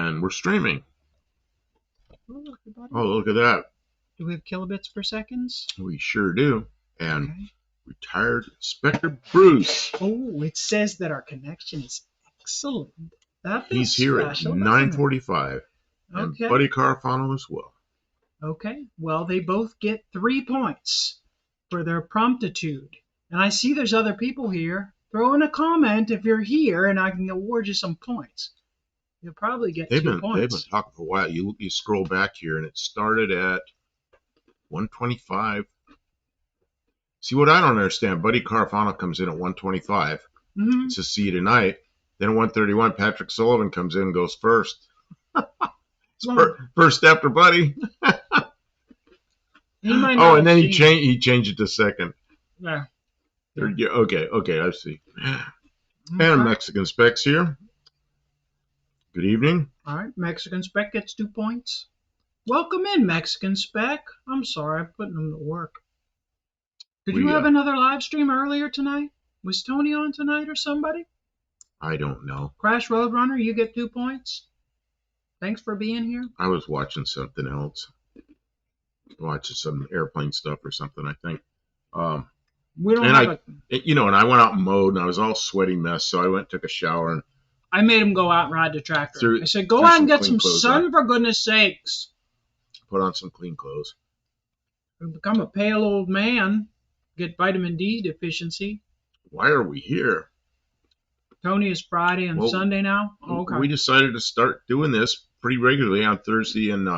And we're streaming. Oh, everybody. Oh, look at that. Do we have kilobits per seconds? We sure do. And Okay. retired Inspector Bruce. Oh, it says that our connection is excellent. That feels He's here at special, doesn't it? 9:45. And Okay. Buddy Carfano as well. Okay. Well, they both get 3 points for their promptitude. And I see there's other people here. Throw in a comment if you're here, and I can award you some points. You'll probably get 2 They've been points. talking for a while. You scroll back here, and it started at 125. See, what I don't understand, Buddy Carfano comes in at 125. Mm-hmm. It's a see you tonight. Then at 131, Patrick Sullivan comes in and goes first. First after Buddy. He might not and then he see- changed it to second. Yeah. Yeah, okay, I see. Okay. And Mexican Specs here. Good evening. All right, Mexican Spec gets 2 points. Welcome in, Mexican Spec. I'm sorry, I'm putting them to work. Did you have another live stream earlier tonight? Was Tony on tonight or somebody? I don't know. Crash Roadrunner, you get 2 points. Thanks for being here. I was watching something else. Watching some airplane stuff or something, I think. We don't and have and I went out and mowed, and I was all sweaty mess, so I went and took a shower. And I made him go out and ride the tractor. I said, go out and get some sun, for goodness sakes. Put on some clean clothes. Become a pale old man. Get vitamin D deficiency. Why are we here? Tony is Friday and Sunday now? Oh, okay. We decided to start doing this pretty regularly on Thursday and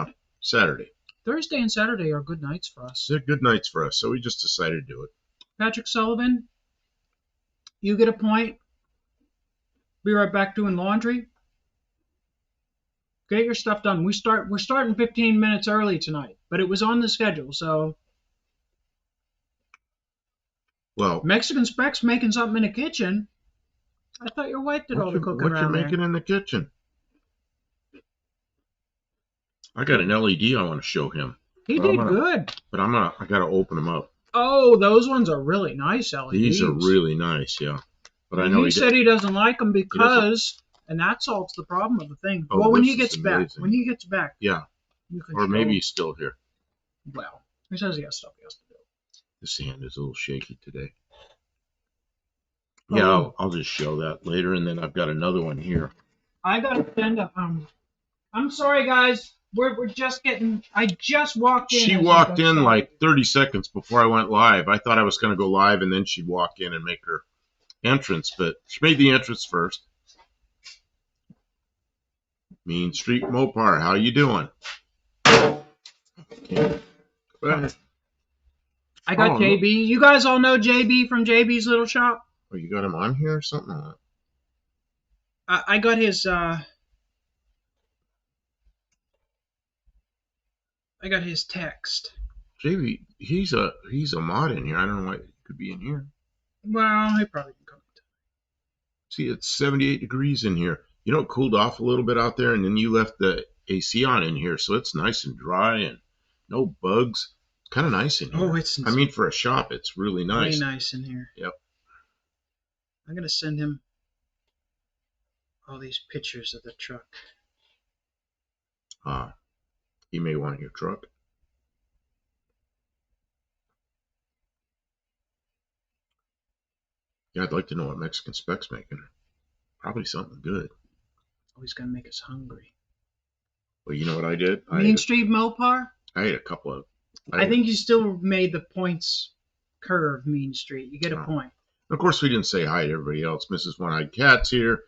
Saturday. Thursday and Saturday are good nights for us. They're good nights for us, so we just decided to do it. Patrick Sullivan, you get a point. Be right back doing laundry. Get your stuff done. We're starting 15 minutes early tonight, but it was on the schedule, so. Well, Mexican Spec's making something in the kitchen. I thought your wife did all the cooking around there. What you making in the kitchen? I got an LED I want to show him. He did good. But I gotta open them up. Oh, those ones are really nice LEDs. These are really nice, yeah. But I know he said he doesn't like them because, and that solves the problem of the thing. Oh, well, when he gets back, yeah. Or maybe he's still here. Well, he says he has stuff he has to do. This hand is a little shaky today. Oh. Yeah, I'll just show that later, and then I've got another one here. I gotta send a I'm sorry, guys. We're just getting. I just walked in. She walked in like 30 seconds before I went live. I thought I was going to go live, and then she'd walk in and make her entrance, but she made the entrance first. Mean Street Mopar, how you doing? Okay. I got JB. No. You guys all know JB from JB's Little Shop? Oh, you got him on here or something? I got his. I got his text. JB, he's a mod in here. I don't know why he could be in here. Well, he probably can come. See, it's 78 degrees in here. You know, it cooled off a little bit out there, and then you left the AC on in here, so it's nice and dry and no bugs. It's kind of nice in here. Oh, it's. I mean, for a shop, it's really nice. Really nice in here. Yep. I'm gonna send him all these pictures of the truck. He may want your truck. Yeah, I'd like to know what Mexican Spec's making. Probably something good. Oh, he's gonna make us hungry. Well, you know what I did? Main Street Mopar? I ate a couple of... I think you still made the points curve Mean Street. You get a point. Of course, we didn't say hi to everybody else. Mrs. One-Eyed Cat's here.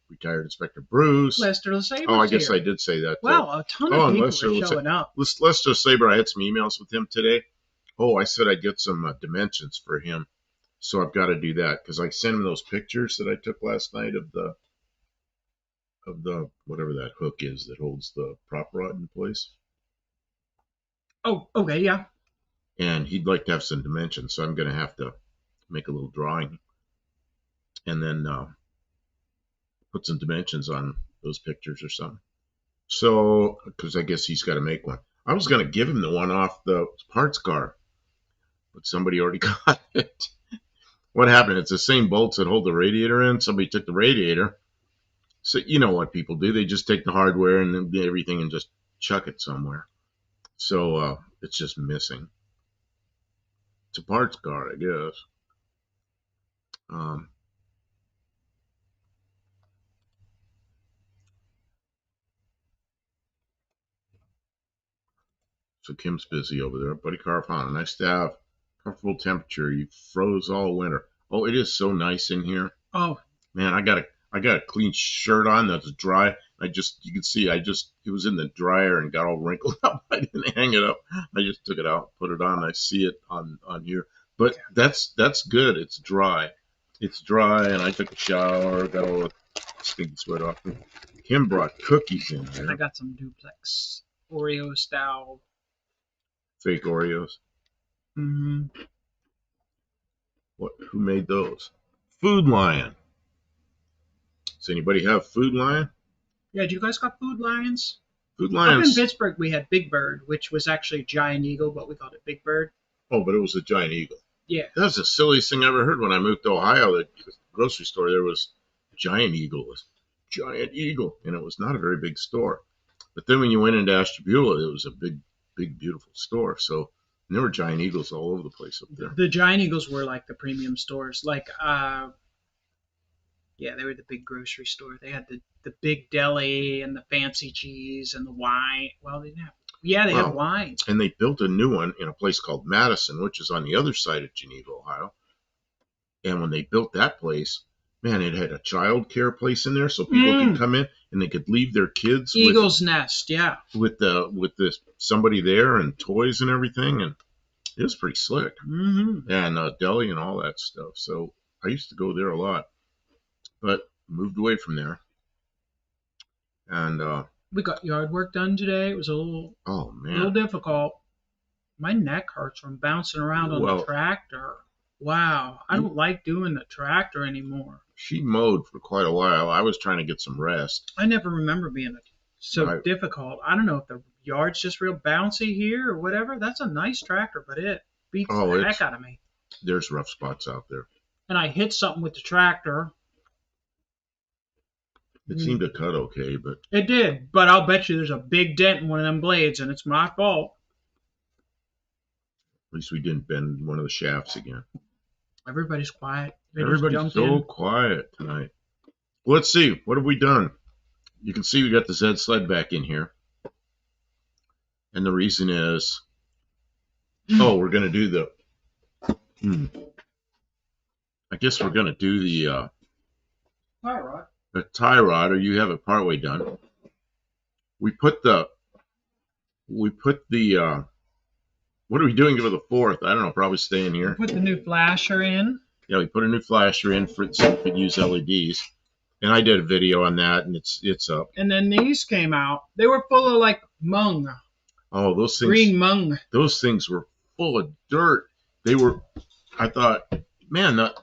Retired Inspector Bruce. Lester LeSabre. Oh, I guess I did say that. Well, a ton of people are showing up. Lester LeSabre, I had some emails with him today. Oh, I said I'd get some dimensions for him. So I've got to do that because I sent him those pictures that I took last night of the whatever that hook is that holds the prop rod in place. Oh, okay, yeah. And he'd like to have some dimensions, so I'm going to have to make a little drawing and then put some dimensions on those pictures or something. So, because I guess he's got to make one. I was going to give him the one off the parts car, but somebody already got it. What happened? It's the same bolts that hold the radiator in. Somebody took the radiator, So you know what people do? They just take the hardware and then everything and just chuck it somewhere. So it's just missing. It's a parts car, I guess. Um, so Kim's busy over there. Buddy Carpano, nice to have. Comfortable temperature. You froze all winter. Oh, it is so nice in here. Oh, Man, I got a clean shirt on that's dry. You can see it was in the dryer and got all wrinkled up. I didn't hang it up. I just took it out, put it on. I see it on here. But that's good. It's dry. It's dry, and I took a shower, got all the stinky sweat off me. Kim brought cookies in here. I got some duplex Oreo style. Fake Oreos. Mm-hmm. Who made those? Food Lion. Does anybody have Food Lion? Yeah, do you guys got Food Lions? Food Up Lions. in Pittsburgh, we had Big Bird, which was actually Giant Eagle, but we called it Big Bird. Oh, but it was a Giant Eagle. Yeah. That was the silliest thing I ever heard when I moved to Ohio. The grocery store there was Giant Eagle. It was Giant Eagle, and it was not a very big store. But then when you went into Ashtabula, it was a big, beautiful store. So there were Giant Eagles all over the place up there. The Giant Eagles were like the premium stores. Like, yeah, they were the big grocery store. They had the big deli and the fancy cheese and the wine. Well, they didn't have. Yeah, they had wine. And they built a new one in a place called Madison, which is on the other side of Geneva, Ohio. And when they built that place, man, it had a child care place in there, so people could come in and they could leave their kids. Eagle's Nest, yeah. With this somebody there and toys and everything, and it was pretty slick. Mm-hmm. And deli and all that stuff. So I used to go there a lot, but moved away from there. And we got yard work done today. It was a little difficult. My neck hurts from bouncing around on the tractor. Wow, I don't like doing the tractor anymore. She mowed for quite a while. I was trying to get some rest. I never remember being so difficult. I don't know if the yard's just real bouncy here or whatever. That's a nice tractor, but it beats the heck out of me. There's rough spots out there. And I hit something with the tractor. It seemed to cut okay, but... It did, but I'll bet you there's a big dent in one of them blades, and it's my fault. At least we didn't bend one of the shafts again. Everybody's quiet. Everybody's so quiet tonight. Well, let's see. What have we done? You can see we got the Z sled back in here. And the reason is... we're going to do the... I guess we're going to do the... tie rod. The tie rod, or you have it partway done. We put the... what are we doing for the 4th? I don't know, probably staying here. We put the new flasher in. Yeah, we put a new flasher in so we could use LEDs. And I did a video on that, and it's up. And then these came out. They were full of, like, mung. Oh, those things. Green mung. Those things were full of dirt. They were, I thought, man, the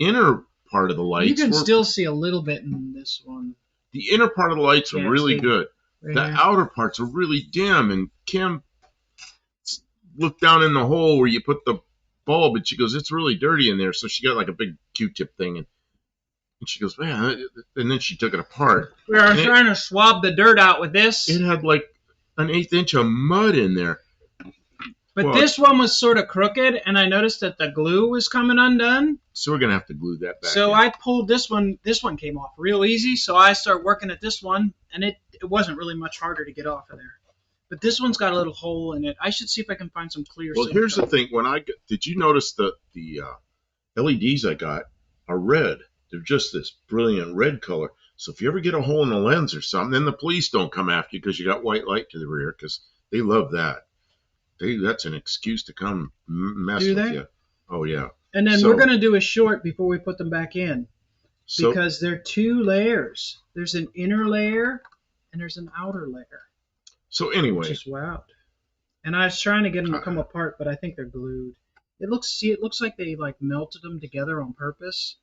inner part of the lights. You can still see a little bit in this one. The inner part of the lights are really good. Right the here. Outer parts are really dim. And Kim looked down in the hole where you put the bulb, and she goes, "It's really dirty in there." So she got like a big Q-tip thing, and she goes, "Man," and then she took it apart. We were trying to swab the dirt out with this. It had like an 1/8 inch of mud in there. But this one was sort of crooked, and I noticed that the glue was coming undone. So we're going to have to glue that back. So I pulled this one. This one came off real easy, so I started working at this one, and it wasn't really much harder to get off of there. But this one's got a little hole in it. I should see if I can find some clear. Well, here's the thing. Did you notice the LEDs I got are red? They're just this brilliant red color. So if you ever get a hole in the lens or something, then the police don't come after you because you got white light to the rear, because they love that. That's an excuse to come mess with you. Oh, yeah. And then we're going to do a short before we put them back in, because they're 2 layers. There's an inner layer and there's an outer layer. So anyway. Just wow. And I was trying to get them to come apart, but I think they're glued. It looks like they like melted them together on purpose,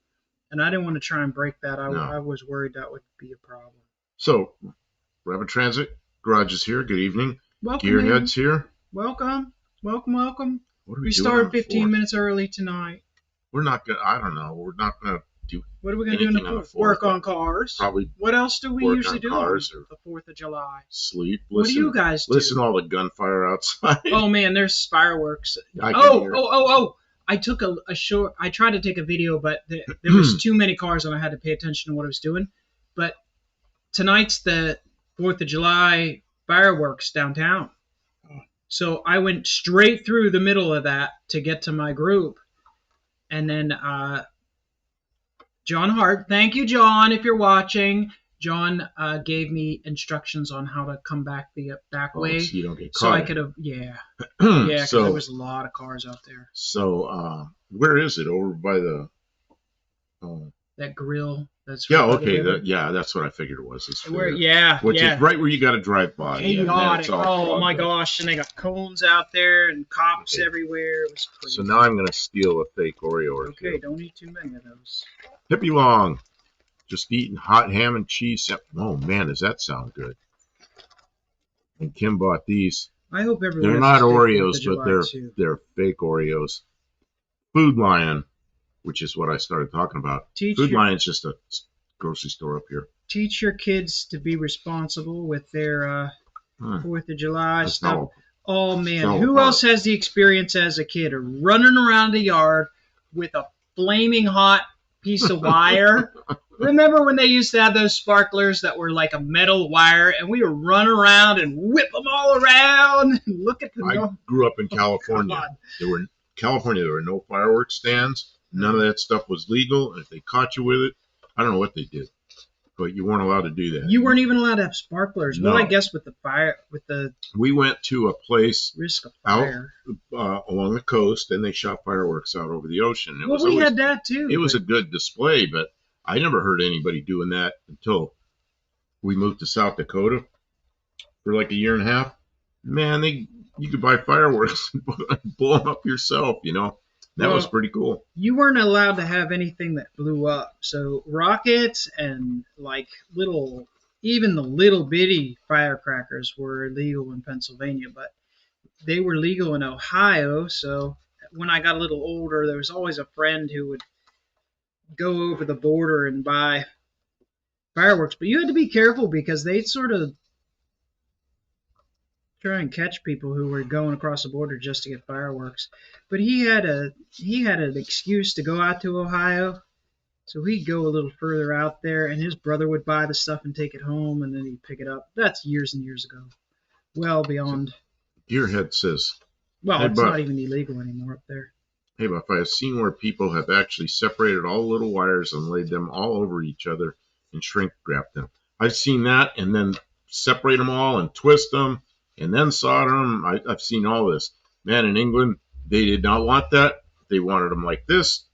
and I didn't want to try and break that. I was worried that would be a problem. So, Rapid Transit Garage is here. Good evening. Welcome. Gearhead's here. Welcome. Welcome, welcome. What are we started 15 minutes early tonight. We're not going to, I don't know, we're not going to do What are we going to do in anything the on the 4th? 4th. Work on cars. Probably What else do we work usually on do cars on or the 4th of July? sleep. What do Listen, you guys do? listen to all the gunfire outside. Oh man, there's fireworks. I can hear it. Oh! I took a short. I tried to take a video, but there was too many cars, and I had to pay attention to what I was doing. But tonight's the 4th of July fireworks downtown. So I went straight through the middle of that to get to my group. And then John Hart, thank you, John, if you're watching. John gave me instructions on how to come back the back way. So you don't get caught. So I could have, yeah, because there was a lot of cars out there. So where is it? Over by the... that grill. That's yeah, right okay. That's what I figured it was. It's where, yeah, which yeah. is right where you got to drive by. Chaotic. Oh my gosh! And they got cones out there and cops everywhere. It was crazy. So now I'm going to steal a fake Oreo or two. Okay, don't eat too many of those. Hippie Long, just eating hot ham and cheese. Oh man, does that sound good? And Kim bought these. I hope everyone. They're not Oreos, but they're fake Oreos. Food Lion, which is what I started talking about. Food Lion's just a grocery store up here. Teach your kids to be responsible with their 4th of July stuff. Oh man, who else has the experience as a kid of running around the yard with a flaming hot piece of wire? Remember when they used to have those sparklers that were like a metal wire, and we would run around and whip them all around and look at them. I grew up in California. There were no fireworks stands. None of that stuff was legal, and if they caught you with it, I don't know what they did, but you weren't allowed to do that. You weren't even allowed to have sparklers. No. Well, I guess with the fire, we went to a place risk of fire out along the coast, and they shot fireworks out over the ocean. We had that too. It was a good display, but I never heard anybody doing that until we moved to South Dakota for like a year and a half. Man, you could buy fireworks and blow them up yourself, you know. That was pretty cool. You weren't allowed to have anything that blew up. So rockets and like even the little bitty firecrackers were illegal in Pennsylvania, but they were legal in Ohio. So when I got a little older, there was always a friend who would go over the border and buy fireworks. But you had to be careful because they'd sort of try and catch people who were going across the border just to get fireworks. But he had an excuse to go out to Ohio, so he'd go a little further out there, and his brother would buy the stuff and take it home, and then he'd pick it up. That's years and years ago, well beyond. Gearhead says, well, hey, it's not even illegal anymore up there. Hey, Buff, I've seen where people have actually separated all the little wires and laid them all over each other and shrink wrapped them. I've seen that, and then separate them all and twist them and then solder them. I've seen all this. Man, in England, they did not want that. They wanted them like this.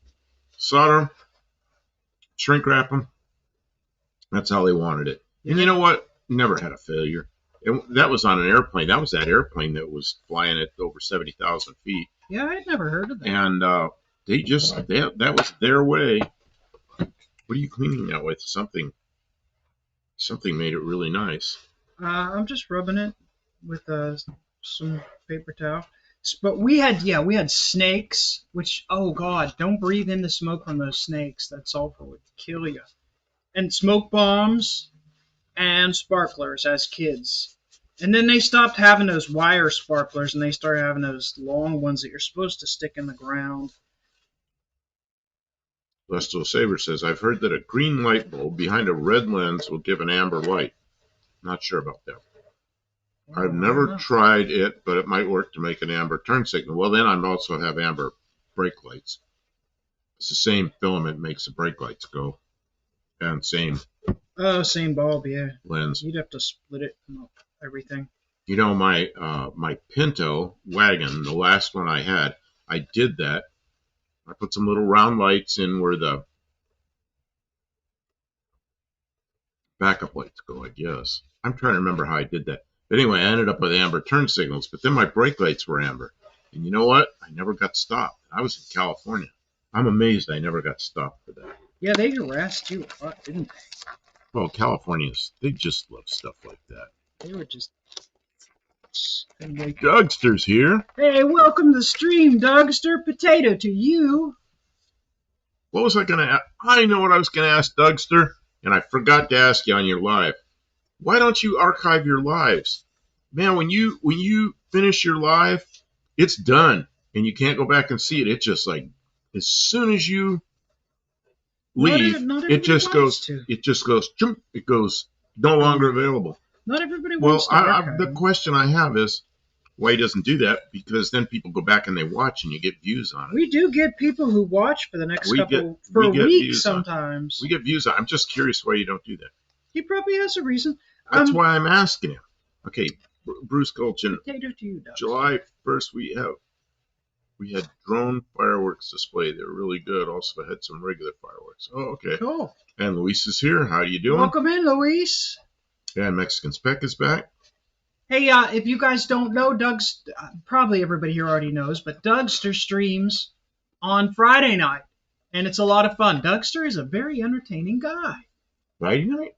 Solder them, shrink wrap them. That's how they wanted it. Yeah. And you know what? Never had a failure. That was on an airplane. That was that airplane that was flying at over 70,000 feet. Yeah, I'd never heard of that. And that was their way. What are you cleaning that with? Something made it really nice. I'm just rubbing it with some paper towel. But we had snakes, which, oh God, don't breathe in the smoke from those snakes. That sulfur would kill you. And smoke bombs and sparklers as kids. And then they stopped having those wire sparklers, and they started having those long ones that you're supposed to stick in the ground. Lesto Saber says, I've heard that a green light bulb behind a red lens will give an amber light. Not sure about that. I've never tried it, but it might work to make an amber turn signal. Well, then I'd also have amber brake lights. It's the same filament makes the brake lights go. And same. Oh, same bulb, yeah. Lens. You'd have to split it and everything. You know, my Pinto wagon, the last one I had, I did that. I put some little round lights in where the backup lights go, I guess. I'm trying to remember how I did that. But anyway, I ended up with amber turn signals, but then my brake lights were amber. And you know what? I never got stopped. I was in California. I'm amazed I never got stopped for that. Yeah, they harassed you a lot, didn't they? Well, Californians, they just love stuff like that. They were just... Dougster's here. Hey, welcome to the stream, Dougster. Potato to you. What was I going to ask? I know what I was going to ask, Dougster, and I forgot to ask you on your live. Why don't you archive your lives? Man, when you finish your live, it's done, and you can't go back and see it. It's just like as soon as you leave, Not it everybody just wants goes. to. It just goes. It goes no longer available. Not everybody Well, wants to archive the them. question I have is why he doesn't do that, because then people go back and they watch and you get views on it. We do get people who watch for the next We couple get- for we a get week views sometimes. We get views on it. I'm just curious why you don't do that. He probably has a reason. That's why I'm asking him. Okay, Bruce Colchin, Potato to you, Doug. July 1st we had drone fireworks display. They were really good. Also had some regular fireworks. Oh, okay. Cool. And Luis is here. How you doing? Welcome in, Luis. Yeah, Mexican Spec is back. Hey, if you guys don't know, Doug's probably everybody here already knows, but Dougster streams on Friday night, and it's a lot of fun. Dougster is a very entertaining guy. Friday night?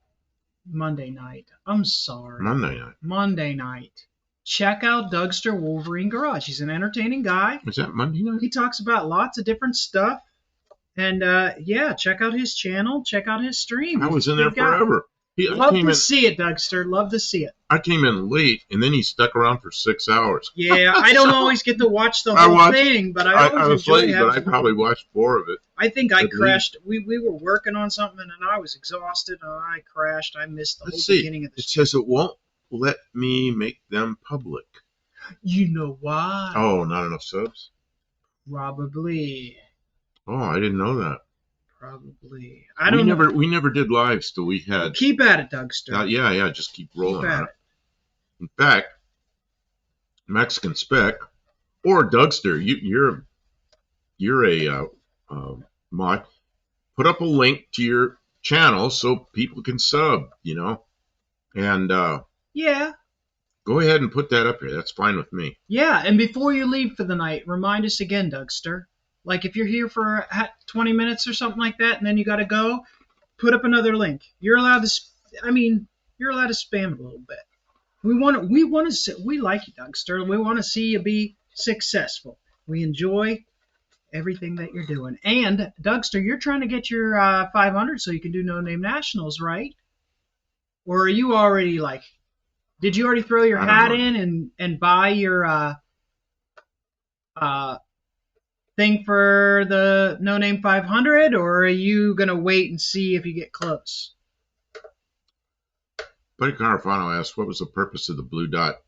Monday night. I'm sorry. Monday night. Monday night. Check out Dougster Wolverine Garage. He's an entertaining guy. Is that Monday night? He talks about lots of different stuff. And yeah, check out his channel. Check out his stream. I was in there forever. Love to see it, Dougster. Love to see it. I came in late, and then he stuck around for 6 hours. Yeah, I don't always get to watch the whole thing, but I always was late, but I probably watched 4 of it. I think I crashed. We were working on something, and I was exhausted, and I crashed. I missed the whole beginning of the stream. It says it won't let me make them public. You know why? Oh, not enough subs? Probably. Oh, I didn't know that. Probably. I don't know. We never did lives till we had. Keep at it, Dougster. Yeah, just keep rolling on it. In fact, Mexican Spec or Dougster, you're a mod. Put up a link to your channel so people can sub, and yeah. Go ahead and put that up here. That's fine with me. Yeah, and before you leave for the night, remind us again, Dougster. Like if you're here for 20 minutes or something like that, and then you got to go, put up another link. You're allowed to. You're allowed to spam it a little bit. We like you, Dougster. We want to see you be successful. We enjoy everything that you're doing. And Dougster, you're trying to get your 500 so you can do No Name Nationals, right? Or are you already like? Did you already throw your hat in and buy your thing for the No Name 500, or are you gonna wait and see if you get close? Buddy Carafano asked, "What was the purpose of the blue dot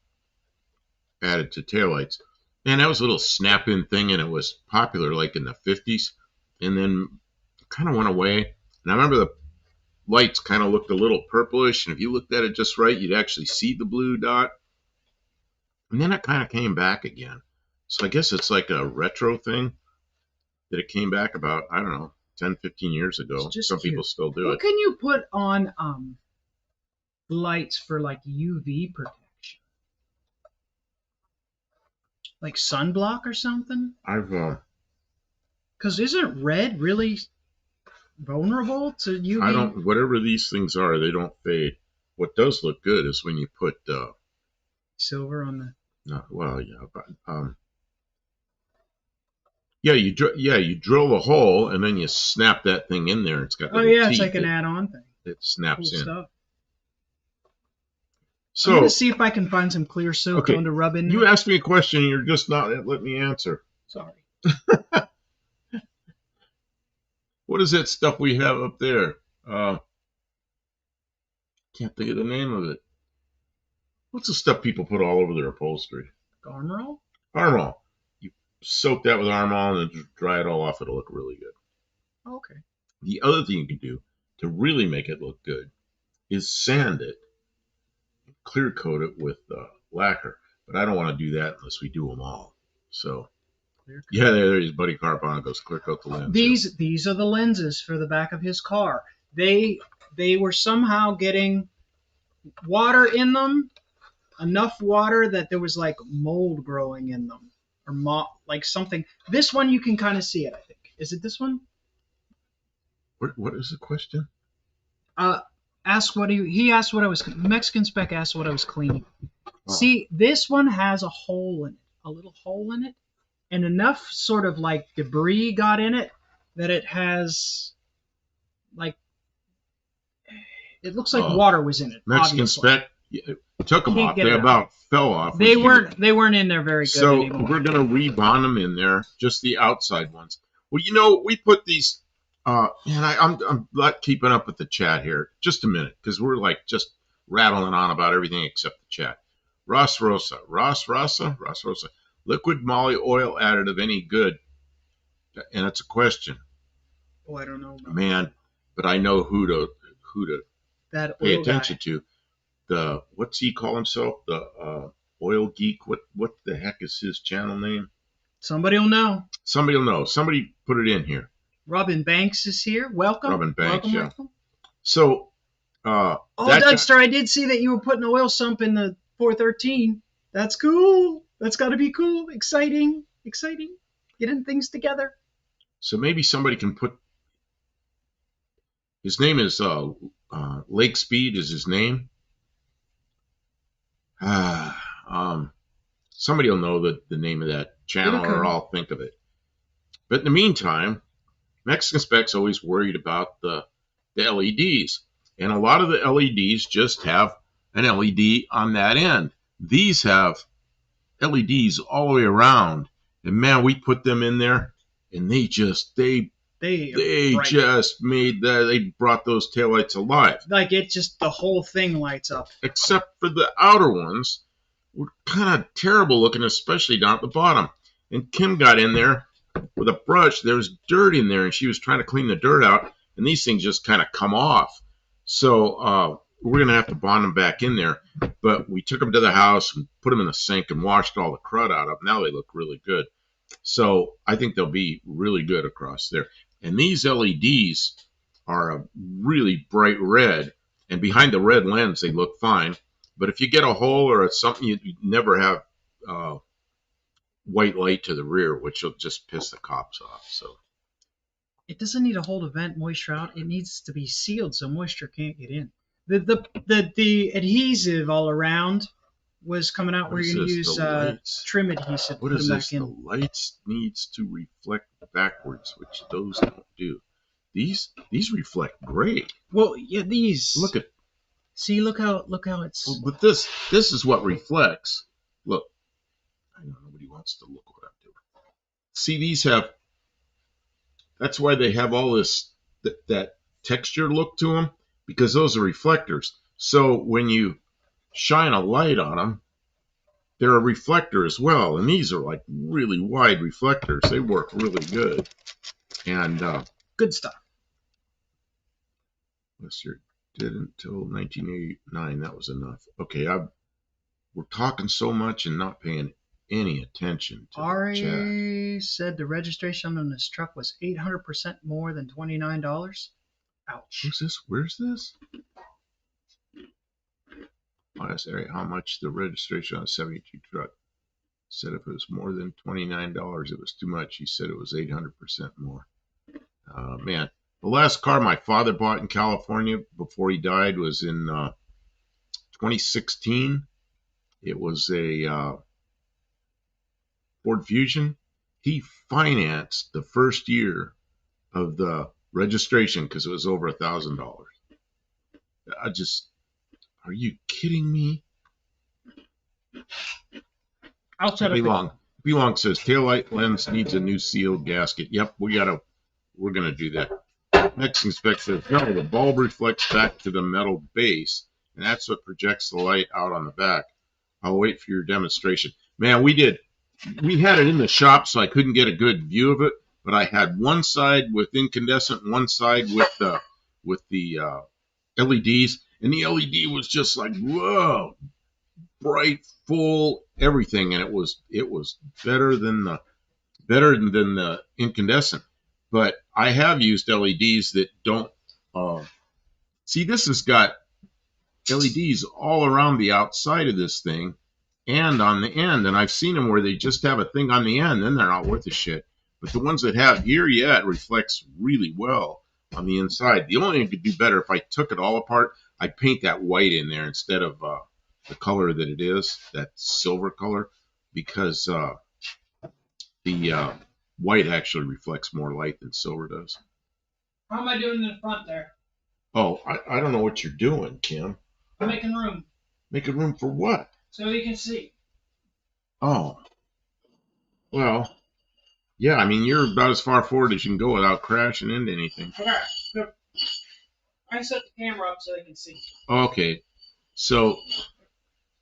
added to taillights?" And that was a little snap-in thing, and it was popular like in the 50s, and then it kind of went away. And I remember the lights kind of looked a little purplish, and if you looked at it just right, you'd actually see the blue dot. And then it kind of came back again. So I guess it's like a retro thing that it came back about, I don't know, 10, 15 years ago. Some people still do it. What can you put on lights for like UV protection? Like sunblock or something? Because isn't red really vulnerable to UV? Whatever these things are, they don't fade. What does look good is when you put silver on the. No, well, yeah, but you drill the hole and then you snap that thing in there. It's got it's like an add-on thing. It snaps cool in. Stuff. So I'm gonna see if I can find some clear silicone to rub in. You asked me a question, and you're just not letting me answer. Sorry. What is that stuff we have up there? Can't think of the name of it. What's the stuff people put all over their upholstery? Armor? Armor. You soak that with Armor and then dry it all off. It'll look really good. Okay. The other thing you can do to really make it look good is sand it, clear coat it with lacquer. But I don't want to do that unless we do them all. So, yeah, there's Buddy Carpon goes clear coat the lens. These are the lenses for the back of his car. They were somehow getting water in them, enough water that there was like mold growing in them, or like something. This one you can kind of see it. I think. Is it this one? What is the question? Ask what he asked what I was. Mexican Spec asked what I was cleaning. Oh. See, this one has a hole in it, a little hole in it, and enough sort of like debris got in it that it has like it looks like Oh, water was in it. Mexican Obviously, spec took them can't off. get They it out. about fell off. They weren't in there very good So anymore. we're gonna rebond them in there, just the outside ones. Well, you know, we put these. And I'm not keeping up with the chat here. Just a minute, because we're like just rattling on about everything except the chat. Ross Rosa, liquid moly oil additive any good? And it's a question. Oh, I don't know. Man, but I know who to That pay oil attention guy. to. The what's he call himself? The oil geek. What the heck is his channel name? Somebody will know. Somebody will know. Somebody put it in here. Robin Banks is here. Welcome. Robin Banks, welcome, yeah. welcome. So, Oh, that Dudster, I did see that you were putting oil sump in the 413. That's cool. That's got to be cool. Exciting. Exciting. Getting things together. so maybe somebody can put. His name is Lake Speed. Is his name? Somebody will know the name of that channel, It'll or come. I'll think of it. But in the meantime, Mexican Spec's always worried about the LEDs. And a lot of the LEDs just have an LED on that end. These have LEDs all the way around. And man, we put them in there and they just brought those taillights alive. Like it just the whole thing lights up. Except for the outer ones were kind of terrible looking, especially down at the bottom. And Kim got in there with a brush. There was dirt in there and she was trying to clean the dirt out, and these things just kind of come off. So we're going to have to bond them back in there. But we took them to the house and put them in the sink and washed all the crud out of them. Now they look really good. So I think they'll be really good across there. And these LEDs are a really bright red. And behind the red lens, they look fine. But if you get a hole or something, you never have white light to the rear, which will just piss the cops off. So it doesn't need a hole to vent moisture out. It needs to be sealed so moisture can't get in. The adhesive all around was coming out. We're going to use trim adhesive. What is this? The lights needs to reflect backwards, which those don't do. These reflect great. Well, yeah, these. Look at. See, look how it's. Well, but this is what reflects. Look, I know nobody wants to look what I'm doing. See, these have. That's why they have all this that texture look to them, because those are reflectors. So when you shine a light on them, they're a reflector as well. And these are like really wide reflectors. They work really good. And good stuff. Last year did until 1989. That was enough. Okay, we're talking so much and not paying any attention to Ari the chat. said the registration on this truck was 800% more than $29. Ouch. Who's this? Where's this? Last area, how much the registration on a 72 truck? Said if it was more than $29, it was too much. He said it was 800% more. Man, the last car my father bought in California before he died was in 2016. It was a Ford Fusion. He financed the first year of the registration because it was over $1,000. Are you kidding me? Outside of Belong says taillight lens needs a new sealed gasket. Yep, we're gonna do that. Next Spec says no, the bulb reflects back to the metal base, and that's what projects the light out on the back. I'll wait for your demonstration. Man, we had it in the shop, so I couldn't get a good view of it, but I had one side with incandescent, one side with the LEDs, and the LED was just like, whoa, bright, full, everything, and it was better than the incandescent. But I have used LEDs that don't. See, this has got LEDs all around the outside of this thing and on the end, and I've seen them where they just have a thing on the end, then they're not worth a shit. But the ones that have here, yeah, it reflects really well on the inside. The only thing I could do better if I took it all apart, I'd paint that white in there instead of the color that it is, that silver color, because the white actually reflects more light than silver does. How am I doing in the front there? Oh, I don't know what you're doing, Kim. I'm making room. Making room for what? So you can see. Oh, well, yeah, I mean, you're about as far forward as you can go without crashing into anything. Okay. So I set the camera up so they can see. Okay, so,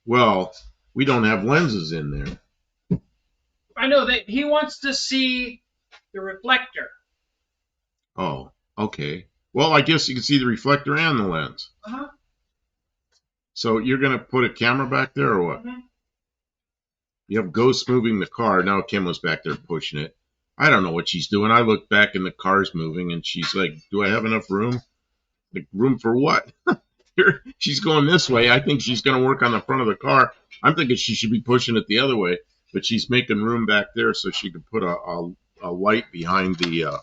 well, we don't have lenses in there. I know that he wants to see the reflector. Oh, okay. Well, I guess you can see the reflector and the lens. Uh-huh. So you're going to put a camera back there or what? Mm-hmm. You have Ghost moving the car. Now Kim was back there pushing it. I don't know what she's doing. I look back and the car's moving and she's like, do I have enough room? Like, room for what? Here, she's going this way. I think she's going to work on the front of the car. I'm thinking she should be pushing it the other way, but she's making room back there so she can put a light behind the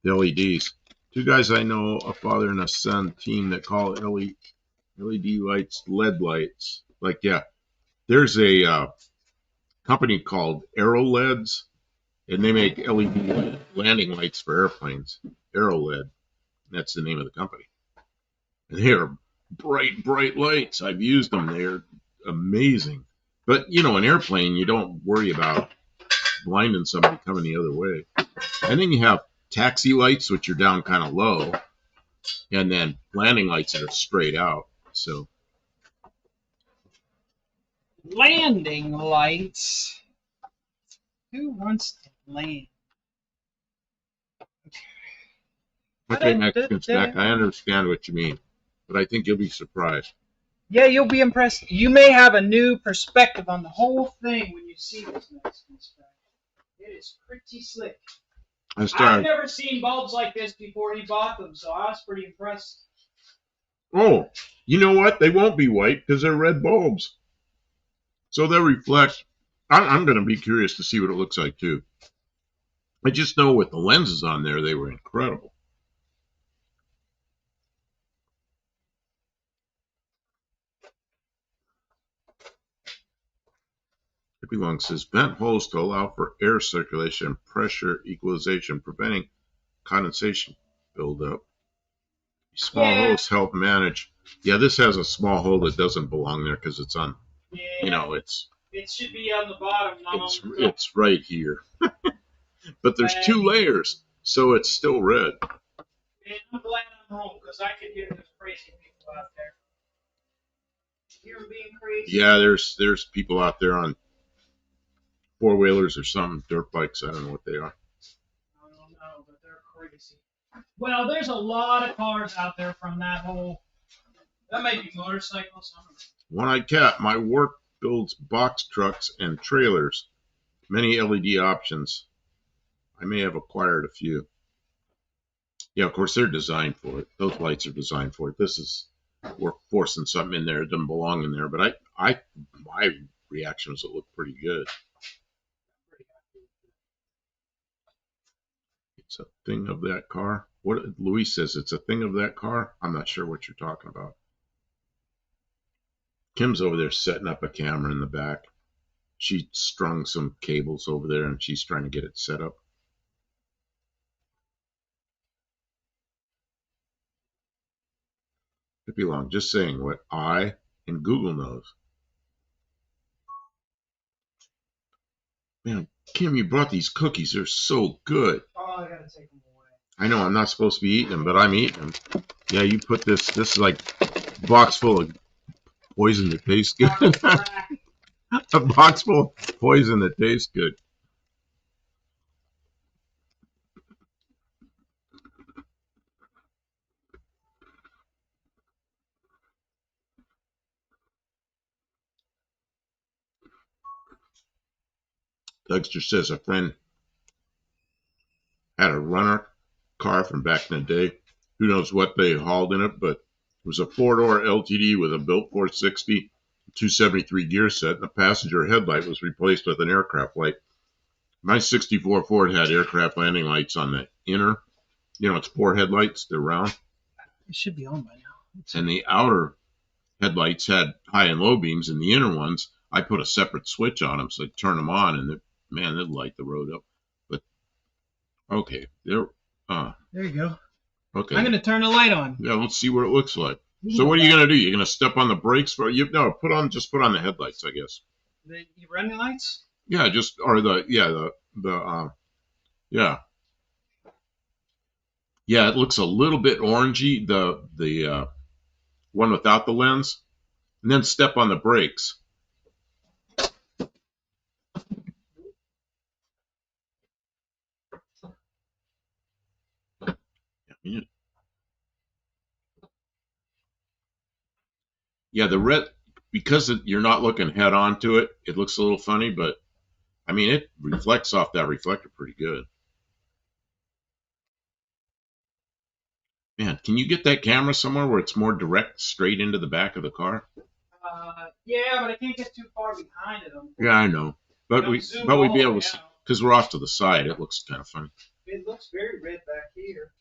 LEDs. Two guys I know, a father and a son team that call LED lights LED lights. Like, yeah, there's a company called AeroLEDs, and they make LED landing lights for airplanes. AeroLED, that's the name of the company. And they are bright, bright lights. I've used them. They're amazing. But, you know, an airplane, you don't worry about blinding somebody coming the other way. And then you have taxi lights, which are down kind of low, and then landing lights that are straight out. So Landing lights. Who wants to land? okay, Mexicans back. I understand what you mean, but I think you'll be surprised. Yeah, you'll be impressed. You may have a new perspective on the whole thing when you see this Mexicans back. It is pretty slick. I've never seen bulbs like this before he bought them, so I was pretty impressed. Oh, you know what? They won't be white because they're red bulbs. So they'll reflect. I'm going to be curious to see what it looks like, too. I just know with the lenses on there, they were incredible. Hippie Long says, vent holes to allow for air circulation and pressure equalization, preventing condensation buildup. Small holes help manage. Yeah, this has a small hole that doesn't belong there because it's on, you know, it should be on the bottom, not on the top. It's right here. But there's two layers, so it's still red. And I'm glad I'm home because I could hear those crazy people out there. Hear them being crazy? Yeah, there's people out there on four-wheelers or something, dirt bikes. I don't know what they are. I don't know, but they're crazy. Well, there's a lot of cars out there from that whole. That might be motorcycles. I don't know. One-eyed cat. My work builds box trucks and trailers. Many LED options. I may have acquired a few. Yeah, of course they're designed for it. Those lights are designed for it. This is we're forcing something in there. It doesn't belong in there. But my reaction was it looked pretty good. It's a thing of that car. What Luis says, it's a thing of that car. I'm not sure what you're talking about. Kim's over there setting up a camera in the back. She strung some cables over there and she's trying to get it set up. Could be long. Just saying what I and Google knows. Man, Kim, you brought these cookies. They're so good. Oh, I gotta take them away. I know I'm not supposed to be eating them, but I'm eating them. Yeah, you put this is like a box full of poison that tastes good. A box full of poison that tastes good. Dexter says a friend had a runner car from back in the day. Who knows what they hauled in it, but it was a four-door LTD with a built 460, 273 gear set, and the passenger headlight was replaced with an aircraft light. My 64 Ford had aircraft landing lights on the inner, it's four headlights, they're round. It should be on by now. And the outer headlights had high and low beams, and the inner ones, I put a separate switch on them, so I turn them on, and they'd light the road up. Okay. There. There you go. Okay. I'm going to turn the light on. Yeah, let's see what it looks like. So what are you gonna do? You're gonna step on the brakes for you? No, just put on the headlights, I guess. The running lights? Yeah, just or the yeah. Yeah, it looks a little bit orangey, the one without the lens. And then step on the brakes. Yeah, the red, because you're not looking head on to it, it looks a little funny, but I mean, it reflects off that reflector pretty good. Man, can you get that camera somewhere where it's more direct, straight into the back of the car? Yeah, but I can't get too far behind it. Yeah, I know, but we'd be able to see because we're off to the side. It looks kind of funny. It looks very red back here.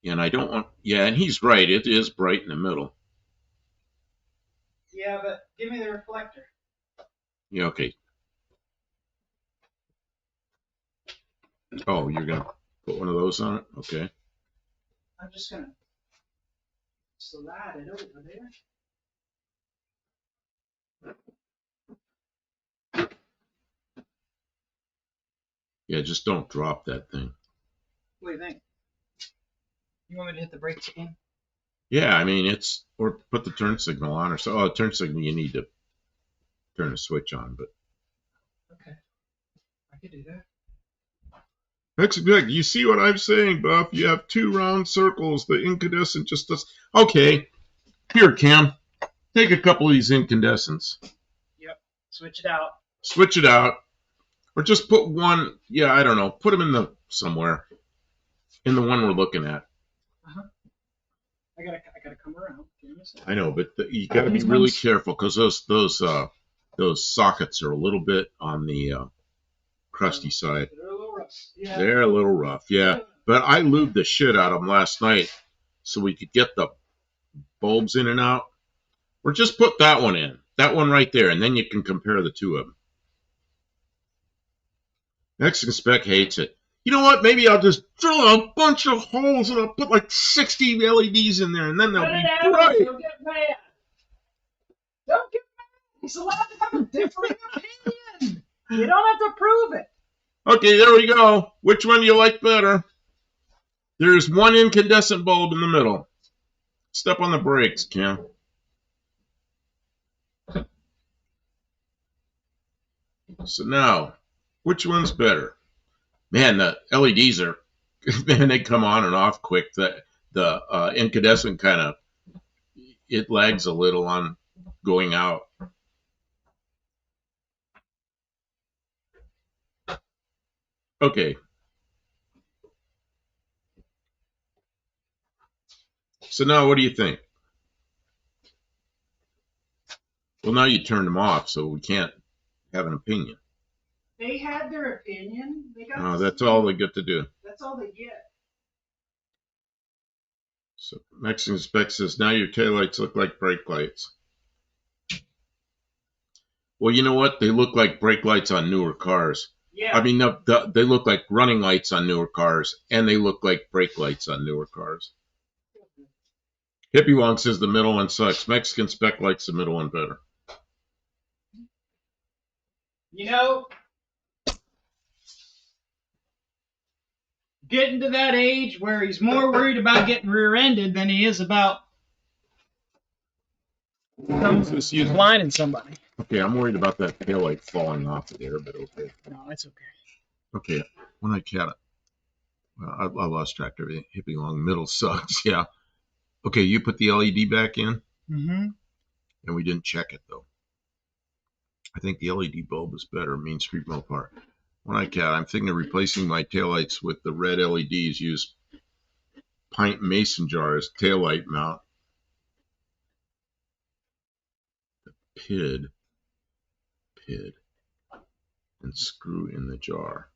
And I don't want. Yeah, and he's right. It is bright in the middle. Yeah, but give me the reflector. Yeah, okay. Oh, you're gonna put one of those on it? Okay. I'm just gonna slide it over there. Yeah, just don't drop that thing. What do you think? You want me to hit the brakes again? Yeah, I mean or put the turn signal on or so. Oh, turn signal you need to turn the switch on, but okay, I could do that. That's good. You see what I'm saying, Buff? You have two round circles. The incandescent just does. Okay, here, Cam, take a couple of these incandescents. Yep, switch it out. Switch it out, or just put one. Yeah, I don't know. Put them in the somewhere in the one we're looking at. I gotta come around. I know, but you got to be really careful because those sockets are a little bit on the crusty side. They're a little rough. Yeah. They're a little rough, yeah. But I lubed the shit out of them last night so we could get the bulbs in and out. Or just put that one in, that one right there, and then you can compare the two of them. Mexican Spec hates it. You know what? Maybe I'll just drill a bunch of holes and I'll put like 60 LEDs in there, and then they'll be bright. Don't get mad. Don't get mad. He's allowed to have a differing opinion. You don't have to prove it. Okay, there we go. Which one do you like better? There's one incandescent bulb in the middle. Step on the brakes, Cam. So now, which one's better? Man, the LEDs are, man, they come on and off quick. The incandescent kind of, it lags a little on going out. Okay. So now what do you think? Well, now you turned them off, so we can't have an opinion. They had their opinion. They got Oh, that's all they get to do. That's all they get. So Mexican Spec says, now your taillights look like brake lights. Well, you know what? They look like brake lights on newer cars. Yeah. I mean, they look like running lights on newer cars, and they look like brake lights on newer cars. Hippie Wong says the middle one sucks. Mexican Spec likes the middle one better. You know, getting to that age where he's more worried about getting rear-ended than he is about blinding somebody. Okay, I'm worried about that taillight falling off of there, but okay. No, that's okay. Okay, when I cat it. Well, I lost track of everything. Hippie Long, middle sucks, yeah. Okay, you put the LED back in? Mm-hmm. And we didn't check it, though. I think the LED bulb is better, Main Street Mopar. When I cat, I'm thinking of replacing my taillights with the red LEDs. Use pint mason jars, taillight mount. The PID, and screw in the jar.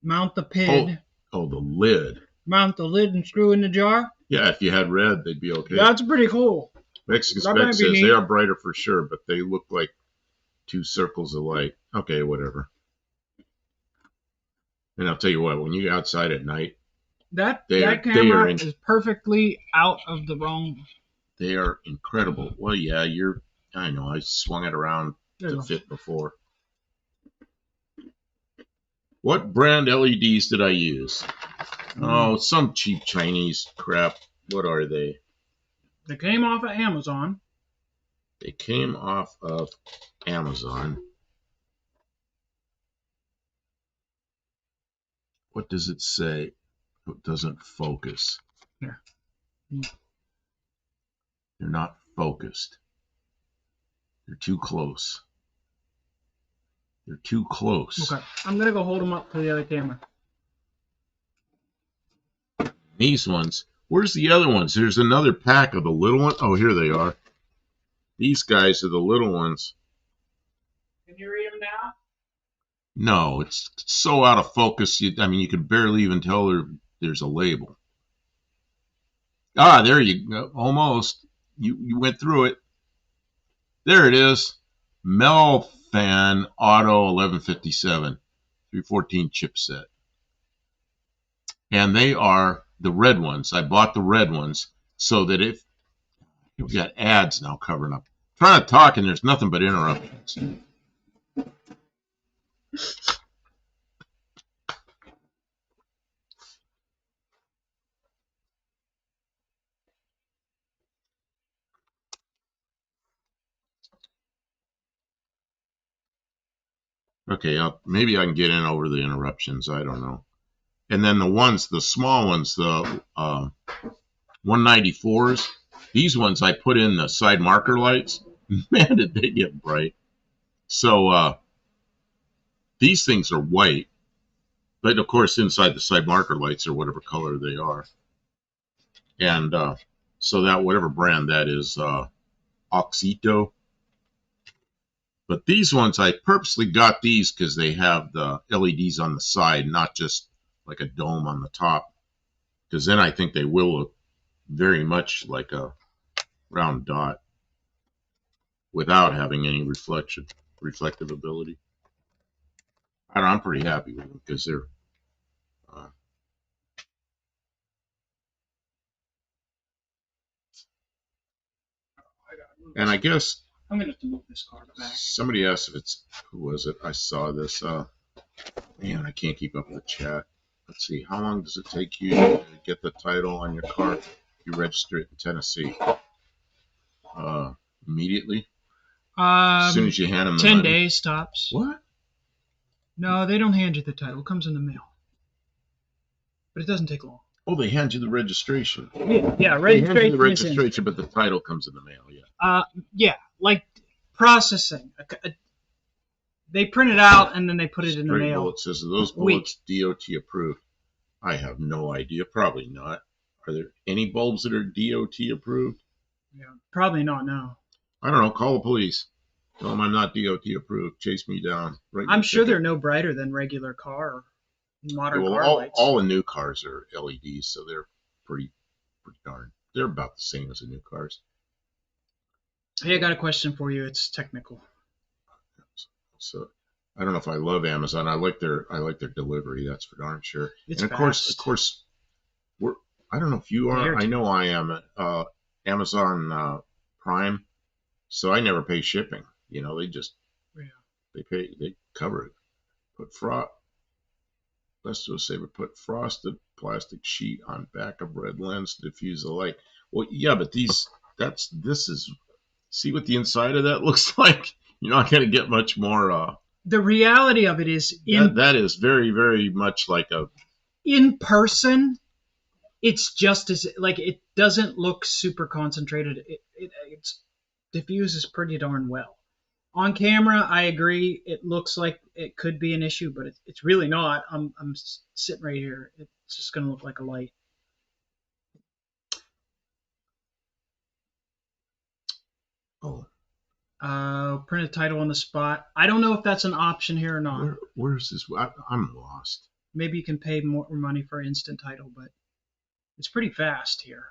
Mount the PID. Oh, the lid. Mount the lid and screw in the jar? Yeah, if you had red, they'd be okay. That's pretty cool. Mexican Spec says they are brighter for sure, but they look like 2 circles of light. Okay, whatever. And I'll tell you what, when you're outside at night, That they camera is perfectly out of the wrong. They are incredible. Well, yeah, I know. I swung it around to fit before. What brand LEDs did I use? Oh, some cheap Chinese crap. What are they? They came off of Amazon. They came off of Amazon. What does it say? It doesn't focus. Here. They're not focused. They're too close. They're too close. Okay, I'm gonna go hold them up to the other camera. These ones. Where's the other ones? There's another pack of the little ones. Oh, here they are. These guys are the little ones. Can you read them now? No, it's so out of focus. You could barely even tell there's a label. Ah, there you go. Almost. You went through it. There it is. Melfan Auto 1157 314 chipset. And they are the red ones. I bought the red ones so that if you've got ads now covering up. I'm trying to talk and there's nothing but interruptions. Okay, maybe I can get in over the interruptions. I don't know. And then the small ones, the 194s, these ones I put in the side marker lights. Man, did they get bright. So these things are white. But, of course, inside the side marker lights are whatever color they are. And so that whatever brand that is, Oxito. But these ones, I purposely got these because they have the LEDs on the side, not just like a dome on the top. Because then I think they will look very much like a round dot without having any reflective ability. I'm pretty happy with them because they're and I guess I'm gonna have to move this car back. Somebody asked who was it? I saw this. Man, I can't keep up with the chat. Let's see, how long does it take you to get the title on your car if you register it in Tennessee? Immediately? As soon as you hand them the 10 money? days tops. What? No, they don't hand you the title. It comes in the mail. But it doesn't take long. Oh, they hand you the registration. Yeah, registration. They hand you the registration, but the title comes in the mail, yeah. Yeah, like processing. They print it out and then they put it in the mail. Bullet says, are those bullets DOT approved? I have no idea. Probably not. Are there any bulbs that are DOT approved? Yeah, probably not, no. I don't know. Call the police. Tell them I'm not DOT approved. Chase me down. I'm sure they're no brighter than regular car or modern car lights. All the new cars are LEDs, so they're pretty darn. They're about the same as the new cars. Hey, I got a question for you. It's technical. So I don't know if I love Amazon. I like their delivery. That's for darn sure. It's and of fast. course, I don't know if you are. I know I am. Amazon Prime, so I never pay shipping. They cover it. Let's just say we put frosted plastic sheet on back of red lens to diffuse the light. Well, yeah, but see what the inside of that looks like? You're not going to get much more. The reality of it is that is very, very much like in person. It's just as it doesn't look super concentrated. It diffuses pretty darn well. On camera, I agree. It looks like it could be an issue, but it's really not. I'm sitting right here. It's just going to look like a light. Print a title on the spot. I don't know if that's an option here or not. Where's this? I'm lost. Maybe you can pay more money for instant title, but it's pretty fast here.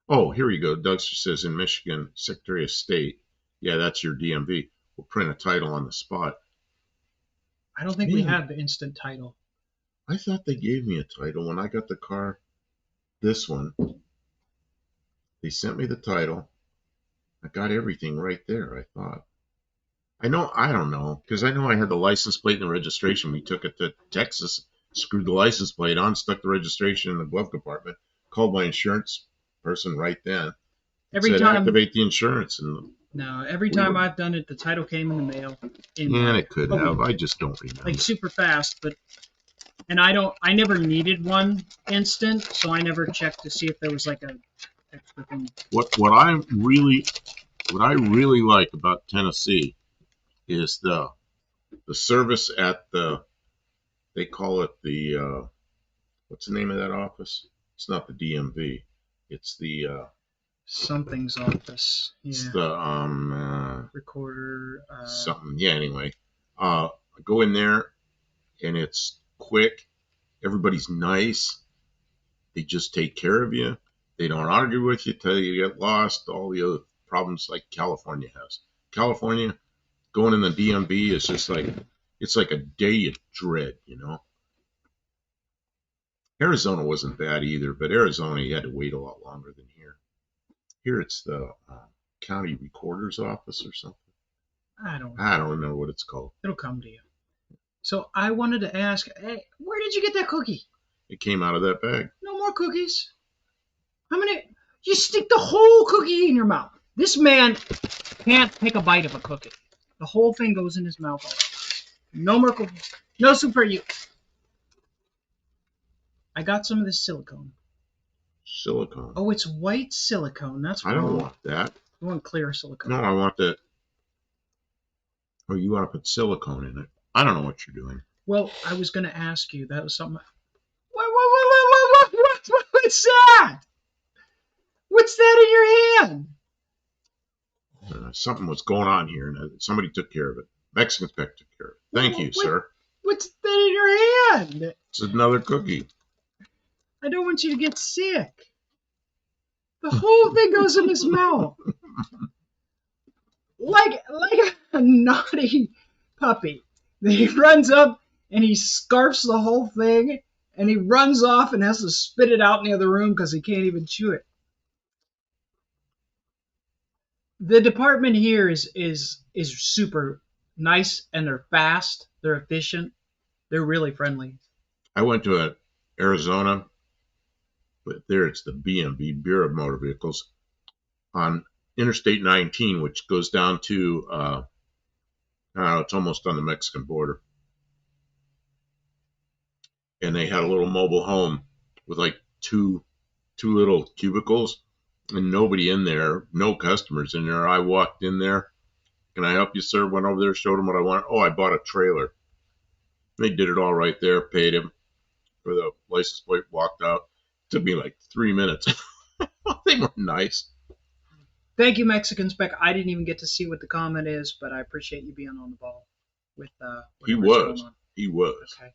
Oh, here you go. Dougster says in Michigan, Secretary of State. Yeah, that's your DMV. We'll print a title on the spot. I don't think we Man, have the instant title. I thought they gave me a title when I got the car. This one. They sent me the title. I got everything right there, I thought. I don't know, because I know I had the license plate and the registration. We took it to Texas, screwed the license plate on, stuck the registration in the glove compartment, called my insurance person right then, Every said time, activate the insurance, and no, every we time were, I've done it, the title came in the mail in and like it could a have. week, I just don't remember. like super fast. But I never needed one instant, so I never checked to see if there was like a extra thing. What I really like about Tennessee is the service at the, they call it the what's the name of that office? It's not the DMV. It's the Something's office, it's yeah, the recorder. something. Yeah. Anyway, I go in there and it's quick. Everybody's nice. They just take care of you. They don't argue with you till you get lost. All the other problems like California has. California going in the DMV is just like, it's like a day of dread, you know. Arizona wasn't bad either, but Arizona you had to wait a lot longer than here. Here it's the county recorder's office or something. I don't know. I don't remember what it's called. It'll come to you. So I wanted to ask, hey, where did you get that cookie? It came out of that bag. No more cookies. How many? You stick the whole cookie in your mouth. This man can't take a bite of a cookie. The whole thing goes in his mouth. No more cookies. No soup for you. I got some of this silicone. Silicone. Oh, it's white silicone. That's I don't wrong. want that. You want clear silicone. No, I want that. Oh, you want to put silicone in it. I don't know what you're doing. Well, I was going to ask you. That was something. What's that? What's that in your hand? Something was going on here, and somebody took care of it. Mexican took care of it. Thank you, sir. What's that in your hand? It's another cookie. I don't want you to get sick. The whole thing goes in his mouth. Like a naughty puppy. He runs up and he scarfs the whole thing and he runs off and has to spit it out in the other room because he can't even chew it. The department here is super nice and they're fast, they're efficient, they're really friendly. I went to Arizona, but there it's the BMV, Bureau of Motor Vehicles, on Interstate 19, which goes down to, I don't know, it's almost on the Mexican border. And they had a little mobile home with like two little cubicles and nobody in there, no customers in there. I walked in there. Can I help you, sir? Went over there, showed them what I wanted. Oh, I bought a trailer. They did it all right there, paid him for the license plate, walked out. It took me like 3 minutes. They were nice. Thank you, Mexican Spec. I didn't even get to see what the comment is, but I appreciate you being on the ball with He whatever's was. going on. He was. Okay.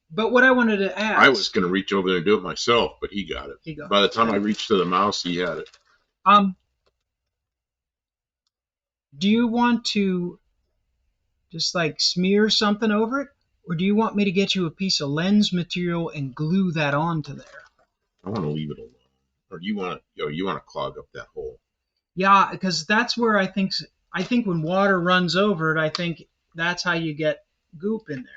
But what I wanted to ask, I was going to reach over there and do it myself, but he got it. By the time I reached to the mouse, he had it. Do you want to just like smear something over it, or do you want me to get you a piece of lens material and glue that onto there? I want to leave it alone. Or you want to clog up that hole? Yeah, because that's where I think when water runs over it, I think that's how you get goop in there.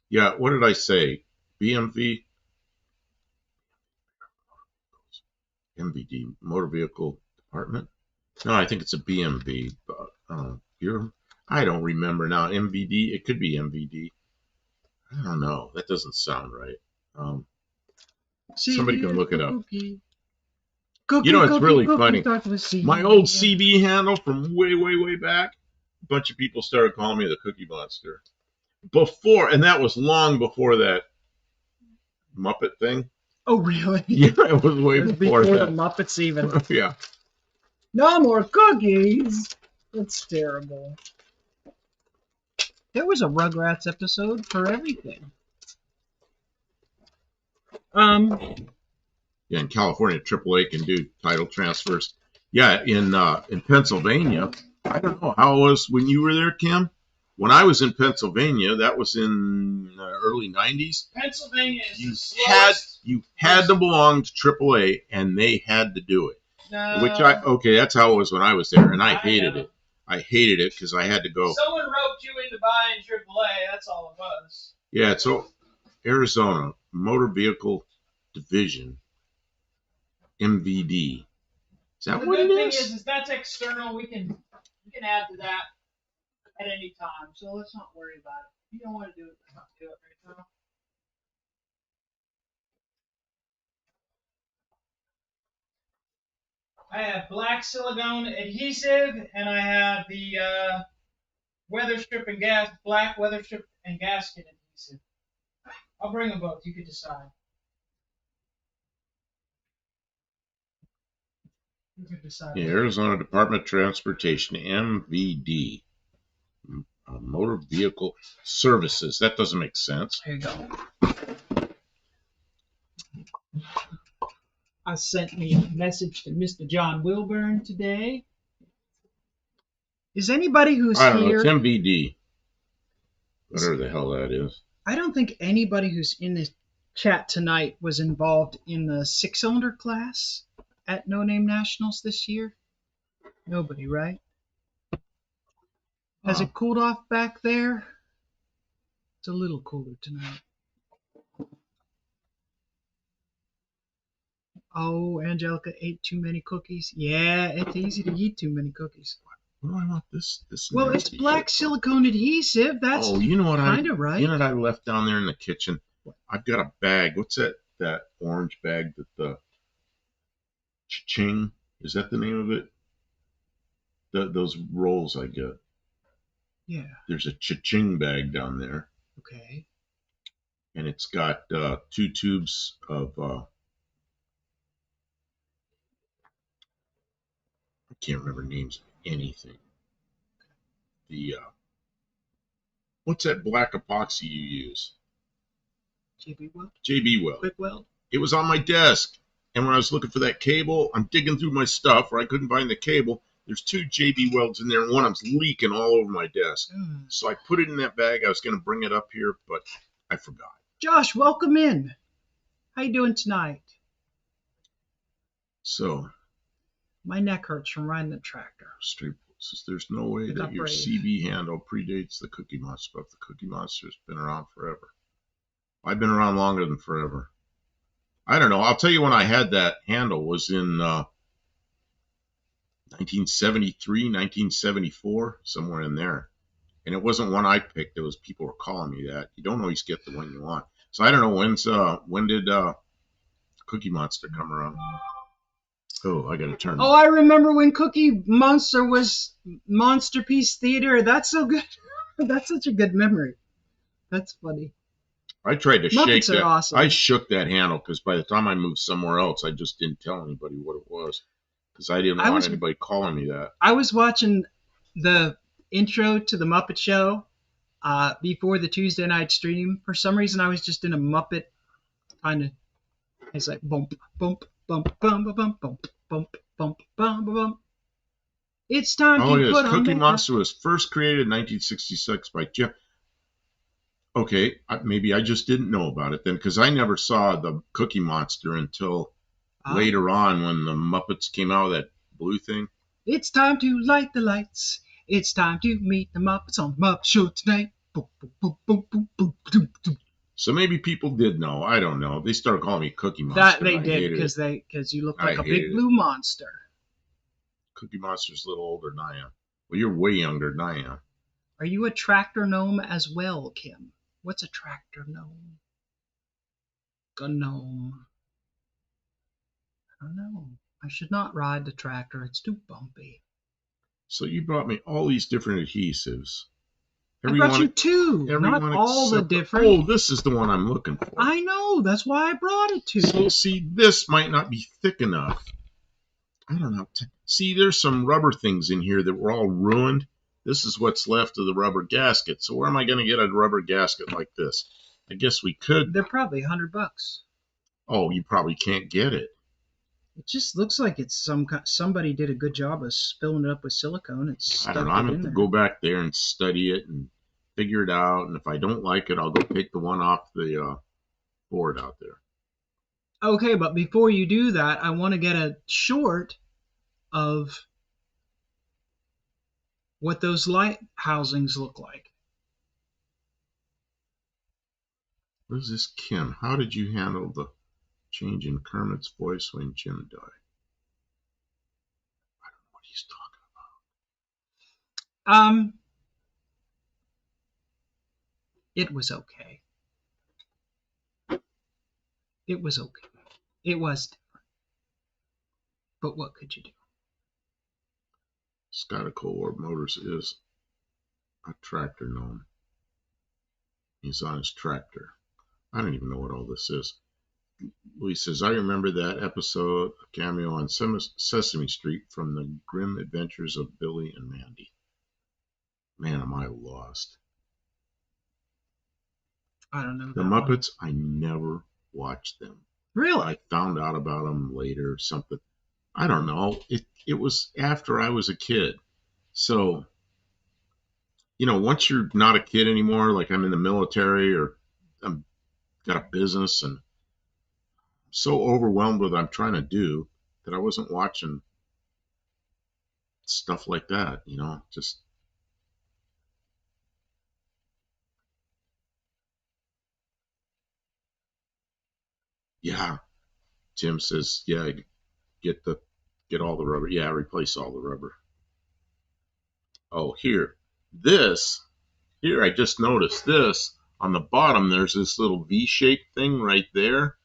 Yeah, what did I say? BMV? MVD, Motor Vehicle Department? No, I think it's a BMV. I don't remember now. MVD? It could be MVD. I don't know. That doesn't sound right. Somebody can look it up. You know, it's really funny. My old CB handle from way, way, way back, a bunch of people started calling me the Cookie Monster. And that was long before that Muppet thing. Oh, really? Yeah, it was way before that. The Muppets even. Yeah. No more cookies. That's terrible. There was a Rugrats episode for everything. Yeah, in California, AAA can do title transfers. Yeah, in Pennsylvania, I don't know how it was when you were there, Kim. When I was in Pennsylvania, that was in early '90s. Pennsylvania is You the slowest. you had to belong to AAA, and they had to do it. No. Which that's how it was when I was there, and I hated it. I hated it because I had to go. Someone roped you into buying AAA. That's all it was. Yeah, so Arizona Motor Vehicle Division, MVD. Is that what it is? The good thing is that's external. We can add to that at any time. So let's not worry about it. If you don't want to do it, let's not do it right now. I have black silicone adhesive, and I have the weather strip and black weather strip and gasket adhesive. I'll bring them both. You can decide. Yeah, Arizona Department of Transportation, MVD, Motor Vehicle Services. That doesn't make sense. There you go. I sent me a message to Mr. John Wilburn today. Is anybody who's I don't here? know. It's MVD. Whatever the hell that is. I don't think anybody who's in this chat tonight was involved in the 6-cylinder class at No Name Nationals this year. Nobody, right? Has it cooled off back there? It's a little cooler tonight. Oh, Angelica ate too many cookies. Yeah, it's easy to eat too many cookies. What do I want this? Well, it's black silicone adhesive. That's you know what kind of right. You know what I left down there in the kitchen? I've got a bag. What's that orange bag that the Ching? Is that the name of it? Those rolls I get. Yeah. There's a cha-ching bag down there. Okay. And it's got 2 tubes of I can't remember names of anything. The what's that black epoxy you use? JB Weld. JB Weld. Quick Weld. It was on my desk, and when I was looking for that cable, I'm digging through my stuff where I couldn't find the cable. There's 2 JB Welds in there, and one of them's leaking all over my desk. So I put it in that bag. I was going to bring it up here, but I forgot. Josh, welcome in. How you doing tonight? So, my neck hurts from riding the tractor. Straight says there's no way that your CB handle predates the Cookie Monster, but the Cookie Monster's been around forever. I've been around longer than forever. I don't know. I'll tell you when I had that handle was in 1973, 1974, somewhere in there. And it wasn't one I picked. It was people were calling me that. You don't always get the one you want. So I don't know when did Cookie Monster come around? Oh, I gotta turn. Oh, I remember when Cookie Monster was Monster Piece Theater. That's so good. That's such a good memory. That's funny. I tried to shake that. Awesome. I shook that handle because by the time I moved somewhere else, I just didn't tell anybody what it was because I didn't want anybody calling me that. I was watching the intro to the Muppet Show before the Tuesday night stream. For some reason, I was just in a Muppet kind of. It's like bump, bump, bump, bump, bump, bump, bump, bump, bump, bump. It's time to put on Cookie Monster was first created in 1966 by Jeff. Okay, maybe I just didn't know about it then because I never saw the Cookie Monster until later on when the Muppets came out with that blue thing. It's time to light the lights. It's time to meet the Muppets on the Muppet Show tonight. Boom, boom, boom, boom, boom, boom, boom, boom. So maybe people did know. I don't know. They started calling me Cookie Monster. That they did because you look like a big blue monster. Cookie Monster's a little older than I am. Well, you're way younger than I am. Are you a tractor gnome as well, Kim? What's a tractor gnome? A gnome. I don't know. I should not ride the tractor. It's too bumpy. So you brought me all these different adhesives. I brought you 2, not all the different. Oh, this is the one I'm looking for. I know. That's why I brought it to you. So, see, this might not be thick enough. I don't know. See, there's some rubber things in here that were all ruined. This is what's left of the rubber gasket. So where am I going to get a rubber gasket like this? I guess we could. They're probably $100. Oh, you probably can't get it. It just looks like it's somebody did a good job of filling it up with silicone and I don't know. stuck I'm it going in to have to there. go back there and study it and figure it out. And if I don't like it, I'll go take the one off the board out there. Okay, but before you do that, I want to get a short of what those light housings look like. What is this, Kim? How did you handle the change in Kermit's voice when Jim died? I don't know what he's Um, it was okay. It was okay. It was different. But what could you do? talking about. Scottico Motors is a tractor gnome. He's on his tractor. I don't even know what all this is. Louis says, I remember that episode, a cameo on Sesame Street from the Grim Adventures of Billy and Mandy. Man, am I lost. I don't know The that one. Muppets, I never watched them. Really? I found out about them later or something. I don't know. It was after I was a kid. So, once you're not a kid anymore, like I'm in the military or I'm got a business and I'm so overwhelmed with what I'm trying to do that I wasn't watching stuff like that, just yeah. Jim says, yeah, get all the rubber. Yeah, replace all the rubber. Oh, here I just noticed this on the bottom. There's this little V-shaped thing right there.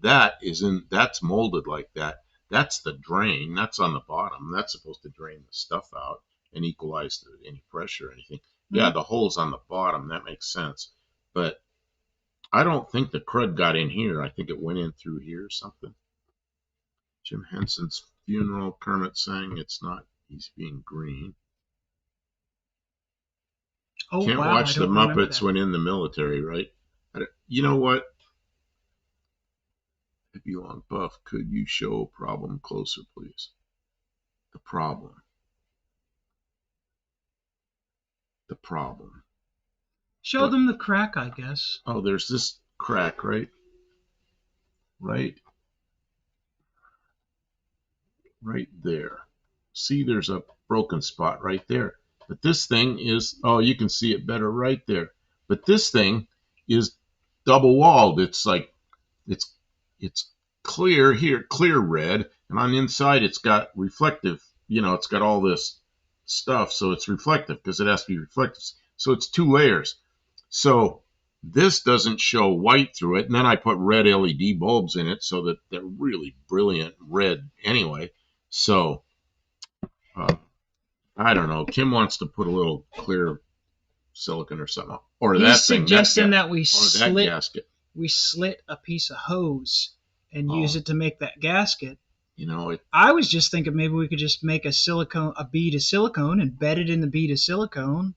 That's molded like that. That's the drain. That's on the bottom. That's supposed to drain the stuff out and equalize any pressure or anything. Yeah, the hole's on the bottom. That makes sense. But I don't think the crud got in here. I think it went in through here or something. Jim Henson's funeral. Kermit saying it's not. He's being green. Oh, Can't wow, I watch the don't remember Muppets that. when in the military, right? You know what? If you long Buff, could you show problem closer, please? The problem. The problem. Show What? them the crack, I guess. Oh, there's this crack, right? Right there. See, there's a broken spot right there. But this thing is, oh, you can see it better right there. But this thing is double walled. It's like, it's it's clear here, clear red, and on the inside it's got reflective. It's got all this stuff, so it's reflective because it has to be reflective. So it's two layers. So this doesn't show white through it, and then I put red LED bulbs in it so that they're really brilliant red anyway. So I don't know. Kim wants to put a little clear silicon or something, or He's that thing, suggesting that we that gasket. slit a piece of hose and use it to make that gasket. It, I was just thinking maybe we could just make a bead of silicone and bed it in the bead of silicone.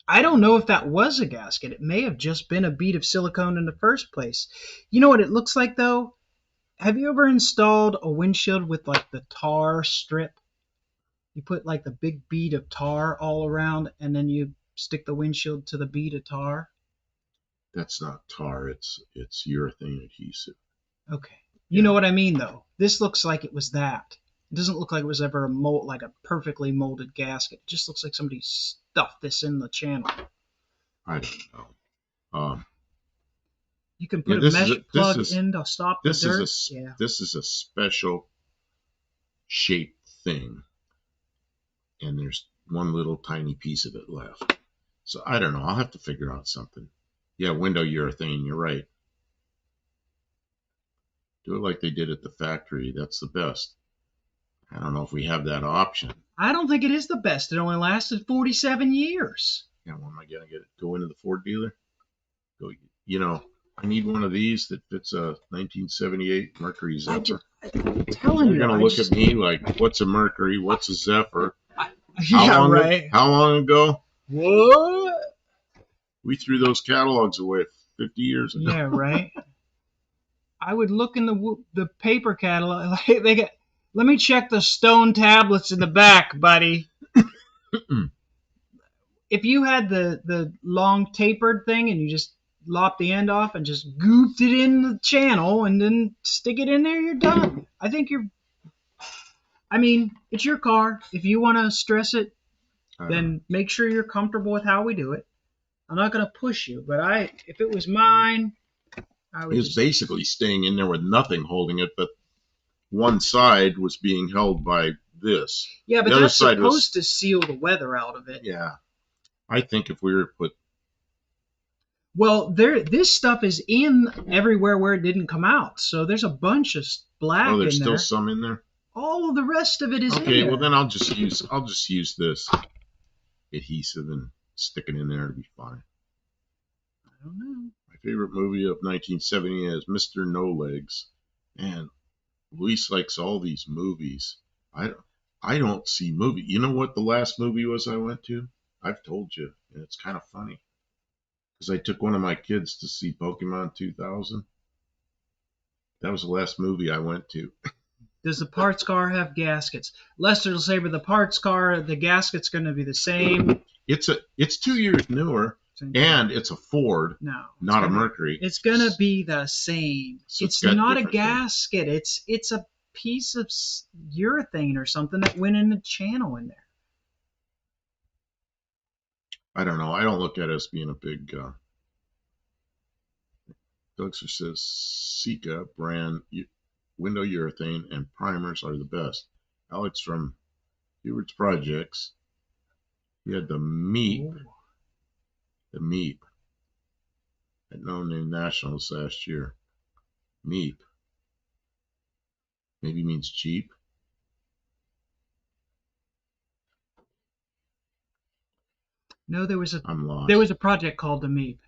I don't know if that was a gasket. It may have just been a bead of silicone in the first place. You know what it looks like though? Have you ever installed a windshield with like the tar strip? You put like the big bead of tar all around and then you stick the windshield to the bead of tar. that's not tar. It's urethane adhesive. Okay. You know what I mean though. This looks like it was that. It doesn't look like it was ever like a perfectly molded gasket. It just looks like somebody stuffed this in the channel. I don't know. You can put a mesh plug in to stop the dirt. This is a special shaped thing, and there's one little tiny piece of it left. So I don't know. I'll have to figure out something. Yeah, window urethane. You're right. Do it like they did at the factory. That's the best. I don't know if we have that option. I don't think it is the best. It only lasted 47 years. Yeah, when am I gonna get it? Go into the Ford dealer. Go. I need one of these that fits a 1978 Mercury Zephyr. I'm telling you. You're going to look at me like, what's a Mercury? What's a Zephyr? Yeah, right. How long ago? What? We threw those catalogs away 50 years ago. Yeah, right. I would look in the paper catalog. Like, they get. Let me check the stone tablets in the back, buddy. If you had the long tapered thing and you just lop the end off and just gooped it in the channel and then stick it in there, you're done. I think you're. I mean, it's your car. If you want to stress it, then make sure you're comfortable with how we do it. I'm not going to push you, but if it was mine, I would. It was basically staying in there with nothing holding it, but one side was being held by this. Yeah, but the that's supposed to seal the weather out of it. Yeah. I think if we were to put. Well, this stuff is in everywhere where it didn't come out, so there's a bunch of black in there. Oh, there's still some in there? All of the rest of it is in there. Okay, well then I'll just use this adhesive and stick it in there to be fine. I don't know. My favorite movie of 1970 is Mr. No Legs. Man, Luis likes all these movies. I don't see movie. You know what the last movie was I went to? I've told you, and it's kind of funny. Because I took one of my kids to see Pokemon 2000. That was the last movie I went to. Does the parts car have gaskets? Lester will say, but the parts car, the gasket's going to be the same. It's 2 years newer, and it's a Ford, not a Mercury. It's going to be the same. So it's not a gasket. It's a piece of urethane or something that went in the channel in there. I don't know. I don't look at it as being a big. Dougster says Sika brand window urethane and primers are the best. Alex from Hubert's Projects. He had the Meep. Ooh. The Meep at No Name Nationals last year. Meep. Maybe means cheap. No, there was a project called the Meep.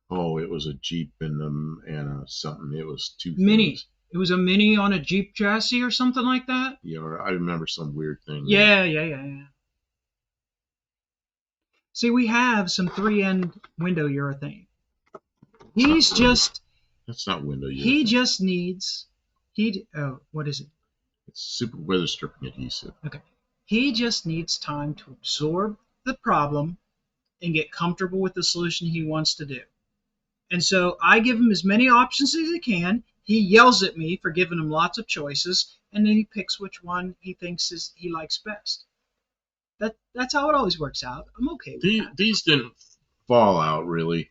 Oh, it was a Jeep and a something. It was two Mini. Things. It was a Mini on a Jeep chassis or something like that. Yeah, I remember some weird thing. Yeah. See, we have some 3-end window urethane. That's not window urethane. He just needs. What is it? It's super weather stripping adhesive. Okay. He just needs time to absorb the problem and get comfortable with the solution he wants to do. And so I give him as many options as he can. He yells at me for giving him lots of choices, and then he picks which one he thinks he likes best. That's how it always works out. I'm okay with that. These didn't fall out, really.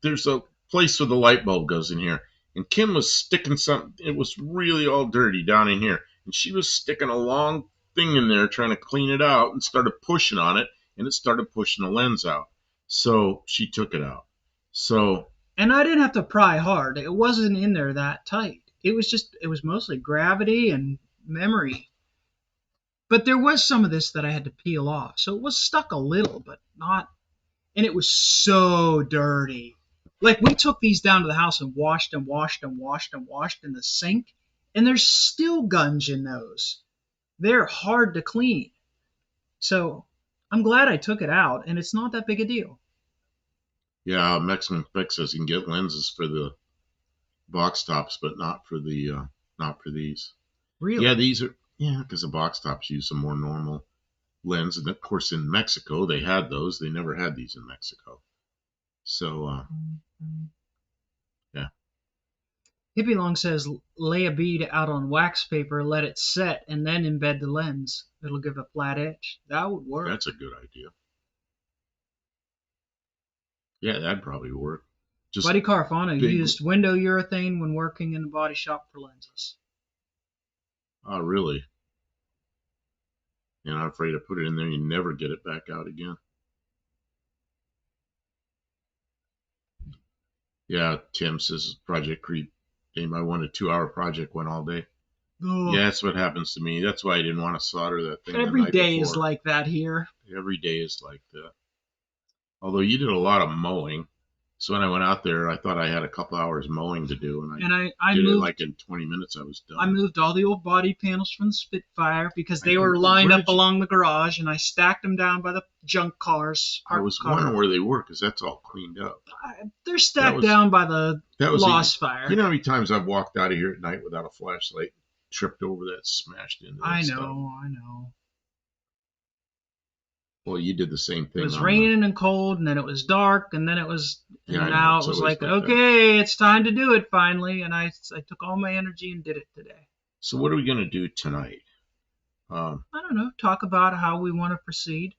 There's a place where the light bulb goes in here, and Kim was sticking something. It was really all dirty down in here, and she was sticking a long thing in there trying to clean it out and started pushing on it, and it started pushing the lens out. So she took it out. And I didn't have to pry hard. It wasn't in there that tight. It was mostly gravity and memory. But there was some of this that I had to peel off. So it was stuck a little, but not. And it was so dirty. Like, we took these down to the house and washed in the sink. And there's still gunge in those. They're hard to clean. So I'm glad I took it out, and it's not that big a deal. Yeah, Mexican Fix says you can get lenses for the box tops, but not for these. Really? Yeah, these are because the box tops use a more normal lens, and of course in Mexico they had those. They never had these in Mexico. So yeah. Hippie Long says lay a bead out on wax paper, let it set, and then embed the lens. It'll give a flat edge. That would work. That's a good idea. Yeah, that'd probably work. Buddy Carfano used window urethane when working in the body shop for lenses. Oh, really? And I'm afraid to put it in there. You never get it back out again. Yeah, Tim says Project Creep. I won a 2-hour project, went all day. Oh. Yeah, that's what happens to me. That's why I didn't want to solder that thing. Every day is like that here. Every day is like that. Although you did a lot of mowing, So when I went out there, I thought I had a couple hours mowing to do, and I did it moved like in 20 minutes. I was I done. moved all the old body panels from the Spitfire because I they were know. lined Where up did you? along the garage, and I stacked them down by the junk cars, I parked was wondering car. where they were because that's all cleaned up. They're That stacked was down by the that was a. Lost You Fire. know how many times I've walked out of here at night without a flashlight, tripped over that, smashed into that I stuff. know, I know. Well, you did the same It thing was on the. raining and cold, and then it was dark, and then it was, Yeah, and I know. now it It's was always like, like that. okay, it's time to do it finally, and I took all my energy and did it today. So what are we gonna do tonight? I don't know, talk about how we want to proceed.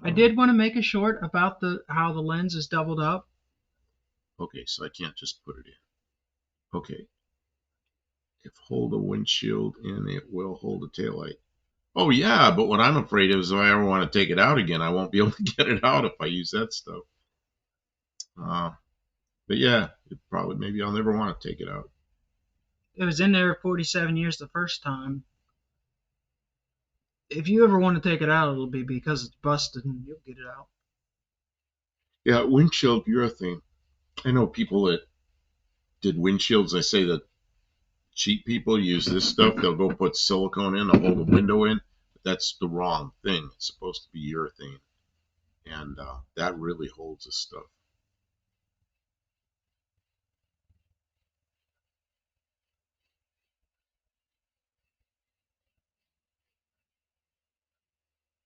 I Um, did want to make a short about the how the lens is doubled up. okay, so I can't just put it in. Okay, if hold a windshield in, it will hold a taillight. Oh yeah, but what I'm afraid of is if I ever want to take it out again, I won't be able to get it out if I use that stuff. Uh, but yeah, it probably maybe I'll never want to take it out. It was in there 47 years the first time. If you ever want to take it out, it'll be because it's busted and you'll get it out. Yeah, windshield urethane. I know people that did windshields. They say that cheap people use this stuff. They'll go put silicone in to hold the window in, but that's the wrong thing. It's supposed to be urethane, and that really holds this stuff.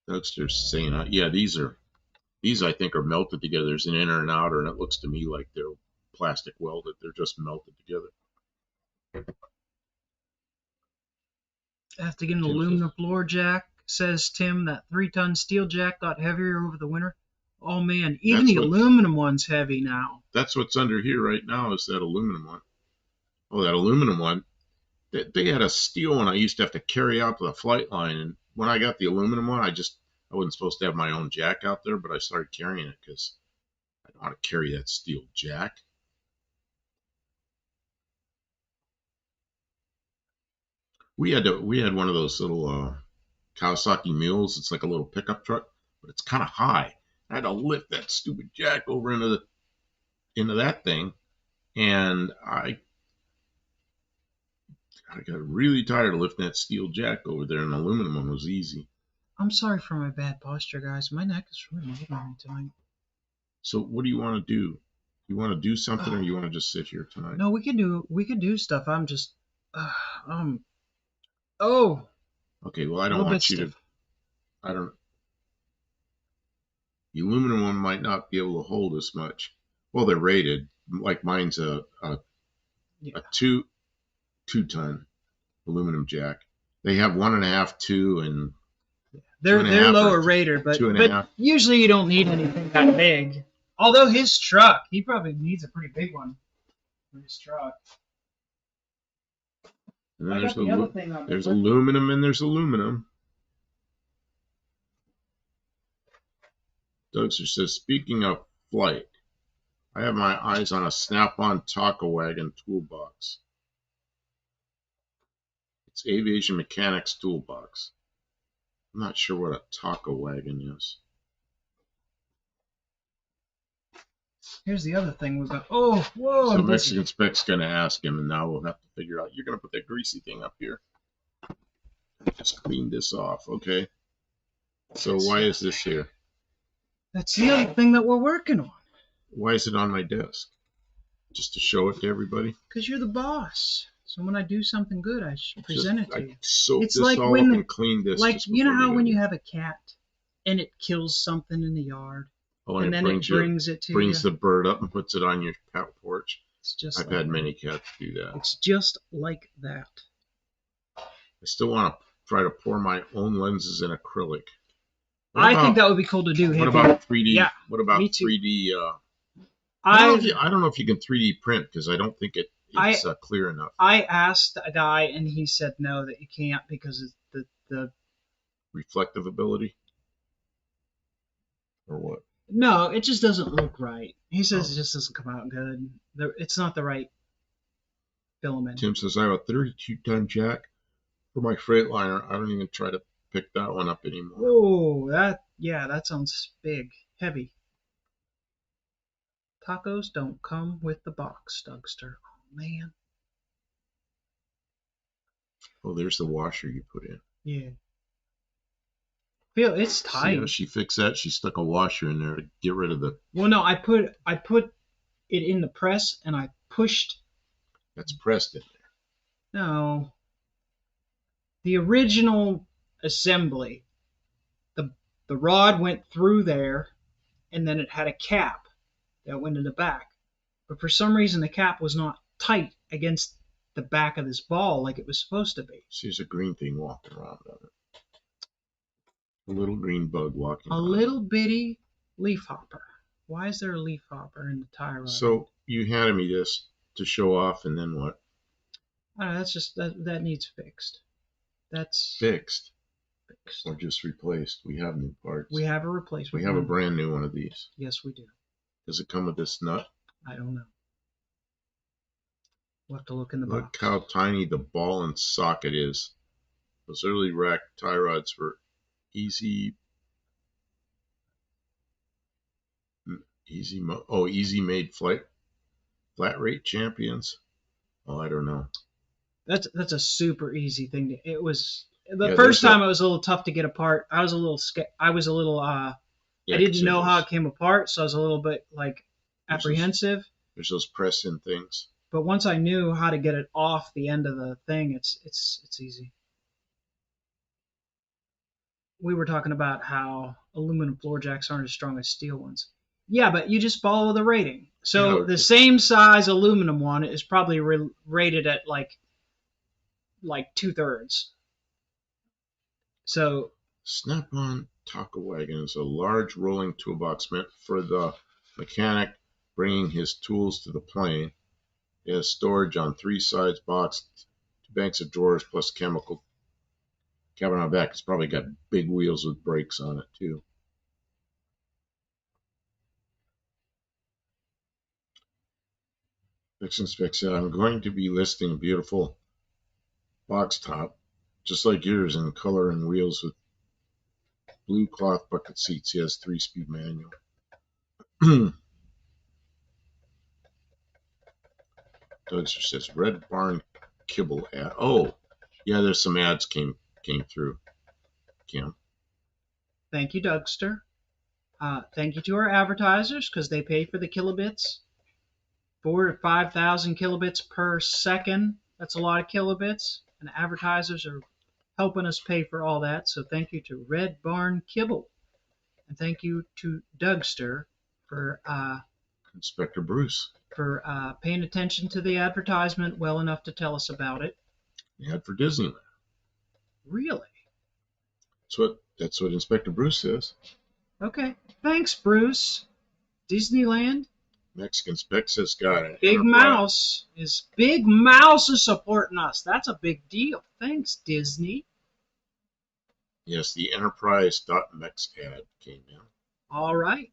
That's just saying, yeah, these I think are melted together. There's an inner and outer, and it looks to me like they're plastic welded. They're just melted together. I have to get an Tim says aluminum floor jack. Says Tim, that 3-ton steel jack got heavier over the winter. Oh man, even that's the what's aluminum one's heavy now. that's what's under here right now is that aluminum one. Oh, that aluminum one. They had a steel one I used to have to carry out to the flight line, and when I got the aluminum one, I wasn't supposed to have my own jack out there, but I started carrying it because I don't want to carry that steel jack. We had one of those little Kawasaki mules. It's like a little pickup truck, but it's kind of high. I had to lift that stupid jack over into that thing, and I got really tired of lifting that steel jack over there, and the aluminum one was easy. I'm sorry for my bad posture, guys. My neck is really bothering me tonight. So what do you want to do? You want to do something, or you want to just sit here tonight? No, we could do stuff. I'm just uh, um oh, Okay, well I a don't little bit want you to. stiff. I don't. The aluminum one might not be able to hold as much. Well, they're rated. Like mine's Yeah. a two ton aluminum jack. They have 1.5, 2, and two They're and a they're half or lower rated, two but and a but half. usually you don't need anything that big. Although his truck, he probably needs a pretty big one for his truck. And then I got the other thing on there's there. aluminum and there's aluminum. Dougster says, speaking of flight, I have my eyes on a Snap-on taco wagon toolbox. It's Aviation Mechanics toolbox. I'm not sure what a taco wagon is. Here's the other thing we've got. Oh, whoa, So I'm dizzy. Mexican Spec's going to ask him, and now we'll have to figure out. You're going to put that greasy thing up here. Just clean this off, okay? So why is this here? That's the other thing that we're working on. Why is it on my desk? Just to show it to everybody? Because you're the boss. So when I do something good, I should present it to I you. soaked It's this like all up when, and cleaned this like, just you know before how we when got you here. have a cat and it kills something in the yard, Oh, and it then it brings it to you. brings the bird up and puts it on your porch. It's just I've like had that. many cats do that. It's just like that. I still want to try to pour my own lenses in acrylic. I think that would be cool to do. What about 3D? Yeah, What about me too. 3D? I I don't know if you can 3D print because I don't think it's clear enough. I asked a guy and he said no, that you can't because of the Reflective ability, or what? no, it just doesn't look right. He says Oh. it just doesn't come out good. It's not the right filament. Tim says I have a 32-ton jack for my Freightliner. I don't even try to pick that one up anymore. Oh, that sounds big, heavy. Tacos don't come with the box, Dougster. Oh, man. Oh, there's the washer you put in. Yeah. Feel it's See how tight. she fixed that? She stuck a washer in there to get rid of the. Well, no, I put it in the press and I pushed. That's pressed in there. No, the original assembly. The the rod went through there, and then it had a cap that went in the back. But for some reason, the cap was not tight against the back of this ball like it was supposed to be. See, there's a green thing walking around on it. A little green bug walking A around. little bitty leaf hopper. Why is there a leaf hopper in the tie rod? So you handed me this to show off, and then what? I don't know, that's just that needs fixed. That's Fixed fixed. or just replaced? We have new parts. We have a replacement. We have a brand new one of these. Yes, we do. Does it come with this nut? I don't know. We'll have to look in the Look box. how tiny the ball and socket is. Those early rack tie rods were easy made flat rate champions. Oh, I don't know. That's a super easy thing to. It was the Yeah, first there's time it was a little tough to get apart. I was a little I Yeah, didn't know how it came apart, so I was a little bit like There's those- apprehensive. There's those press in things. But once I knew how to get it off the end of the thing, it's easy. We were talking about how aluminum floor jacks aren't as strong as steel ones. Yeah, but you just follow the rating. So Yeah, the same size aluminum one is probably rated at like 2/3. So Snap-on taco wagon is a large rolling toolbox meant for the mechanic bringing his tools to the plane. It has storage on 3 sides, boxed, 2 banks of drawers, plus chemical cabin on back. It's probably got big wheels with brakes on it too. Vixen Spec said, I'm going to be listing a beautiful box top, just like yours, in color and wheels with blue cloth bucket seats. He has 3-speed manual. Dougster says Red Barn Kibble ad. Oh, yeah, there's some ads came through. Kim. thank you, Dougster. Thank you to our advertisers because they pay for the kilobits. 4,000 to 5,000 kilobits per second. That's a lot of kilobits, and advertisers are helping us pay for all that. So thank you to Red Barn Kibble, and thank you to Dougster for Inspector Bruce. paying attention to the advertisement well enough to tell us about it. The ad for Disneyland. Really? That's what Inspector Bruce says. Okay. Thanks, Bruce. Disneyland. Mexican Spec says got it. Big Mouse is supporting us. That's a big deal. Thanks, Disney. Yes, the Enterprise.mex ad came in. All right.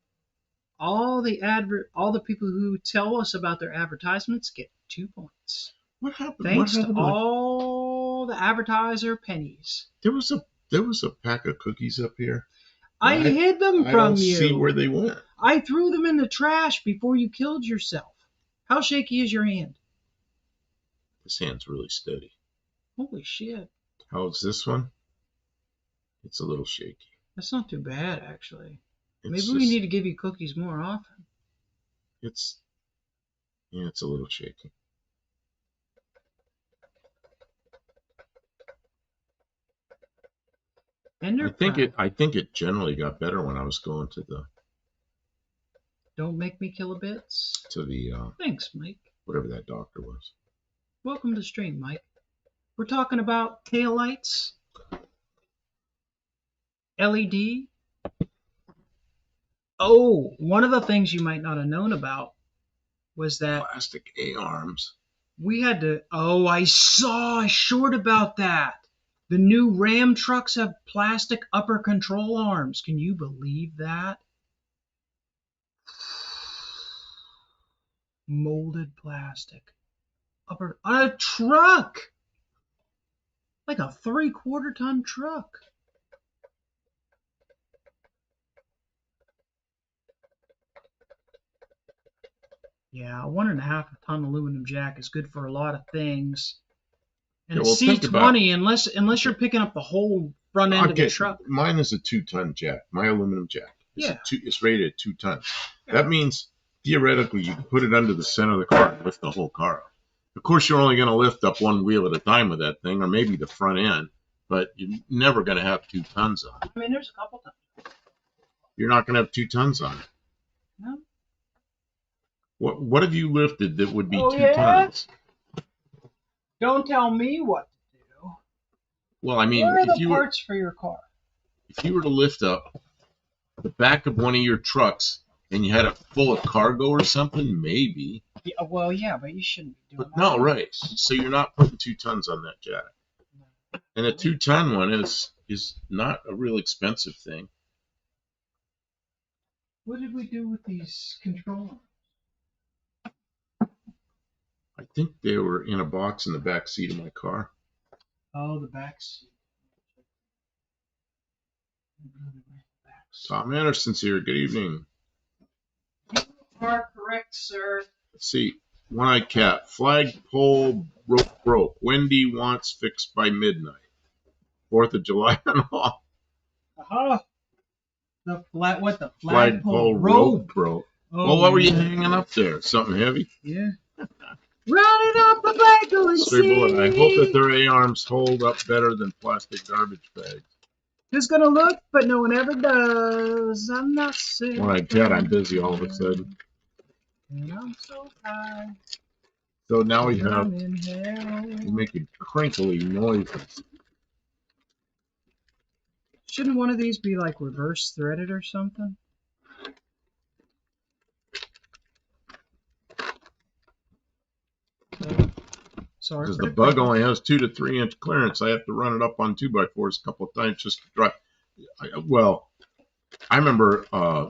All the people who tell us about their advertisements get 2 points. What happened? Thanks to all the advertiser pennies. There was a pack of cookies up here. I hid them I from don't you. see where they went. I threw them in the trash before you killed yourself. How shaky is your hand? This hand's really steady. Holy shit. How's this one? It's a little shaky. That's not too bad, actually. It's Maybe we need to give you cookies more often. It's a little shaky. I think it generally got better when I was going to the. Don't make me kilobits. To the. Thanks, Mike. Whatever that doctor was. Welcome to the stream, Mike. We're talking about taillights, LED. Oh, one of the things you might not have known about was that Plastic A-arms. we had to. Oh, I saw a short about that. The new Ram trucks have plastic upper control arms. Can you believe that? Molded plastic. Upper on a truck. Like a 3/4 ton truck. Yeah, a 1.5 ton aluminum jack is good for a lot of things. And Yeah, a well, think about. C20, unless you're picking up the whole front end of the Okay, truck. mine is a 2-ton jack. My aluminum jack is Yeah. it's rated at 2 tons. Yeah. That means theoretically you can put it under the center of the car and lift the whole car up. Of course, you're only going to lift up one wheel at a time with that thing, or maybe the front end, but you're never going to have 2 tons on it. I mean, there's a couple times. You're not going to have 2 tons on it. No. What have you lifted that would be Oh, 2 yeah? tons? Don't tell me what to do. Well, I mean, Where are the parts for your car? if you were to lift up the back of one of your trucks and you had it full of cargo or something, maybe. Yeah, well, yeah, but you shouldn't be doing But that. no, right. So you're not putting 2 tons on that jack. And a 2-ton one is not a real expensive thing. What did we do with these controllers? I think they were in a box in the back seat of my car. Oh, the back seat. Tom Anderson's here. Good evening. You are correct, sir. Let's see. One-eyed cat. Flagpole rope broke. Wendy wants fixed by midnight. 4th of July and all. Uh-huh. The flagpole Flagpole rope broke. Oh, Well, what were you hanging up there? Something heavy? Yeah. Running up the bagel and Stray bullet. I hope that their A-arms hold up better than plastic garbage bags. Who's gonna look, but no one ever does. I'm not sick. One-eyed cat. I'm busy all of a sudden. And I'm so high. So now we have I'm in hell. we making crinkly noises. Shouldn't one of these be like reverse threaded or something? Sorry. Because the bug only has 2 to 3 inch clearance, I have to run it up on 2x4s a couple of times just to drive. I remember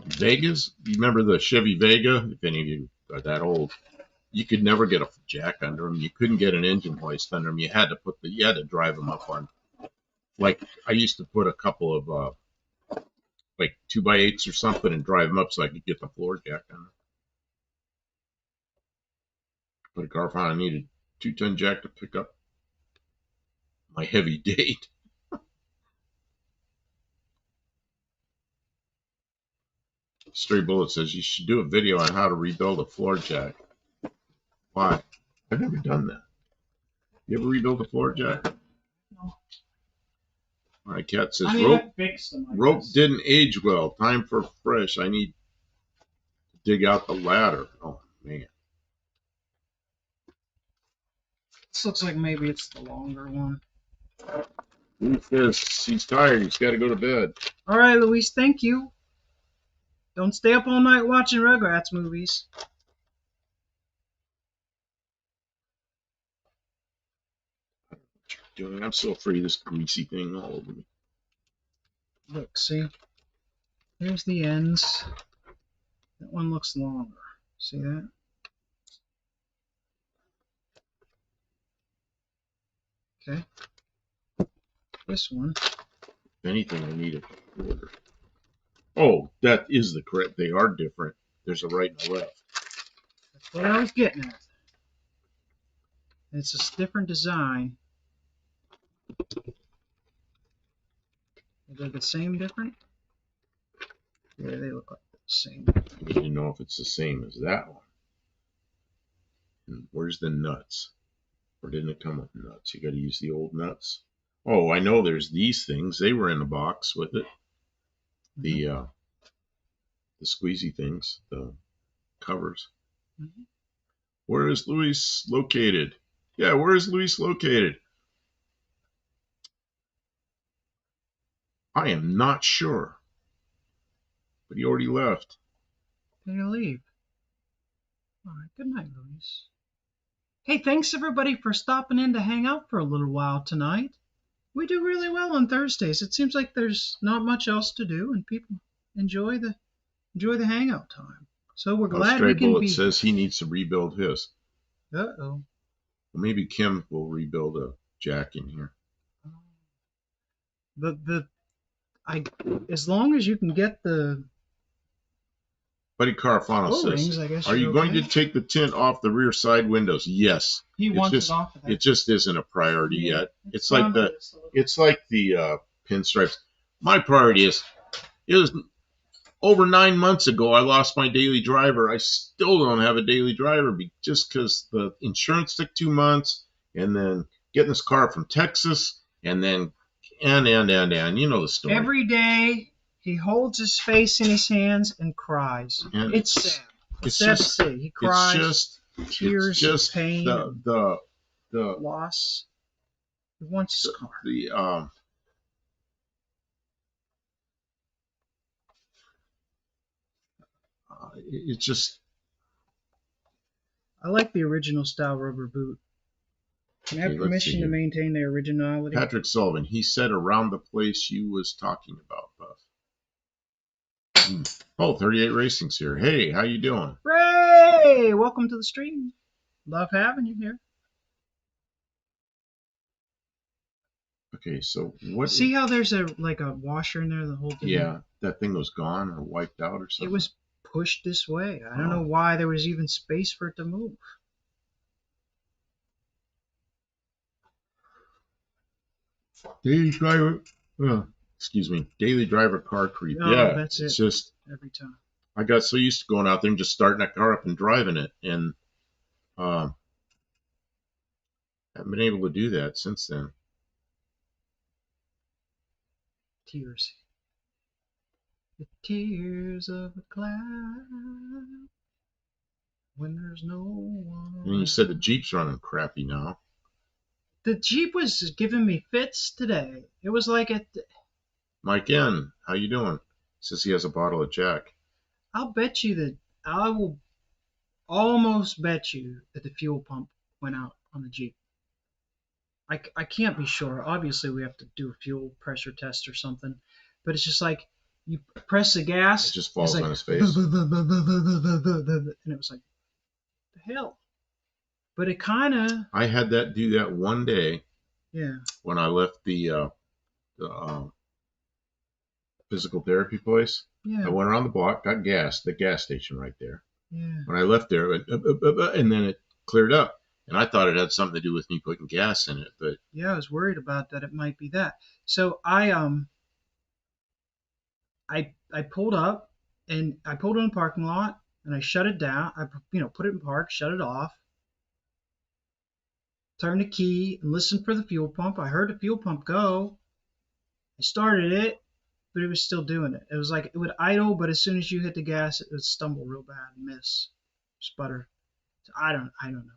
Vegas. You remember the Chevy Vega? If any of you are that old, you could never get a jack under them. You couldn't get an engine hoist under them. You had to drive them up on. Like I used to put a couple of like 2x8s or something and drive them up so I could get the floor jack under. But a car found I needed 2-ton jack to pick up my heavy date. Stray Bullet says you should do a video on how to rebuild a floor jack. Why? I've never done that. You ever rebuild a floor jack? No. My cat says rope didn't age well. Time for fresh. I need to dig out the ladder. Oh man. This looks like maybe it's the longer one. He's tired. He's got to go to bed. All right, Luis. Thank you. Don't stay up all night watching Rugrats movies. I'm so afraid of this greasy thing all over me. Look, see? Here's the ends. That one looks longer. See that? Okay. This one. If anything, I need a quarter. Oh, that is the correct. They are different. There's a right and a left. That's what I was getting at. It's a different design. Are they the same different? Yeah, they look like the same. I need to know if it's the same as that one. And where's the nuts? Or didn't it come with nuts? You got to use the old nuts. Oh, I know there's these things. They were in the box with it. The squeezy things, the covers. Mm-hmm. Where is Luis located? Yeah, where is Luis located? I am not sure. But he already left. Did he leave? All right, good night, Luis. Hey, thanks everybody for stopping in to hang out for a little while tonight. We do really well on Thursdays. It seems like there's not much else to do, and people enjoy the hangout time. So we're glad we can be. Says he needs to rebuild his. Uh-oh. Well, maybe Kim will rebuild a jack in here. As long as you can get the. Buddy Carafano O-rings, says, I guess. "Are you going to take the tint off the rear side windows?" Yes. He It's wants just, it off of that. it just isn't a priority Yeah, yet. it's like the pinstripes. My priority is, it was over 9 months ago I lost my daily driver. I still don't have a daily driver just because the insurance took 2 months, and then getting this car from Texas, and then and you know the story. Every day he holds his face in his hands and cries. And it's sad. It's sad just, to see. He cries tears just of pain the loss. He wants his car. It's just, I like the original style rubber boot. Can I have permission to maintain their originality? Patrick Sullivan, he said around the place you was talking about, Buff. Oh, 38 Racing's here. Hey, how you doing? Ray! Welcome to the stream. Love having you here. Okay, so what? See how there's a washer in there? The whole thing. Yeah, that thing was gone or wiped out or something. It was pushed this way. I don't know why there was even space for it to move. Daily driver, excuse me, daily driver car creep. No, yeah, that's it's it. Just every time. I got so used to going out there and just starting that car up and driving it, and haven't been able to do that since then. Tears. The tears of a cloud when there's no one. And you said the Jeep's running crappy now. The Jeep was giving me fits today. It was like Mike N, how you doing? Says he has a bottle of Jack. I'll bet you that I will almost bet you that the fuel pump went out on the Jeep. I can't be sure. Obviously, we have to do a fuel pressure test or something. But it's just like you press the gas. It just falls on his face. And it was like, the hell? But it kind of. I had that do that one day. Yeah. When I left the physical therapy place. Yeah. I went around the block, got gas, the gas station right there. Yeah. When I left there, it went, and then it cleared up. And I thought it had something to do with me putting gas in it, but yeah, I was worried about that. It might be that. So I pulled up, and I pulled in the parking lot, and I shut it down. I put it in park, shut it off, turned the key, and listened for the fuel pump. I heard the fuel pump go. I started it, but it was still doing it. It was like it would idle, but as soon as you hit the gas, it would stumble real bad, miss, sputter. So I don't know.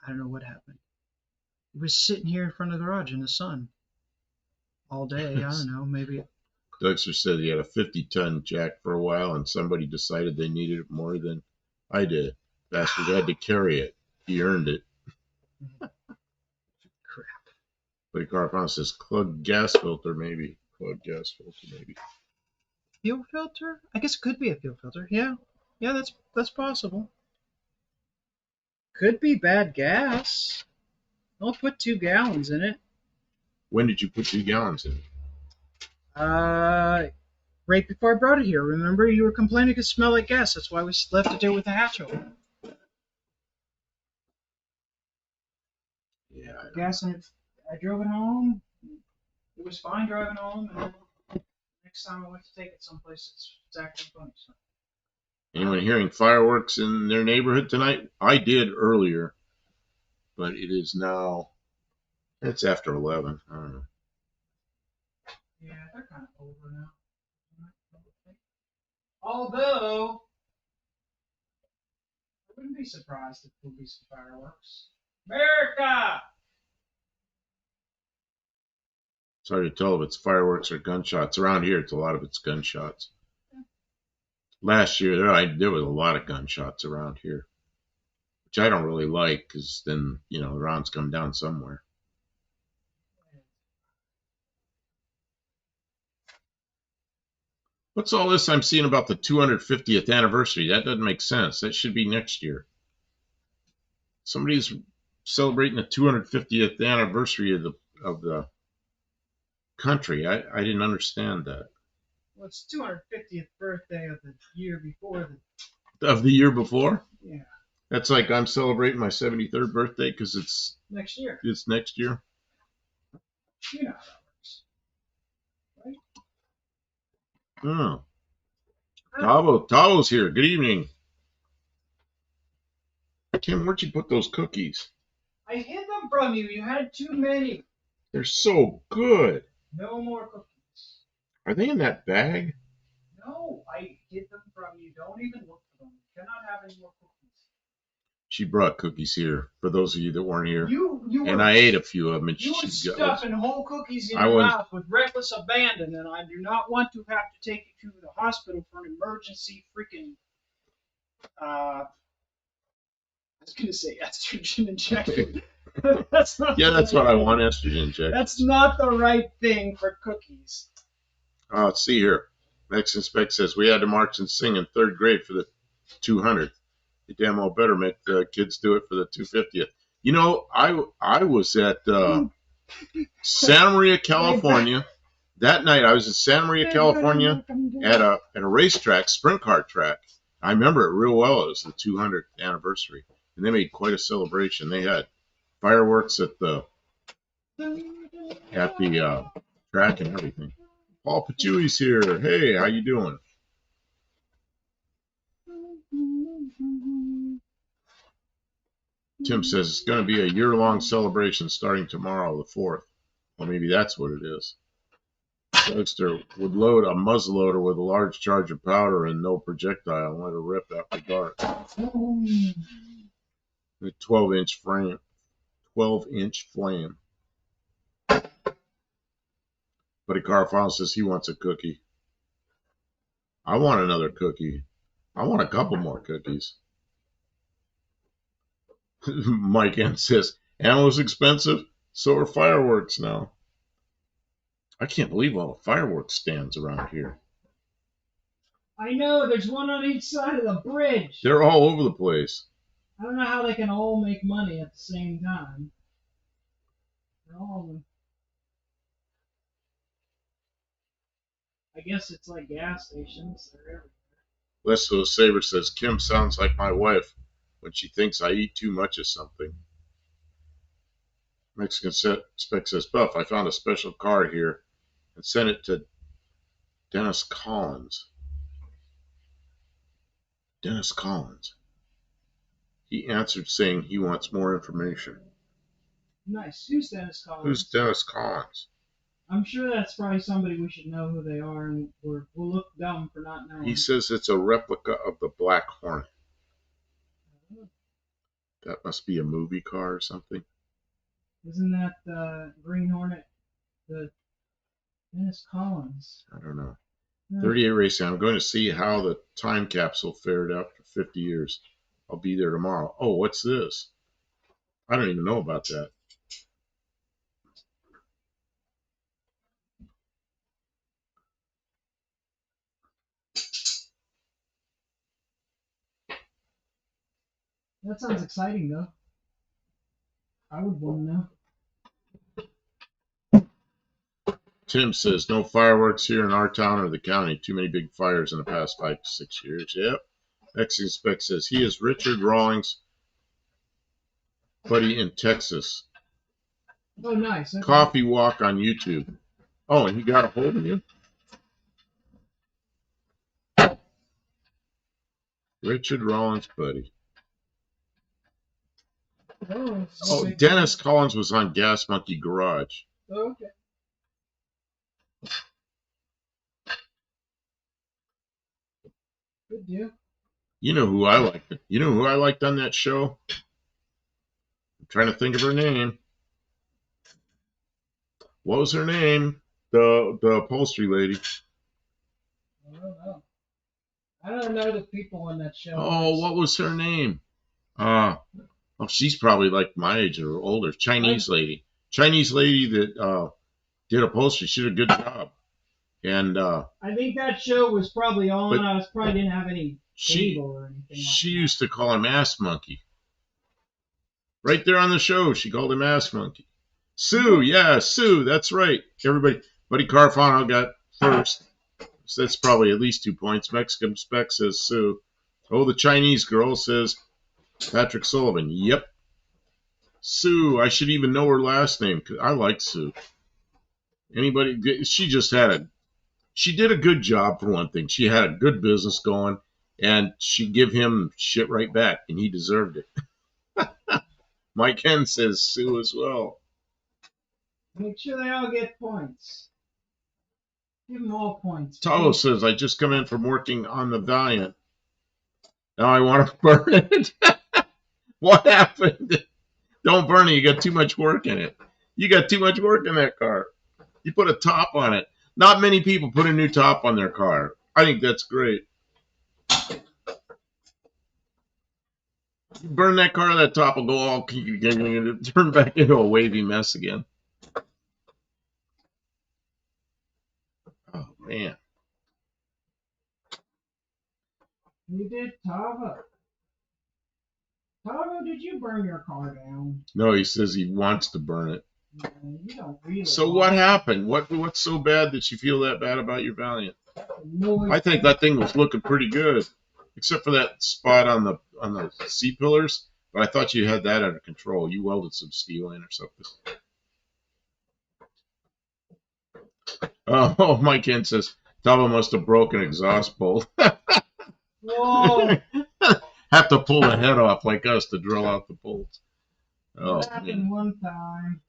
I don't know what happened. It was sitting here in front of the garage in the sun all day. I don't know, maybe. Dexter said he had a 50-ton Jack for a while, and somebody decided they needed it more than I did. Bastard had to carry it. He earned it. Crap. But Carpon says clogged gas filter, maybe. Clogged gas filter, maybe. Fuel filter? I guess it could be a fuel filter. Yeah, that's possible. Could be bad gas. I'll put 2 gallons in it. When did you put 2 gallons in? Right before I brought it here. Remember, you were complaining it could smell like gas. That's why we left it there with the hatch open. Yeah. Gas in it. I drove it home. It was fine driving home. And then next time I went to take it someplace, it's acting funny. So. Anyone hearing fireworks in their neighborhood tonight? I did earlier, but it is now. It's after 11. I don't know. Yeah, they're kind of over now. Although, I wouldn't be surprised if there'll be some fireworks. America! It's hard to tell if it's fireworks or gunshots. Around here, a lot of it's gunshots. Yeah. Last year, there was a lot of gunshots around here, which I don't really like because then, the rounds come down somewhere. What's all this I'm seeing about the 250th anniversary? That doesn't make sense. That should be next year. Somebody's celebrating the 250th anniversary of the country. I didn't understand that. Well, it's 250th birthday of the year before Of the year before? Yeah. That's like I'm celebrating my 73rd birthday because it's next year. It's next year. You know how that works, right? Oh. Tavo's here. Good evening. Tim, where'd you put those cookies? I hid them from you. You had too many. They're so good. No more cookies. Are they in that bag? No, I hid them from you. Don't even look for them. You cannot have any more cookies. She brought cookies here for those of you that weren't here. And I ate a few of them. And you were stuffing whole cookies in your mouth with reckless abandon, and I do not want to have to take you to the hospital for an emergency freaking. I was gonna say estrogen injection. That's not. Yeah, that's what I want. Estrogen injection. That's not the right thing for cookies. Let's see here. Mexican Spec says we had to march and sing in 3rd grade for the 200th. You damn well better make the kids do it for the 250th. You know, I was at Santa Maria, California. That night I was in Santa Maria, California at a racetrack, sprint car track. I remember it real well. It was the 200th anniversary, and they made quite a celebration. They had fireworks at the track and everything. Paul Pachui's here. Hey, how you doing? Tim says it's going to be a year-long celebration starting tomorrow, the 4th. Well, maybe that's what it is. Dexter would load a muzzleloader with a large charge of powder and no projectile and let it rip after dark. A 12-inch frame. 12-inch flame. Buddy Carfile says he wants a cookie. I want another cookie. I want a couple more cookies. Mike N says, ammo's expensive, so are fireworks now. I can't believe all the fireworks stands around here. I know, there's one on each side of the bridge. They're all over the place. I don't know how they can all make money at the same time. They're all... I guess it's like gas stations. They're everywhere. Lesto Saber says, Kim sounds like my wife when she thinks I eat too much of something. Mexican Spec says, Buff, I found a special card here and sent it to Dennis Collins. Dennis Collins. He answered saying he wants more information. Nice. Who's Dennis Collins? Who's Dennis Collins? I'm sure that's probably somebody we should know who they are, and we'll look dumb for not knowing. He says it's a replica of the Black Hornet. That must be a movie car or something. Isn't that the Green Hornet? The Dennis Collins. I don't know. 38 Racing. I'm going to see how the time capsule fared after 50 years. I'll be there tomorrow. Oh, what's this? I don't even know about that. That sounds exciting, though. I would want to know. Tim says, no fireworks here in our town or the county. Too many big fires in the past 5 to 6 years. Yep. Mexican Spec says, he is Richard Rawlings' buddy in Texas. Oh, nice. Okay. Coffee Walk on YouTube. Oh, and he got a hold of you? Richard Rawlings' buddy. Oh, Dennis Collins was on Gas Monkey Garage. Oh, okay. Good deal. You know who I liked? You know who I liked on that show? I'm trying to think of her name. What was her name? The upholstery lady. I don't know. I don't know the people on that show. Oh, what was her name? Oh, she's probably like my age or older. Chinese lady. Chinese lady that did upholstery. She did a good job. And I think that show was probably on. I was probably didn't have any cable or anything. She used to call him Ass Monkey. Right there on the show, she called him Ass Monkey. Sue, yeah, Sue, that's right. Everybody, Buddy Carfano got first. So that's probably at least 2 points. Mexican Spec says Sue. Oh, the Chinese girl says Patrick Sullivan. Yep. Sue. I should even know her last name. I like Sue. Anybody? She just had a. She did a good job for one thing. She had a good business going, and she give him shit right back, and he deserved it. Mike Hen says Sue as well. Make sure they all get points. Give them all points. Talo says, I just come in from working on the Valiant. Now I want to burn it. What happened? Don't burn it. You got too much work in it. You got too much work in that car. You put a top on it. Not many people put a new top on their car. I think that's great. You burn that car, that top will go all turn back into a wavy mess again. Oh, man. You did, Tavo. Tavo, did you burn your car down? No, he says he wants to burn it. No, you don't really. So what happened? What's so bad that you feel that bad about your Valiant? I think that thing was looking pretty good, except for that spot on the C pillars. But I thought you had that under control. You welded some steel in or something. Oh, Mike Kent says Tava must have broken exhaust bolt. Whoa! Have to pull the head off like us to drill out the bolts. Oh, that happened one time.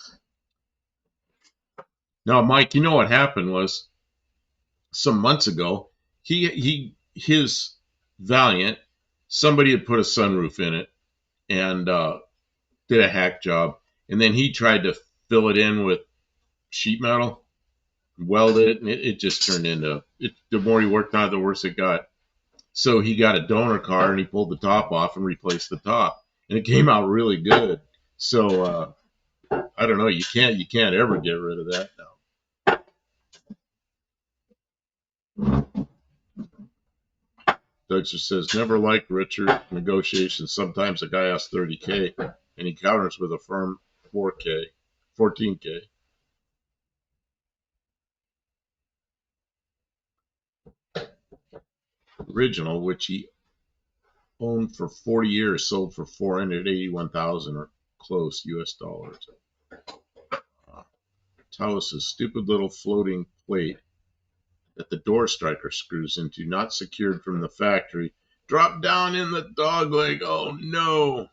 No, Mike, you know what happened was some months ago, his Valiant, somebody had put a sunroof in it and did a hack job, and then he tried to fill it in with sheet metal, weld it, and it just turned into it. The more he worked on it, the worse it got. So he got a donor car and he pulled the top off and replaced the top, and it came out really good. So I don't know. You can't ever get rid of that now. Dutcher says, never liked Richard negotiations. Sometimes a guy asks 30K and he counters with a firm 4K, 14K. Original, which he owned for 40 years, sold for 481,000 or close US dollars. Taos' stupid little floating plate that the door striker screws into, not secured from the factory, dropped down in the dog leg. Oh no!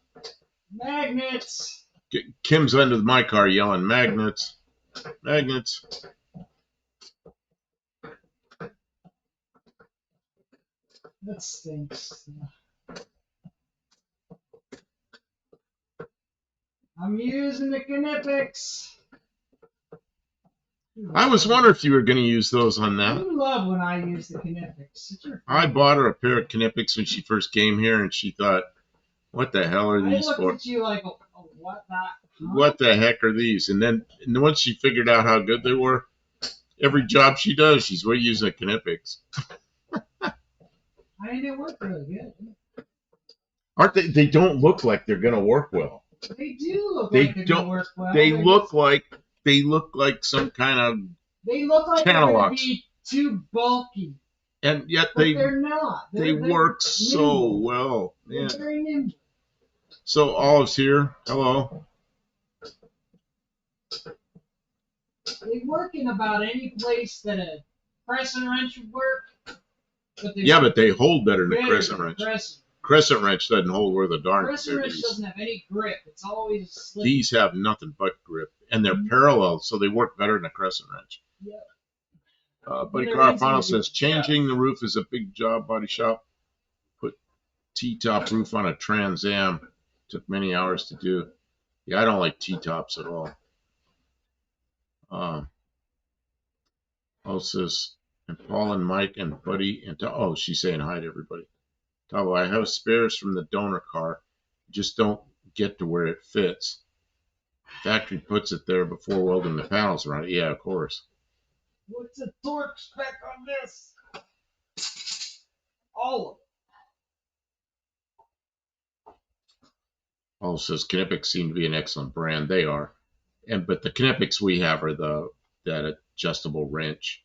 Magnets! Kim's under my car yelling, magnets, magnets. That stinks. I'm using the Knipex. I was wondering if you were going to use those on that. You love when I use the Knipex. I bought her a pair of Knipex when she first came here, and she thought, what the hell are these for? I looked at you like, oh, what the? Huh? What the heck are these? And then once she figured out how good they were, every job she does, she's using a Knipex. I mean, they work really good. Aren't they? They don't look like they're going to work well. They do look like they're going to work well. They look like some kind of. They look like they're going to be too bulky. And yet they're not. They work so well. They're very nimble. So Olive's here. Hello. They work in about any place that a crescent wrench would work. But they hold better than a crescent wrench. Crescent wrench doesn't hold where the darn. Crescent wrench doesn't have any grip. It's always slip. These have nothing but grip, and they're parallel, so they work better than a crescent wrench. Yep. Buddy Carafano says, changing the roof is a big job, body shop. Put T-top roof on a Trans Am. Took many hours to do. Yeah, I don't like T-tops at all. Says, and Paul and Mike and Buddy and she's saying hi to everybody. Tavo, I have spares from the donor car. Just don't get to where it fits. Factory puts it there before welding the panels around it. Yeah, of course. What's the torque spec on this? All of it. Paul says Knipex seem to be an excellent brand. They are. But the Knipex we have are that adjustable wrench.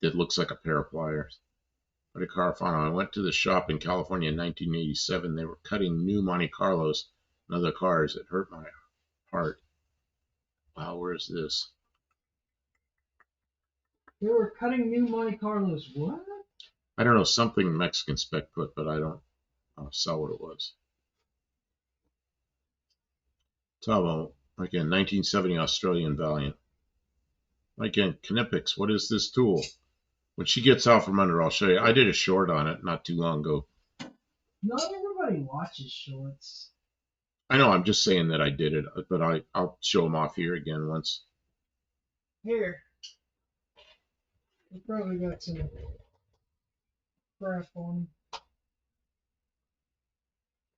that looks like a pair of pliers. But a Carafano. I went to the shop in California in 1987. They were cutting new Monte Carlos and other cars. It hurt my heart. Wow, where's this? They were cutting new Monte Carlos. What? I don't know, something Mexican spec put, but I don't saw what it was. Tavo, again, 1970 Australian Valiant. Again, Knipex, what is this tool? When she gets out from under, I'll show you. I did a short on it not too long ago. Not everybody watches shorts. I know, I'm just saying that I did it, but I'll show them off here again once. Here. We probably got some crap on.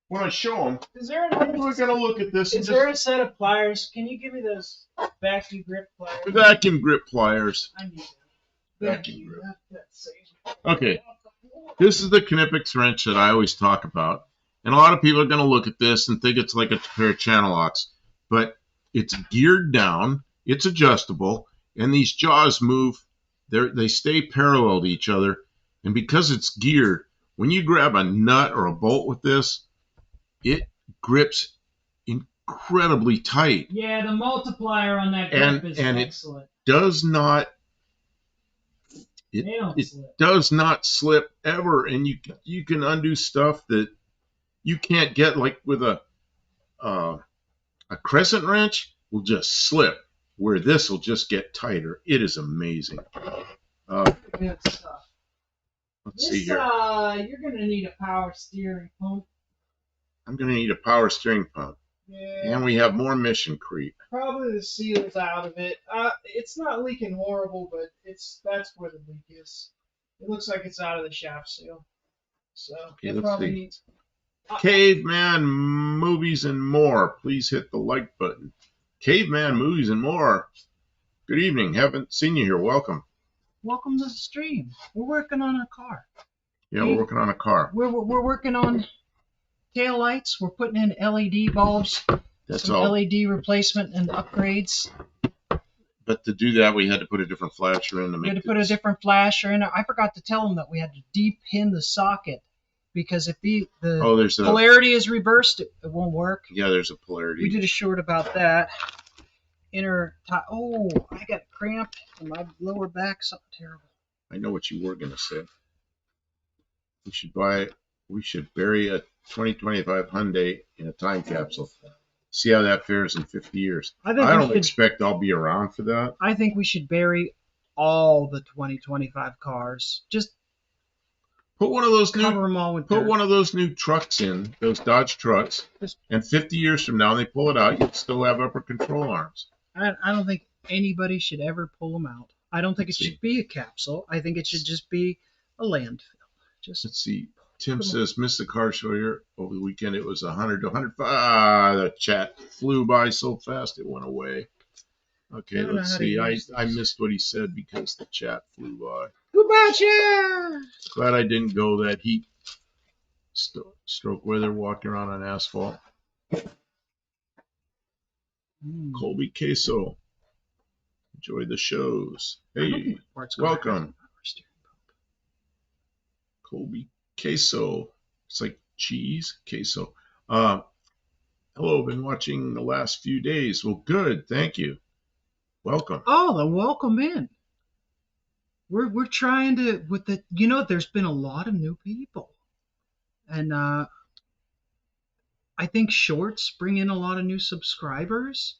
When I show them, Is there we're going to look at this. Is there a set of pliers? Can you give me those vacuum grip pliers? Vacuum grip pliers. I need them. Vacuum grip. That's safe. Okay. This is the Knipex wrench that I always talk about. And a lot of people are going to look at this and think it's like a pair of channel locks. But it's geared down, it's adjustable, and these jaws move. They stay parallel to each other. And because it's geared, when you grab a nut or a bolt with this, it grips incredibly tight. Yeah, the multiplier on that grip is excellent. It does not does not slip ever, and you can undo stuff that you can't get, like with a crescent wrench will just slip, where this will just get tighter. It is amazing. Good stuff. Let's see here. You're gonna need a power steering pump. I'm gonna need a power steering pump. Yeah. And we have more mission creep. Probably the seal's out of it. It's not leaking horrible, but that's where the leak is. It looks like it's out of the shaft seal. So okay, it let's probably see. needs. Caveman Movies and More. Please hit the like button. Caveman Movies and More. Good evening. Haven't seen you here. Welcome. Welcome to the stream. We're working on a car. Yeah, we're working on a car. We're working on tail lights. We're putting in LED bulbs. That's some all. LED replacement and upgrades. But to do that, we had to put a different flasher in. We had to put a different flasher in. I forgot to tell them that we had to de-pin the socket, because if the polarity is reversed, it won't work. Yeah, there's a polarity. We did a short about that. Inner tie. Oh, I got cramped in my lower back. Something terrible. I know what you were going to say. We should bury a 2025 Hyundai in a time capsule. See how that fares in 50 years. I don't expect I'll be around for that. I think we should bury all the 2025 cars. Just put one of those cover them all with put dirt. One of those new trucks in, those Dodge trucks, and 50 years from now, when they pull it out, you'll still have upper control arms. I don't think anybody should ever pull them out. I don't think it should be a capsule. I think it should just be a landfill. Let's see. Tim says, missed the car show here over the weekend. It was 100 to 105. The chat flew by so fast it went away. Okay, let's see. I missed what he said because the chat flew by. Gotcha! Glad I didn't go that heat stroke weather walking around on asphalt. Colby Queso. Enjoy the shows. Hey, welcome. Colby Queso. It's like cheese. Queso. Hello, been watching the last few days. Well, good. Thank you. Welcome. Oh, then welcome in. We're trying to, with the, there's been a lot of new people. And I think shorts bring in a lot of new subscribers.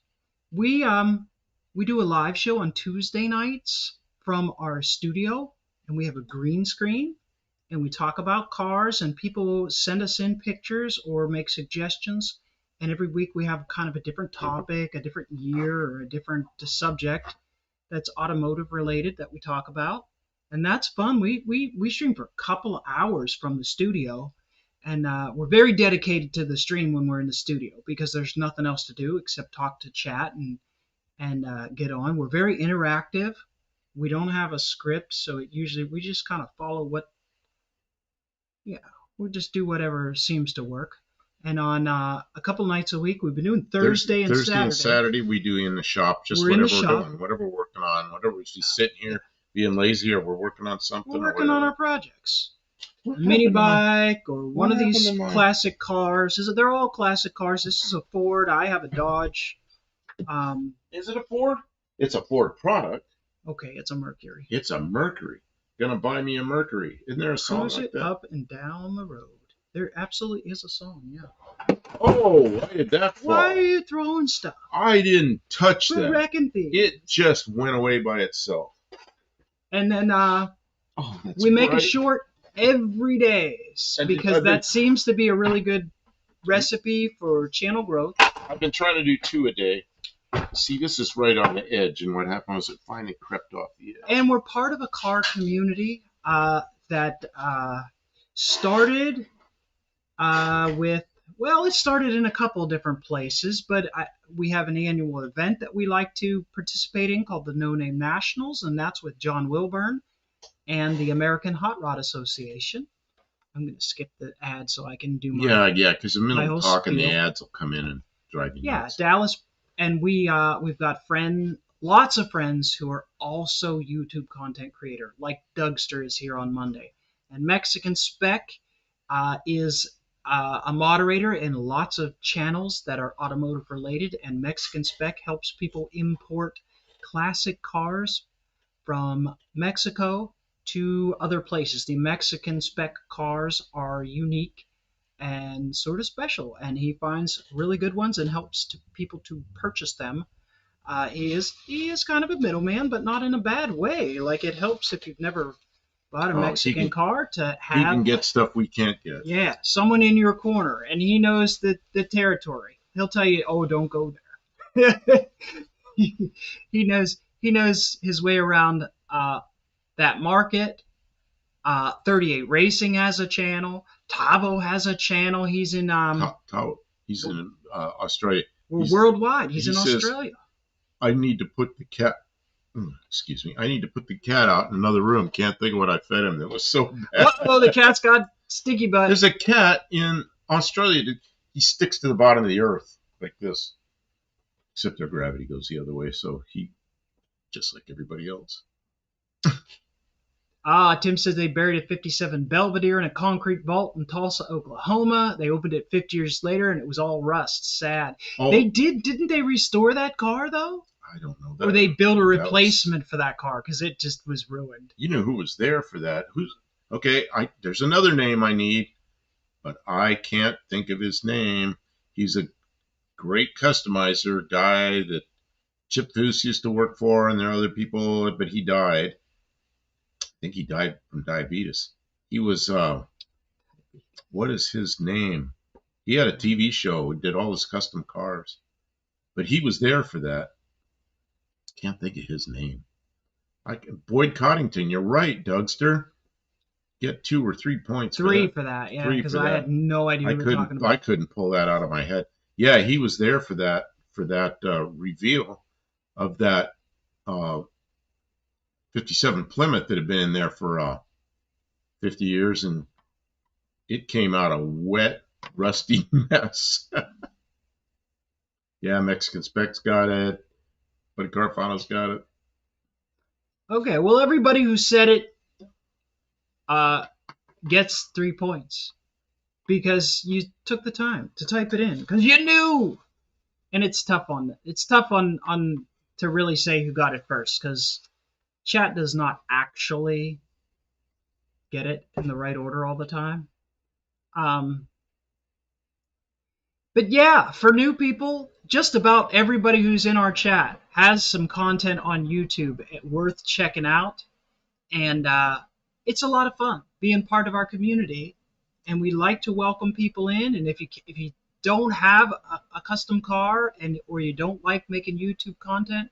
We do a live show on Tuesday nights from our studio, and we have a green screen, and we talk about cars, and people send us in pictures or make suggestions. And every week we have kind of a different topic, a different year, or a different subject that's automotive related that we talk about. And that's fun. We stream for a couple of hours from the studio. And we're very dedicated to the stream when we're in the studio, because there's nothing else to do except talk to chat and get on. We're very interactive. We don't have a script, so we just kind of follow we'll just do whatever seems to work. And on a couple nights a week, we've been doing Thursday and Saturday. And Saturday we do in the shop, just whatever we're doing, whatever we're working on, whatever we're just sitting here. being lazy, or we're working on something, We're or working on whatever. our projects. What A mini happened to my? bike or What one of happened to these my? classic cars. They're all classic cars. This is a Ford. I have a Dodge. Is it a Ford? It's a Ford product. Okay, it's a Mercury. It's a Mercury. Gonna buy me a Mercury. Isn't there a song Cruise like it that? up and down the road. There absolutely is a song, yeah. Oh, why did that fall? Why are you throwing stuff? I didn't touch We're that. wrecking things. It just went away by itself. And then that's we make a right. short every day And because I've been- that seems to be a really good recipe for channel growth. I've been trying to do 2 a day. See, this is right on the edge, and what happened was it finally crept off the edge. And we're part of a car community that started with, well, it started in a couple of different places, but we have an annual event that we like to participate in called the No Name Nationals, and that's with John Wilburn and the American Hot Rod Association. I'm going to skip the ad so I can do my Yeah, because the middle whole of talking, the spiel. ads will come in and drive you nuts. Dallas, and we've got lots of friends who are also YouTube content creator, like Dougster is here on Monday, and Mexican Spec is a moderator in lots of channels that are automotive related, and Mexican Spec helps people import classic cars from Mexico to other places. The Mexican Spec cars are unique and sort of special, and he finds really good ones and helps people to purchase them. He is kind of a middleman, but not in a bad way. Like, it helps if you've never bought a Mexican car to have. He can get stuff we can't get. Yeah, someone in your corner, and he knows the territory. He'll tell you, "Oh, don't go there." he knows his way around that market. 38 Racing has a channel. Tavo has a channel. He's in he's in Australia. Worldwide. He's in Australia. I need to put the cat. Excuse me. I need to put the cat out in another room. Can't think of what I fed him. That was so bad. Uh-oh, the cat's got sticky butt. There's a cat in Australia. He sticks to the bottom of the earth like this. Except their gravity goes the other way, so he just like everybody else. Tim says they buried a 57 Belvedere in a concrete vault in Tulsa, Oklahoma. They opened it 50 years later, and it was all rust. Sad. Oh, Didn't they restore that car, though? I don't know. Or they built a replacement for that car because it just was ruined. You know who was there for that? Okay, there's another name I need, but I can't think of his name. He's a great customizer guy that Chip Foose used to work for, and there are other people, but he died. I think he died from diabetes. He was, what is his name? He had a TV show, did all his custom cars, but he was there for that. Can't think of his name. Boyd Coddington, you're right, Dougster. Get 2 or 3 points. 3 for that, yeah, because I had no idea what you were talking about. I couldn't pull that out of my head. Yeah, he was there for that reveal of that 57 Plymouth that had been in there for 50 years, and it came out a wet, rusty mess. Yeah, Mexican Spec's got it. Buddy Carfano's got it. Okay, well, everybody who said it gets 3 points because you took the time to type it in because you knew. And it's tough on to really say who got it first because chat does not actually get it in the right order all the time. But yeah, for new people, just about everybody who's in our chat has some content on YouTube worth checking out. And it's a lot of fun being part of our community. And we like to welcome people in. And if you don't have a custom car or you don't like making YouTube content,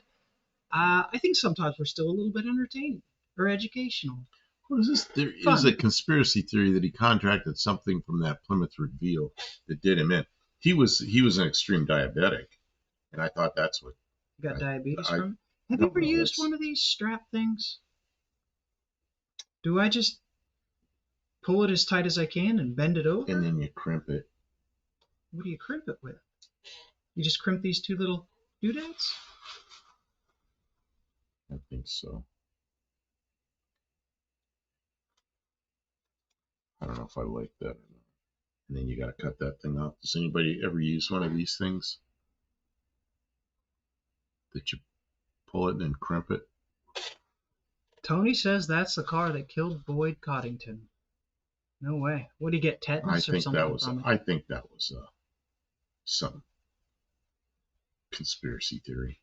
I think sometimes we're still a little bit entertaining or educational. What is this? There is a conspiracy theory that he contracted something from that Plymouth reveal that did him in. He was an extreme diabetic, and I thought that's what. You got diabetes from it? Have you ever used one of these strap things? Do I just pull it as tight as I can and bend it over? And then you crimp it. What do you crimp it with? You just crimp these 2 little doodads? I think so. I don't know if I like that or not. And then you got to cut that thing off. Does anybody ever use one of these things that you pull it and then crimp it? Tony says that's the car that killed Boyd Coddington. No way. Would he get tetanus or something from it? I think that was some conspiracy theory.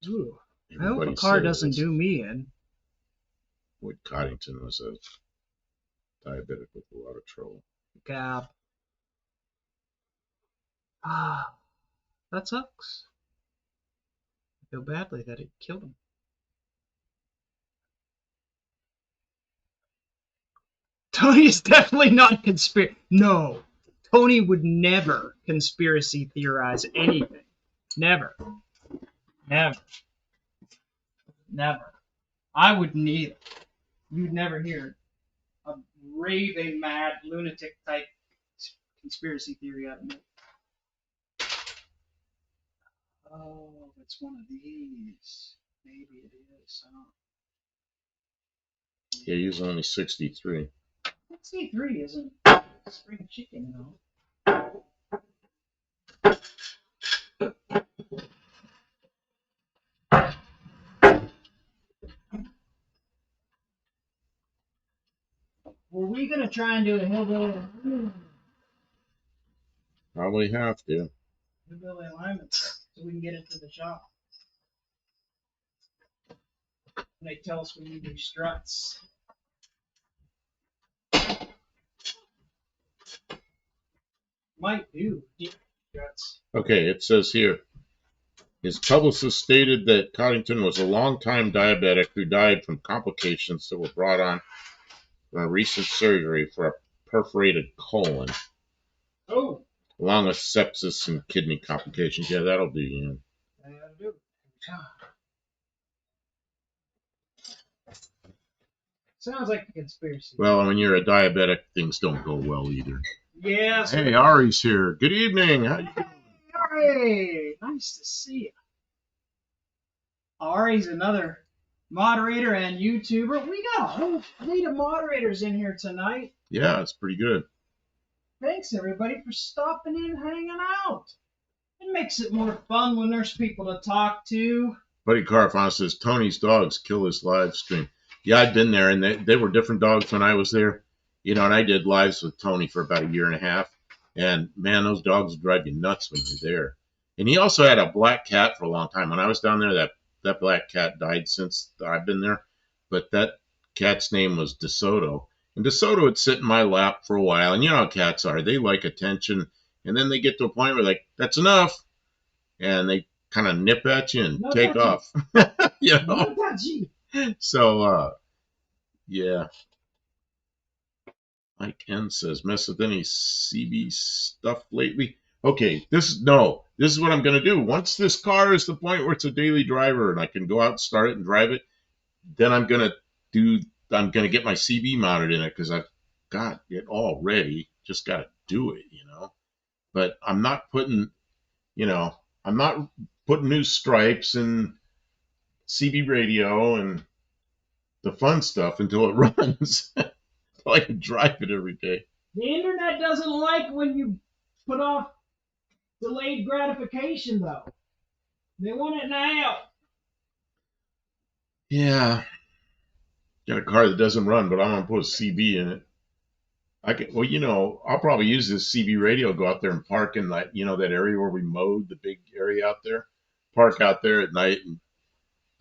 Ooh. I hope a car doesn't do me in. Boyd Coddington was a diabetic with a lot of trouble. Gab. Ah, that sucks. I feel badly that it killed him. Tony is definitely not conspiracy. No, Tony would never conspiracy theorize anything. Never. Never. Never. I wouldn't either. You'd never hear a raving mad lunatic type conspiracy theory out of me. Oh, it's one of these. Maybe it is. Yeah, he was only 63. 63 isn't spring chicken, though. Were we gonna try and do a hillbilly? Probably have to. Hillbilly alignment so we can get into the shop. And they tell us we need new struts. Might do deep struts. Okay, it says here, his publicist stated that Coddington was a long-time diabetic who died from complications that were brought on from a recent surgery for a perforated colon. Oh. Along with sepsis and kidney complications. Yeah, that'll do, yeah. That'll do. Sounds like a conspiracy. Well, when you're a diabetic, things don't go well either. Yes. Hey, Ari's here. Good evening. How you doing? Ari, nice to see you. Ari's another moderator and YouTuber. We got a whole fleet of moderators in here tonight. Yeah, it's pretty good. Thanks, everybody, for stopping in and hanging out. It makes it more fun when there's people to talk to. Buddy Carfon says, Tony's dogs kill his live stream. Yeah, I've been there, and they were different dogs when I was there. You know, and I did lives with Tony for about a year and a half. And, man, those dogs drive you nuts when you're there. And he also had a black cat for a long time. When I was down there, that black cat died since I've been there. But that cat's name was DeSoto. And DeSoto would sit in my lap for a while. And you know how cats are. They like attention. And then they get to a point where, like, that's enough. And they kind of nip at you and take off. You know? So, yeah. Mike N says, mess with any CB stuff lately? Okay, this is what I'm going to do. Once this car is the point where it's a daily driver and I can go out, start it, and drive it, then I'm going to get my CB mounted in it because I've got it all ready. Just got to do it, you know. But I'm not putting new stripes and CB radio and the fun stuff until it runs. So I can drive it every day. The internet doesn't like when you put off delayed gratification, though. They want it now. Yeah. Got a car that doesn't run, but I'm going to put a CB in it. I'll probably use this CB radio, go out there and park in that area where we mowed, the big area out there. Park out there at night and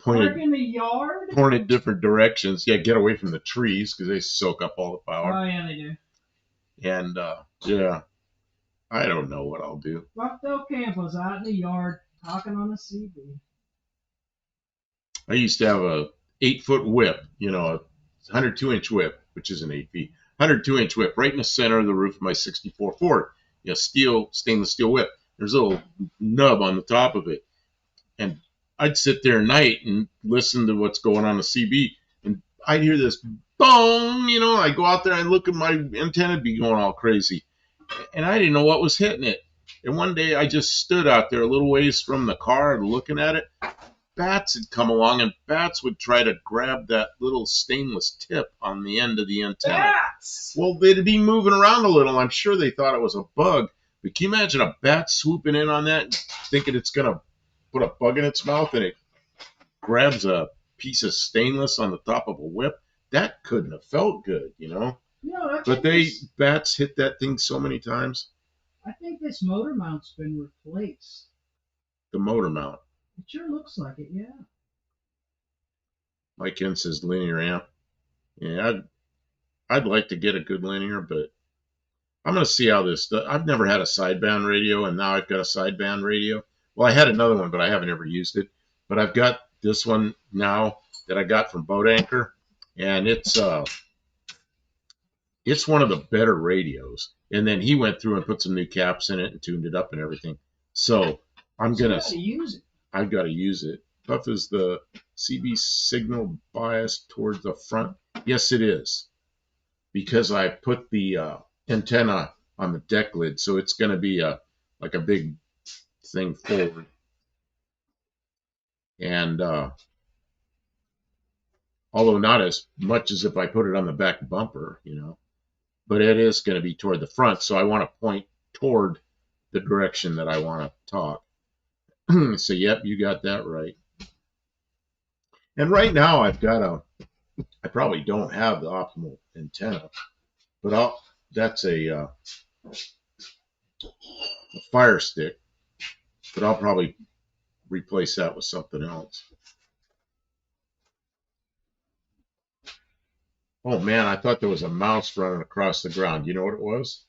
park in the yard? Point in different directions. Yeah, get away from the trees because they soak up all the power. Oh, yeah, they do. And, yeah, I don't know what I'll do. Bucktail Campo's out in the yard talking on the CB. I used to have a 8-foot whip, a 102-inch whip, which isn't 8 feet. 102-inch whip right in the center of the roof of my 64 Ford. Stainless steel whip. There's a little nub on the top of it. And I'd sit there at night and listen to what's going on the CB, and I'd hear this boom, I go out there and look at my antenna be going all crazy. And I didn't know what was hitting it. And one day I just stood out there a little ways from the car and looking at it. Bats had come along, and bats would try to grab that little stainless tip on the end of the antenna. Bats! Well, they'd be moving around a little. I'm sure they thought it was a bug. But can you imagine a bat swooping in on that, thinking it's going to put a bug in its mouth, and it grabs a piece of stainless on the top of a whip? That couldn't have felt good, you know? No, But bats hit that thing so many times. I think this motor mount's been replaced. The motor mount. It sure looks like it, yeah. Mike Ken says linear amp. Yeah, I'd like to get a good linear, but I'm going to see how this does. I've never had a sideband radio, and now I've got a sideband radio. Well, I had another one, but I haven't ever used it. But I've got this one now that I got from Boat Anchor, and it's one of the better radios. And then he went through and put some new caps in it and tuned it up and everything. So I'm going to use it. I've got to use it. Puff, is the CB signal biased towards the front? Yes, it is. Because I put the antenna on the deck lid, so it's going to be like a big thing forward. And although not as much as if I put it on the back bumper, you know, but it is going to be toward the front, so I want to point toward the direction that I want to talk. So, yep, you got that right. And right now I probably don't have the optimal antenna, but that's a Fire Stick, but I'll probably replace that with something else. Oh man, I thought there was a mouse running across the ground. You know what it was?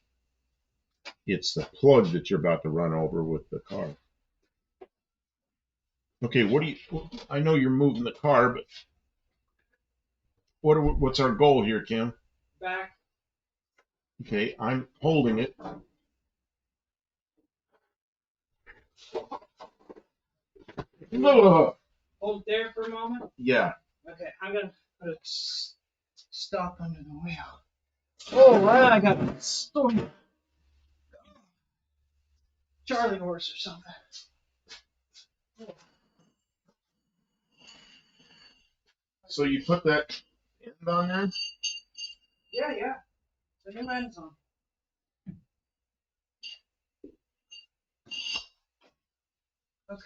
It's the plug that you're about to run over with the car. Okay, I know you're moving the car, but what's our goal here, Kim? Back. Okay, I'm holding it. Hold there for a moment? Yeah. Okay, I'm going to put a stop under the wheel. Oh, right, I got a storm. Charlie horse or something. So you put that end on there? Yeah. The new end's on. Okay.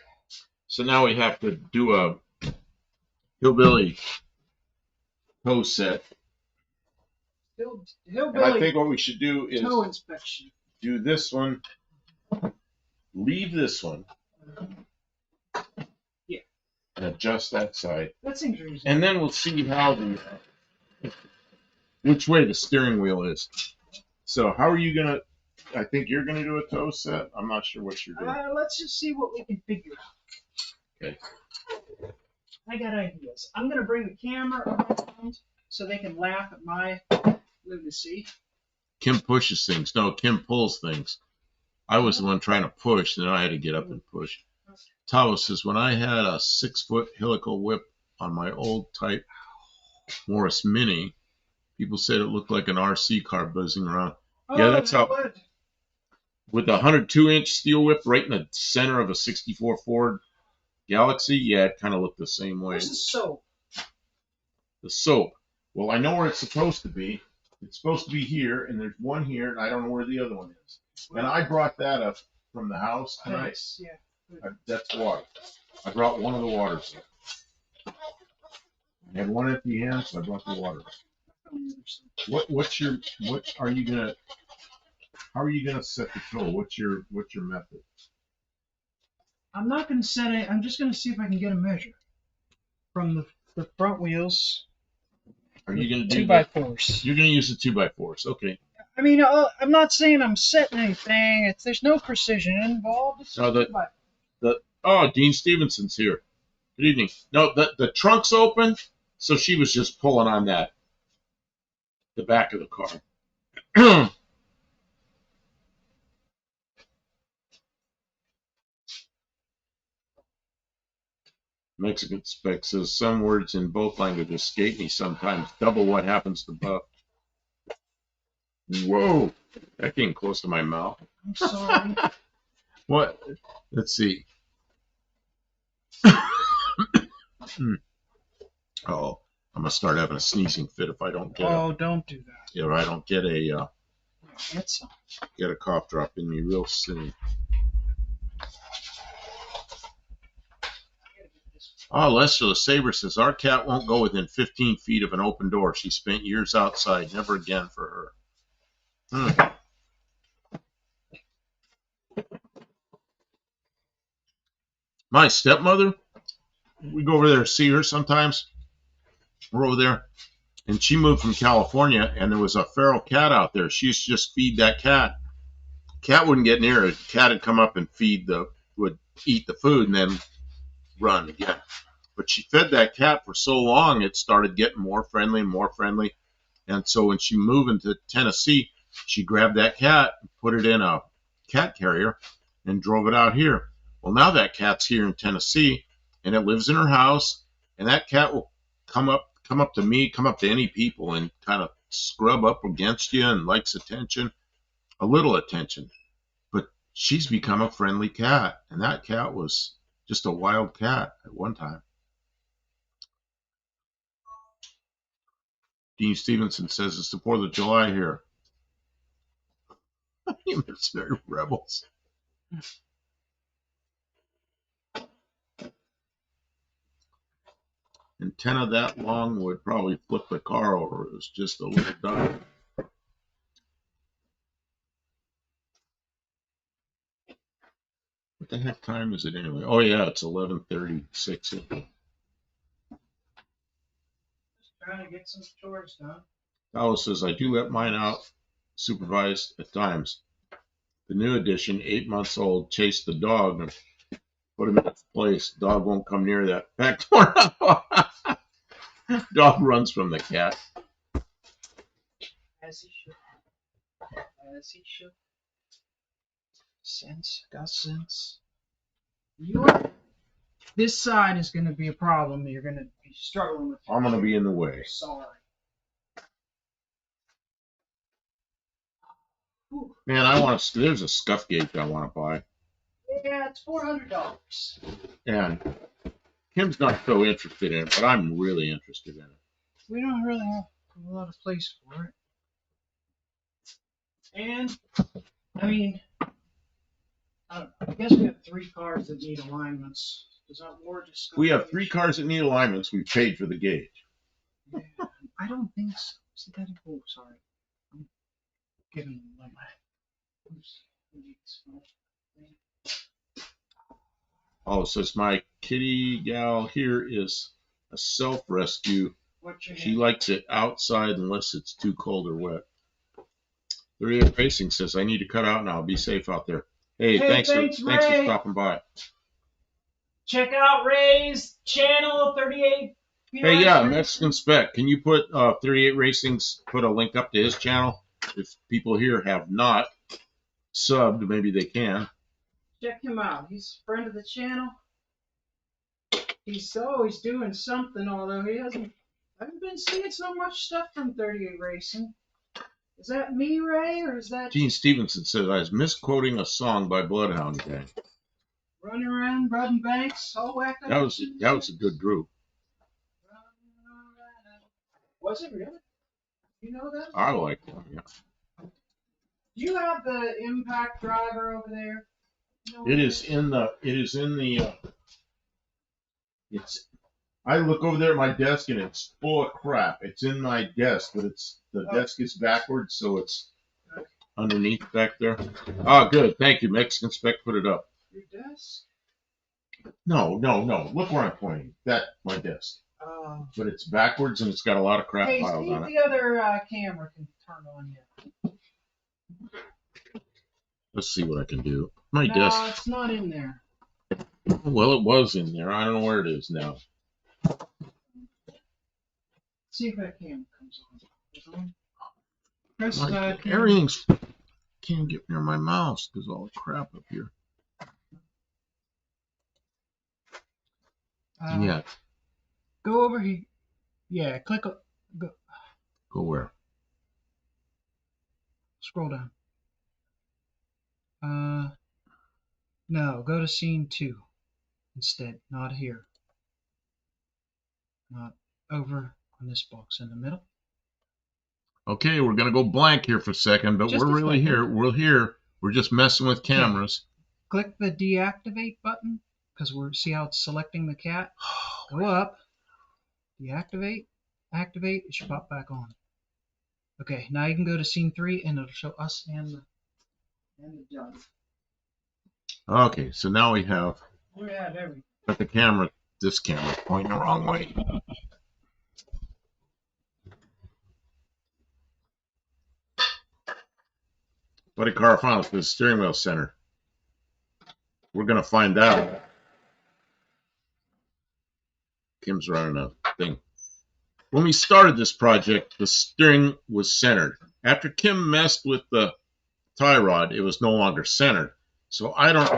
So now we have to do a hillbilly tow set. Hillbilly. And I think what we should do is tow inspection. Do this one, leave this one. Yeah. And adjust that side. That seems reasonable. And then we'll see how which way the steering wheel is. So how are you gonna? I think you're gonna do a tow set. I'm not sure what you're doing. Let's just see what we can figure out. Okay. I got ideas. I'm gonna bring the camera around so they can laugh at my lunacy. Kim pushes things. No, Kim pulls things. I was the one trying to push, and then I had to get up and push. Tavo says, when I had a 6-foot helical whip on my old type Morris Mini, people said it looked like an RC car buzzing around. Oh, yeah, that's how. With a 102-inch steel whip right in the center of a 64 Ford Galaxy, yeah, it kind of looked the same way. Where's the soap? The soap. Well, I know where it's supposed to be. It's supposed to be here, and there's one here, and I don't know where the other one is. And I brought that up from the house tonight. Nice. Yeah. That's water. I brought one of the waters. I had one empty hand, so I brought the water. How are you gonna set the tow? What's your method? I'm not gonna set it. I'm just gonna see if I can get a measure from the front wheels. Are you gonna do 2x4s? You're gonna use the 2x4s. Okay. I mean, I'm not saying I'm setting anything. There's no precision involved. It's Dean Stevenson's here. Good evening. No, the trunk's open, so she was just pulling on the back of the car. Mexican Spec says some words in both languages escape me sometimes. Double what happens to Buff. Whoa, that came close to my mouth. I'm sorry. What? Let's see. Oh, I'm gonna start having a sneezing fit if I don't get Oh, don't do that. if I don't get Get some. a cough drop in me real soon. Oh, Lester the Saber says our cat won't go within 15 feet of an open door. She spent years outside. Never again for her. My stepmother, we go over there to see her sometimes. We're over there, and she moved from California, and there was a feral cat out there. She used to just feed that cat. Cat wouldn't get near it. Cat would come up and would eat the food and then run again. But she fed that cat for so long, it started getting more friendly and more friendly. And so when she moved into Tennessee, she grabbed that cat, put it in a cat carrier, and drove it out here. Well, now that cat's here in Tennessee, and it lives in her house, and that cat will come up to me, come up to any people, and kind of scrub up against you and likes attention, a little attention. But she's become a friendly cat, and that cat was just a wild cat at one time. Dean Stevenson says it's the 4th of July here. You missionary rebels. Antenna that long would probably flip the car over. It was just a little dot. What the heck time is it anyway? Oh yeah, it's 11:36. Just trying to get some chores done. Alice says I do let mine out supervised at times. The new edition, 8 months old, chased the dog and put him in its place. Dog won't come near that back door. Dog runs from the cat. As he should. As he should. Sense. Got sense. This side is going to be a problem. You're going to be struggling with. I'm going to be in the way. Sorry. Man, there's a scuff gauge I want to buy. Yeah, it's $400. And Kim's not so interested in it, but I'm really interested in it. We don't really have a lot of place for it. And, I mean, I don't know. I guess we have 3 cars that need alignments. Is that more just? We have 3 cars that need alignments. We've paid for the gauge. Yeah, I don't think so. Is that oh, sorry. I'm giving them my. Oh, it says my kitty gal here is a self-rescue. She likes it outside unless it's too cold or wet. 38 Racing says I need to cut out now. Be safe out there. Hey, thanks for stopping by. Check out Ray's channel, 38. Hey, yeah, Mexican Spec. Can you put 38 Racing's put a link up to his channel? If people here have not subbed, maybe they can. Check him out. He's a friend of the channel. He's always doing something, although I haven't been seeing so much stuff from 38 Racing. Is that me, Ray, or is that? Gene Stevenson says I was misquoting a song by Bloodhound Gang. Running around, robbing banks, all whacked up. That was a good group. Was it really? You know that? I like them, yeah. Do you have the impact driver over there? It is in the. I look over there at my desk and it's full of crap. It's in my desk, but the desk is backwards, so it's underneath back there. Oh, good. Thank you. Mexican Spec put it up. Your desk? No. Look where I'm pointing. My desk. But it's backwards and it's got a lot of crap piled on it. The other camera can turn on yet. Let's see what I can do. My desk. No, it's not in there. Well, it was in there. I don't know where it is now. See if that camera comes on. Press everything's can't get near my mouse because all the crap up here. Yeah. Go over here. Yeah, click. Go where? Scroll down. No, go to scene 2 instead. Not here. Not over on this box in the middle. Okay, we're gonna go blank here for a second, but Just we're a really second. here. We're here. We're just messing with cameras. Click the deactivate button because see how it's selecting the cat. Go up, deactivate, activate. It should pop back on. Okay, now you can go to scene 3 and it'll show us and the judge. Okay, so now we have We have everything. got the camera. This camera pointing the wrong way. What a car found with the steering wheel center. We're gonna find out. Kim's running a thing. When we started this project, the steering was centered. After Kim messed with the tie rod, it was no longer centered. So I don't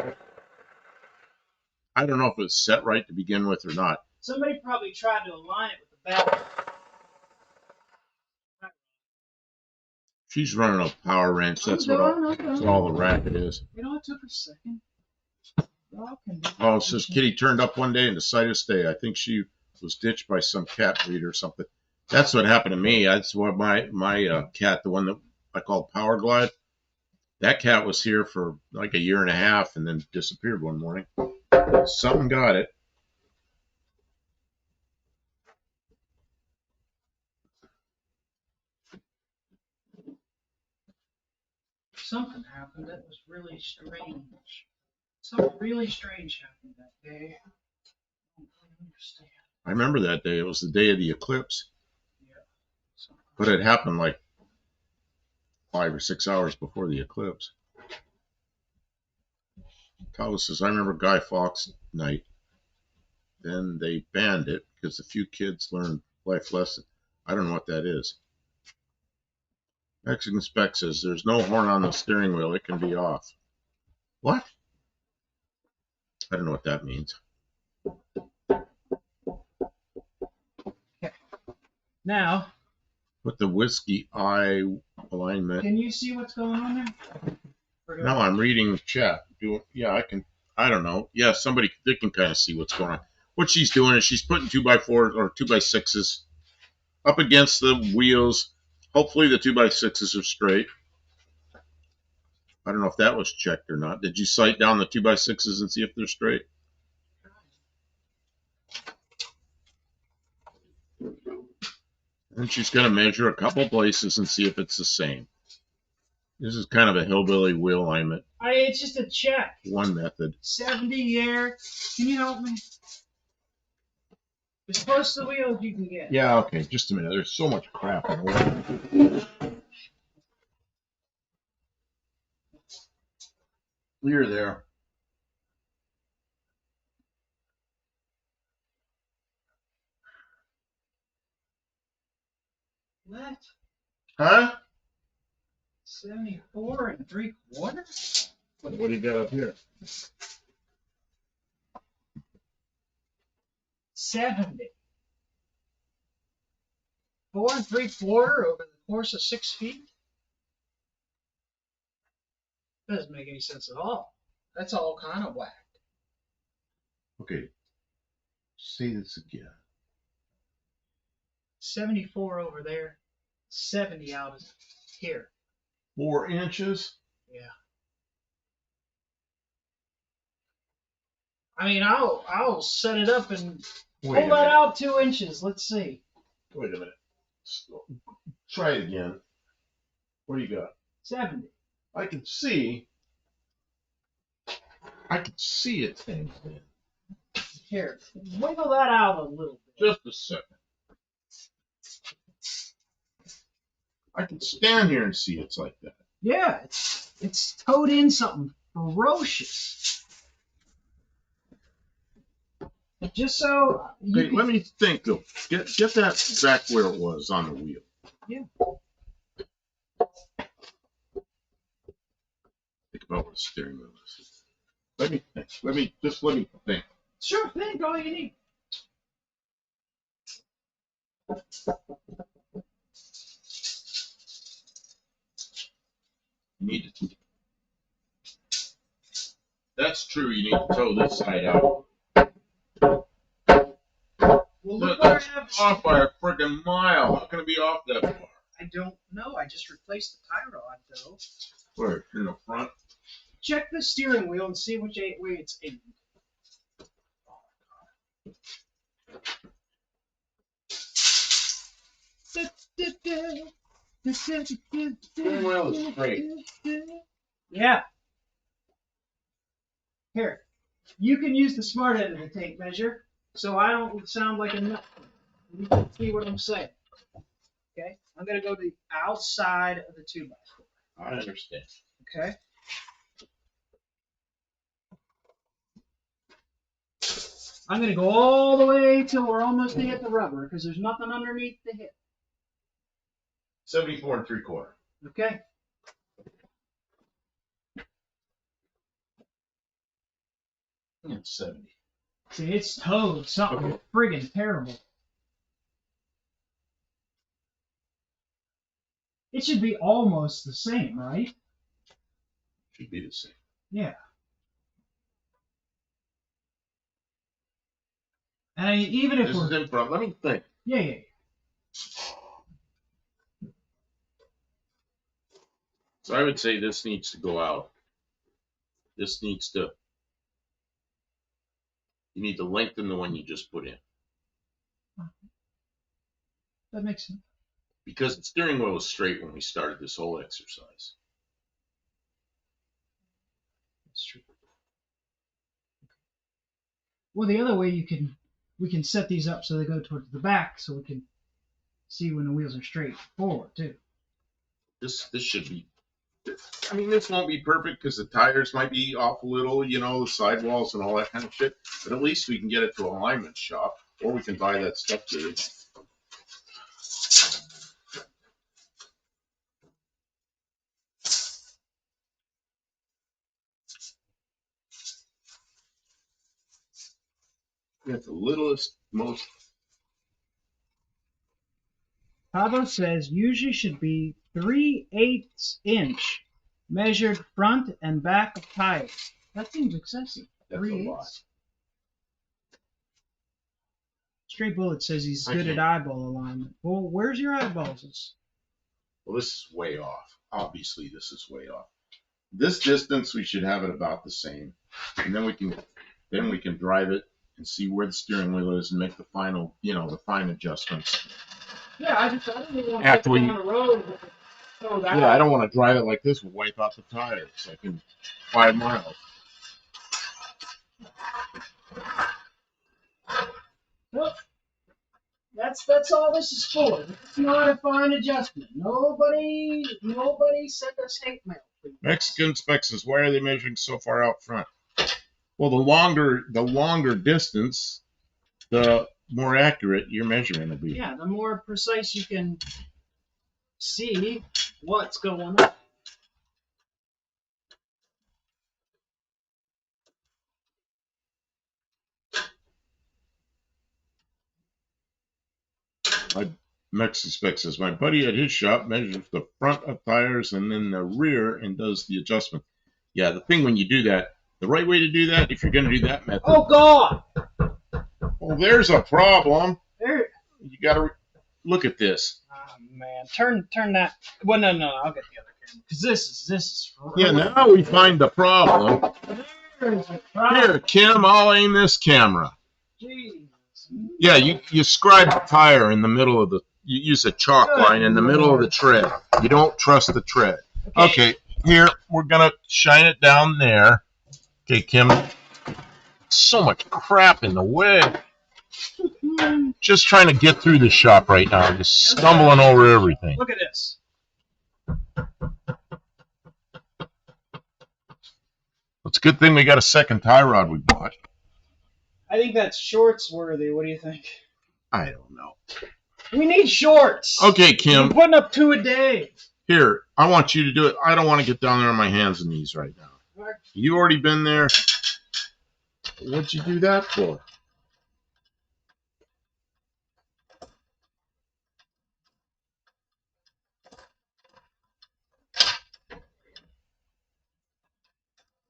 know if it was set right to begin with or not. Somebody probably tried to align it with the back. She's running a power wrench. That's what all the racket is. You know, it took a second. Oh, it says Kitty turned up one day and decided to stay. I think she was ditched by some cat breeder or something. That's what happened to me. That's what my cat, the one that I call Power Glide, that cat was here for like a year and a half and then disappeared one morning. Something got it. Something happened that was really strange. Something really strange happened that day. I don't really understand. I remember that day. It was the day of the eclipse. Yeah. But it happened like 5 or 6 hours before the eclipse. Carlos says, I remember Guy Fawkes night. Then they banned it because a few kids learned life lesson. I don't know what that is. Mexican Spec says, there's no horn on the steering wheel. It can be off. What? I don't know what that means. Okay. Now. Put the whiskey eye alignment. Can you see what's going on there? No, I'm reading the chat. Yeah, I can. I don't know. Yeah, they can kind of see what's going on. What she's doing is she's putting 2x4 or 2x6s up against the wheels. Hopefully the 2x6s are straight. I don't know if that was checked or not. Did you sight down the 2x6s and see if they're straight? And she's going to measure a couple places and see if it's the same. This is kind of a hillbilly wheel alignment. It's just a check. One method. 70 here. Can you help me? As close to the wheel as you can get. Yeah, okay. Just a minute. There's so much crap in the way. Clear there. What? Huh? 74 3/4? What do you got up here? 70. 4 3/4 over the course of 6 feet? Doesn't make any sense at all. That's all kind of whacked. Okay. Say this again. 74 over there, 70 out of here. 4 inches? Yeah. I mean, I'll set it up and pull that out 2 inches. Let's see. Wait a minute. Try it again. What do you got? 70. I can see it things then. Here, wiggle that out a little bit. Just a second. I can stand here and see it's like that. Yeah, it's towed in something ferocious. Just so you Okay, let me think though. Get that back where it was on the wheel. Yeah. Think about what a steering wheel is. Let me think. Let me think. Sure, think all you need. You need to. that's true. You need to tow this side out. Well, look what I have. Off by a freaking mile. How can it be off that far? I don't know. I just replaced the tie rod, though. Where? In the front? Check the steering wheel and see which way it's aimed. Steering wheel is straight. Yeah. Here, you can use the smart end of the tape measure, so I don't sound like a nut. You can see what I'm saying. Okay, I'm gonna go to the outside of the 2x4. I understand. Okay. I'm gonna go all the way till we're almost to hit the rubber, because there's nothing underneath to hit. 74 3/4. Okay. It's 70. See, it's towed something friggin' terrible. It should be almost the same, right? Should be the same. Yeah. And even if this is in front. Let me think. Yeah. So I would say this needs to go out. This needs to. You need to lengthen the one you just put in. That makes sense. Because the steering wheel was straight when we started this whole exercise. That's true. Well, the other way we can set these up so they go towards the back, so we can see when the wheels are straight forward too. This should be. I mean, this won't be perfect because the tires might be off a little, you know, the sidewalls and all that kind of shit. But at least we can get it to an alignment shop, or we can buy that stuff to. Get the littlest, most. Pablo says usually should be 3/8 inch measured front and back of tires. That seems excessive. That's 3/8. a lot. Straight Bullet says he's good at eyeball alignment. Well, where's your eyeballs? Well, this is way off. Obviously, this is way off. This distance, we should have it about the same, and then we can drive it and see where the steering wheel is and make the final, you know, the fine adjustments. Yeah, I don't even want to After take it on the road. Yeah, I don't want to drive it like this. We'll wipe out the tires like in 5 miles. Well, that's all this is for. It's not a fine adjustment. Nobody sent us hate mail. Mexican spec says, why are they measuring so far out front? Well, the longer distance, the more accurate your measurement will be. Yeah, the more precise you can see what's going on. Mexican spec says, my buddy at his shop measures the front of tires and then the rear and does the adjustment. Yeah, the thing when you do that, the right way to do that, if you're going to do that method. Oh, God! Well, there's a problem. There. You got to look at this. Oh, man. Turn that. Well, no. I'll get the other camera. Because this is. Yeah, now we find the problem. There's a problem. Here, Kim, I'll aim this camera. Jeez. Yeah, you scribe the tire in the middle of the. You use a chalk line in the middle of the tread. You don't trust the tread. Okay, here we're gonna shine it down there. Okay, Kim. So much crap in the way. Just trying to get through the shop right now. Just stumbling over everything. Look at this. It's a good thing we got a second tie rod we bought. I think that's shorts worthy. What do you think? I don't know. We need shorts. Okay, Kim. We're putting up 2 a day. Here, I want you to do it. I don't want to get down there on my hands and knees right now. You already been there. What'd you do that for?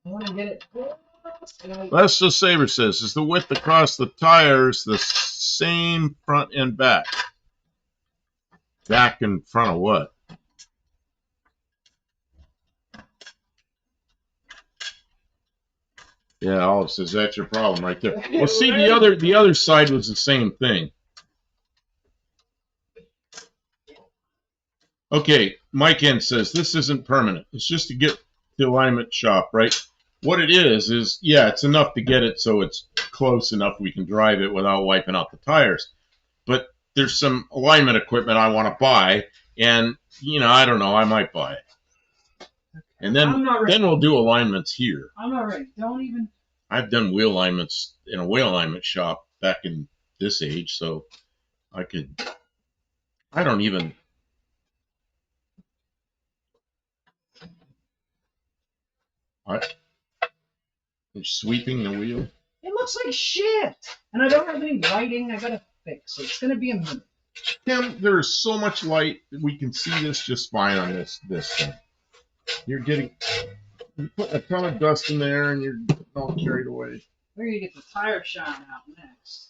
I want to get it. Lester Saber says, is the width across the tires the same front and back? Back and front of what? Yeah, Olive says that's your problem right there. Well, see, the other side was the same thing. Okay, Mike N says this isn't permanent. It's just to get the alignment shop, right? What it is yeah, it's enough to get it so it's close enough we can drive it without wiping out the tires. But there's some alignment equipment I want to buy, and I don't know, I might buy it. And then we'll do alignments here. I'm not ready. Don't even. I've done wheel alignments in a wheel alignment shop back in this age, so I don't even. You're sweeping the wheel. It looks like shit, and I don't have any lighting. I gotta fix it. It's gonna be a minute. Tim, there is so much light that we can see this just fine on this thing. You're putting a ton of dust in there, and you're all carried away. We're gonna get the tire shine out next.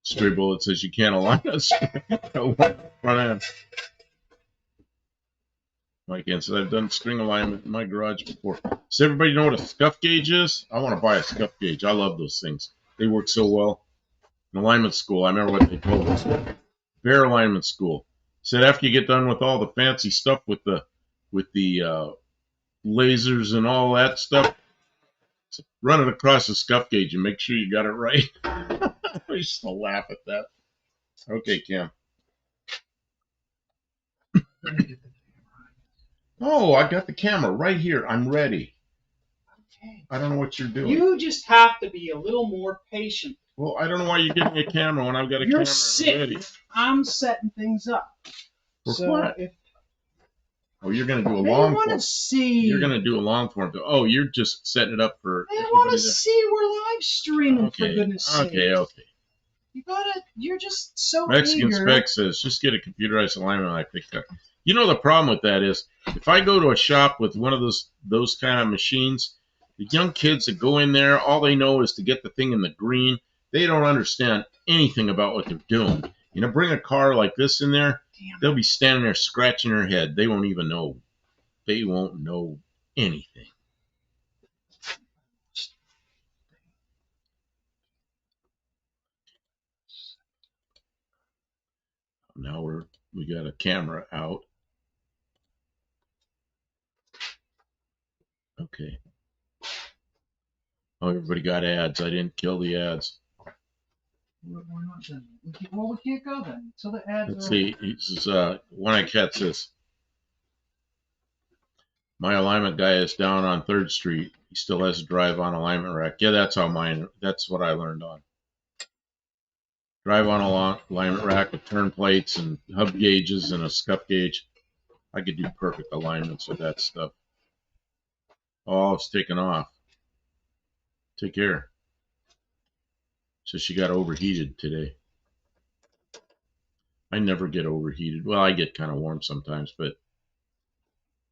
Stray Bullet says you can't align us front end. Mike Ann says I've done string alignment in my garage before. Does everybody know what a scuff gauge is? I want to buy a scuff gauge. I love those things. They work so well. In alignment school, I remember what they told us. Bear alignment school said after you get done with all the fancy stuff with the lasers and all that stuff, run it across the scuff gauge and make sure you got it right. I used to laugh at that. Okay, Cam. Oh, I got the camera right here. I'm ready. Okay. I don't know what you're doing. You just have to be a little more patient. Well, I don't know why you're giving me a camera when I've got a camera ready. I'm setting things up. For what? Oh, you're going to do a long form. They want to see. You're going to do a long form. Oh, you're just setting it up for. They want to see we're live streaming, for goodness sake. Okay. You're just so Mexican eager. Spec says, just get a computerized alignment I picked up. You know the problem with that is, if I go to a shop with one of those kind of machines, the young kids that go in there, all they know is to get the thing in the green. They don't understand anything about what they're doing. Bring a car like this in there, they'll be standing there scratching their head. They won't even know. They won't know anything. Now we got a camera out. Okay. Oh, everybody got ads. I didn't kill the ads. We're not done. We can't go then. So the ads. Let's see. This is One-Eyed Cat says, my alignment guy is down on 3rd Street. He still has to drive on alignment rack. Yeah, that's what I learned on. Drive on alignment rack with turn plates and hub gauges and a scuff gauge. I could do perfect alignments with that stuff. Oh, it's taken off. Take care. So she got overheated today. I never get overheated. Well, I get kind of warm sometimes, but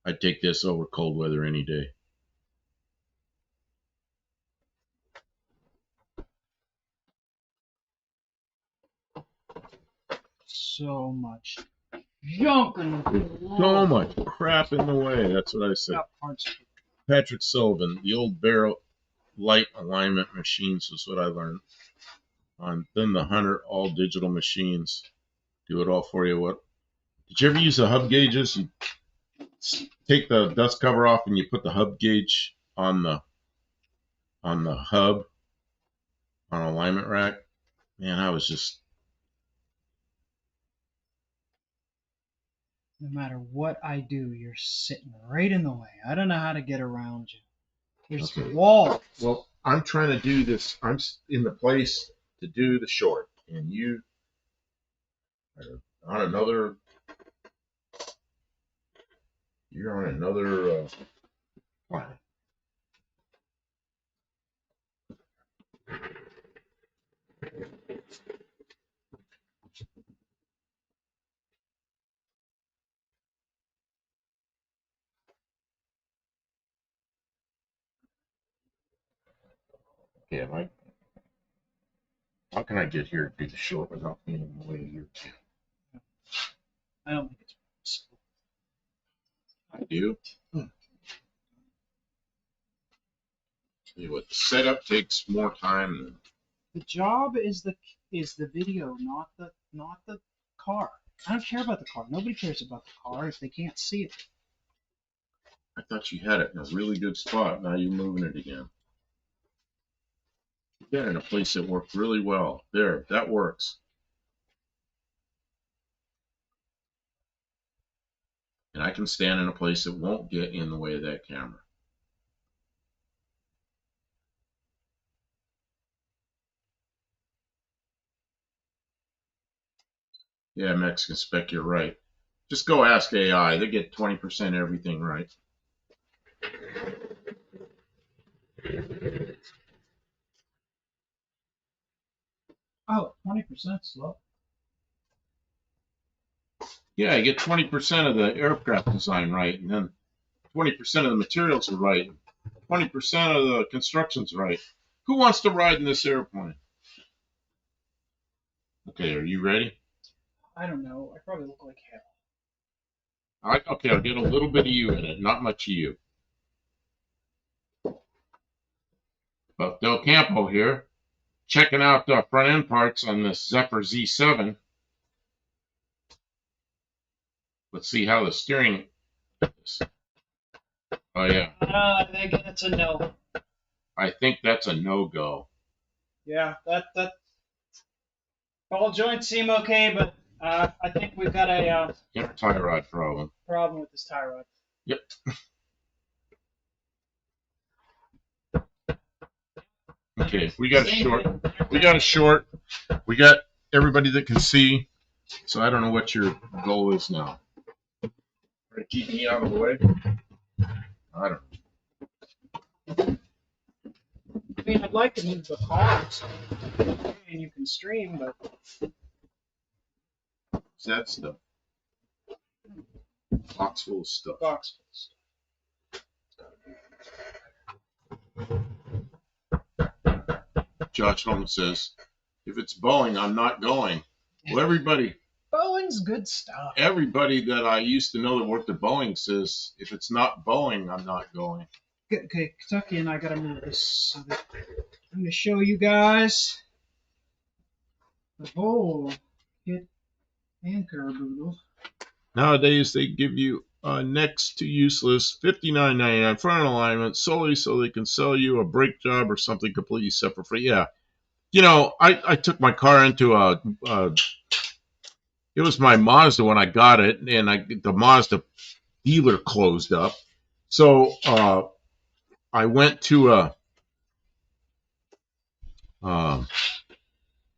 I'd take this over cold weather any day. So much junk in the So much crap in the way. That's what I said. Patrick Sullivan, the old barrel light alignment machines was what I learned. Then the Hunter all digital machines do it all for you. What? Did you ever use the hub gauges? You take the dust cover off and you put the hub gauge on the hub on alignment rack. Man, I was just. No matter what I do, you're sitting right in the way. I don't know how to get around you. There's a wall. Well, I'm trying to do this. I'm in the place to do the short, and you are on another. You're on another planet. Yeah, how can I get here to do the short without being in the way of your camera? I don't think it's possible. I do. Tell you what, the setup takes more time than. The job is the video, not the car. I don't care about the car. Nobody cares about the car if they can't see it. I thought you had it in a really good spot. Now you're moving it again. You got it in a place that worked really well. There, that works. And I can stand in a place that won't get in the way of that camera. Yeah, Mexican Spec, you're right. Just go ask AI. They get 20% everything right. Oh, 20% slow. Yeah, you get 20% of the aircraft design right, and then 20% of the materials are right. 20% of the construction's right. Who wants to ride in this airplane? Okay, are you ready? I don't know. I probably look like hell. Okay, I'll get a little bit of you in it, not much of you. But Del Campo here, checking out the front end parts on this Zephyr Z7. Let's see how the steering is. Oh yeah. I think that's a no. I think that's a no-go. Yeah, that ball joints seem okay, but I think we've got a Tie rod problem. problem with this tie rod. Yep. Okay, we got a short. We got a short. We got everybody that can see. So I don't know what your goal is now. Try to keep me out of the way. I don't know. I mean, I'd like to move the cars, and you can stream, but What's that stuff? Box full of stuff. box. Josh Holmes says, if it's Boeing, I'm not going. Well, Boeing's good stuff. Everybody that I used to know that worked at Boeing says, if it's not Boeing, I'm not going. Okay, Kentucky and I gotta move this. So that I'm gonna show you guys the whole kit and caboodle. Nowadays, they give you next to useless $59.99 front alignment solely so they can sell you a brake job or something completely separate for. Yeah. You know, I took my car into it was my Mazda when I got it, and the Mazda dealer closed up. So I went to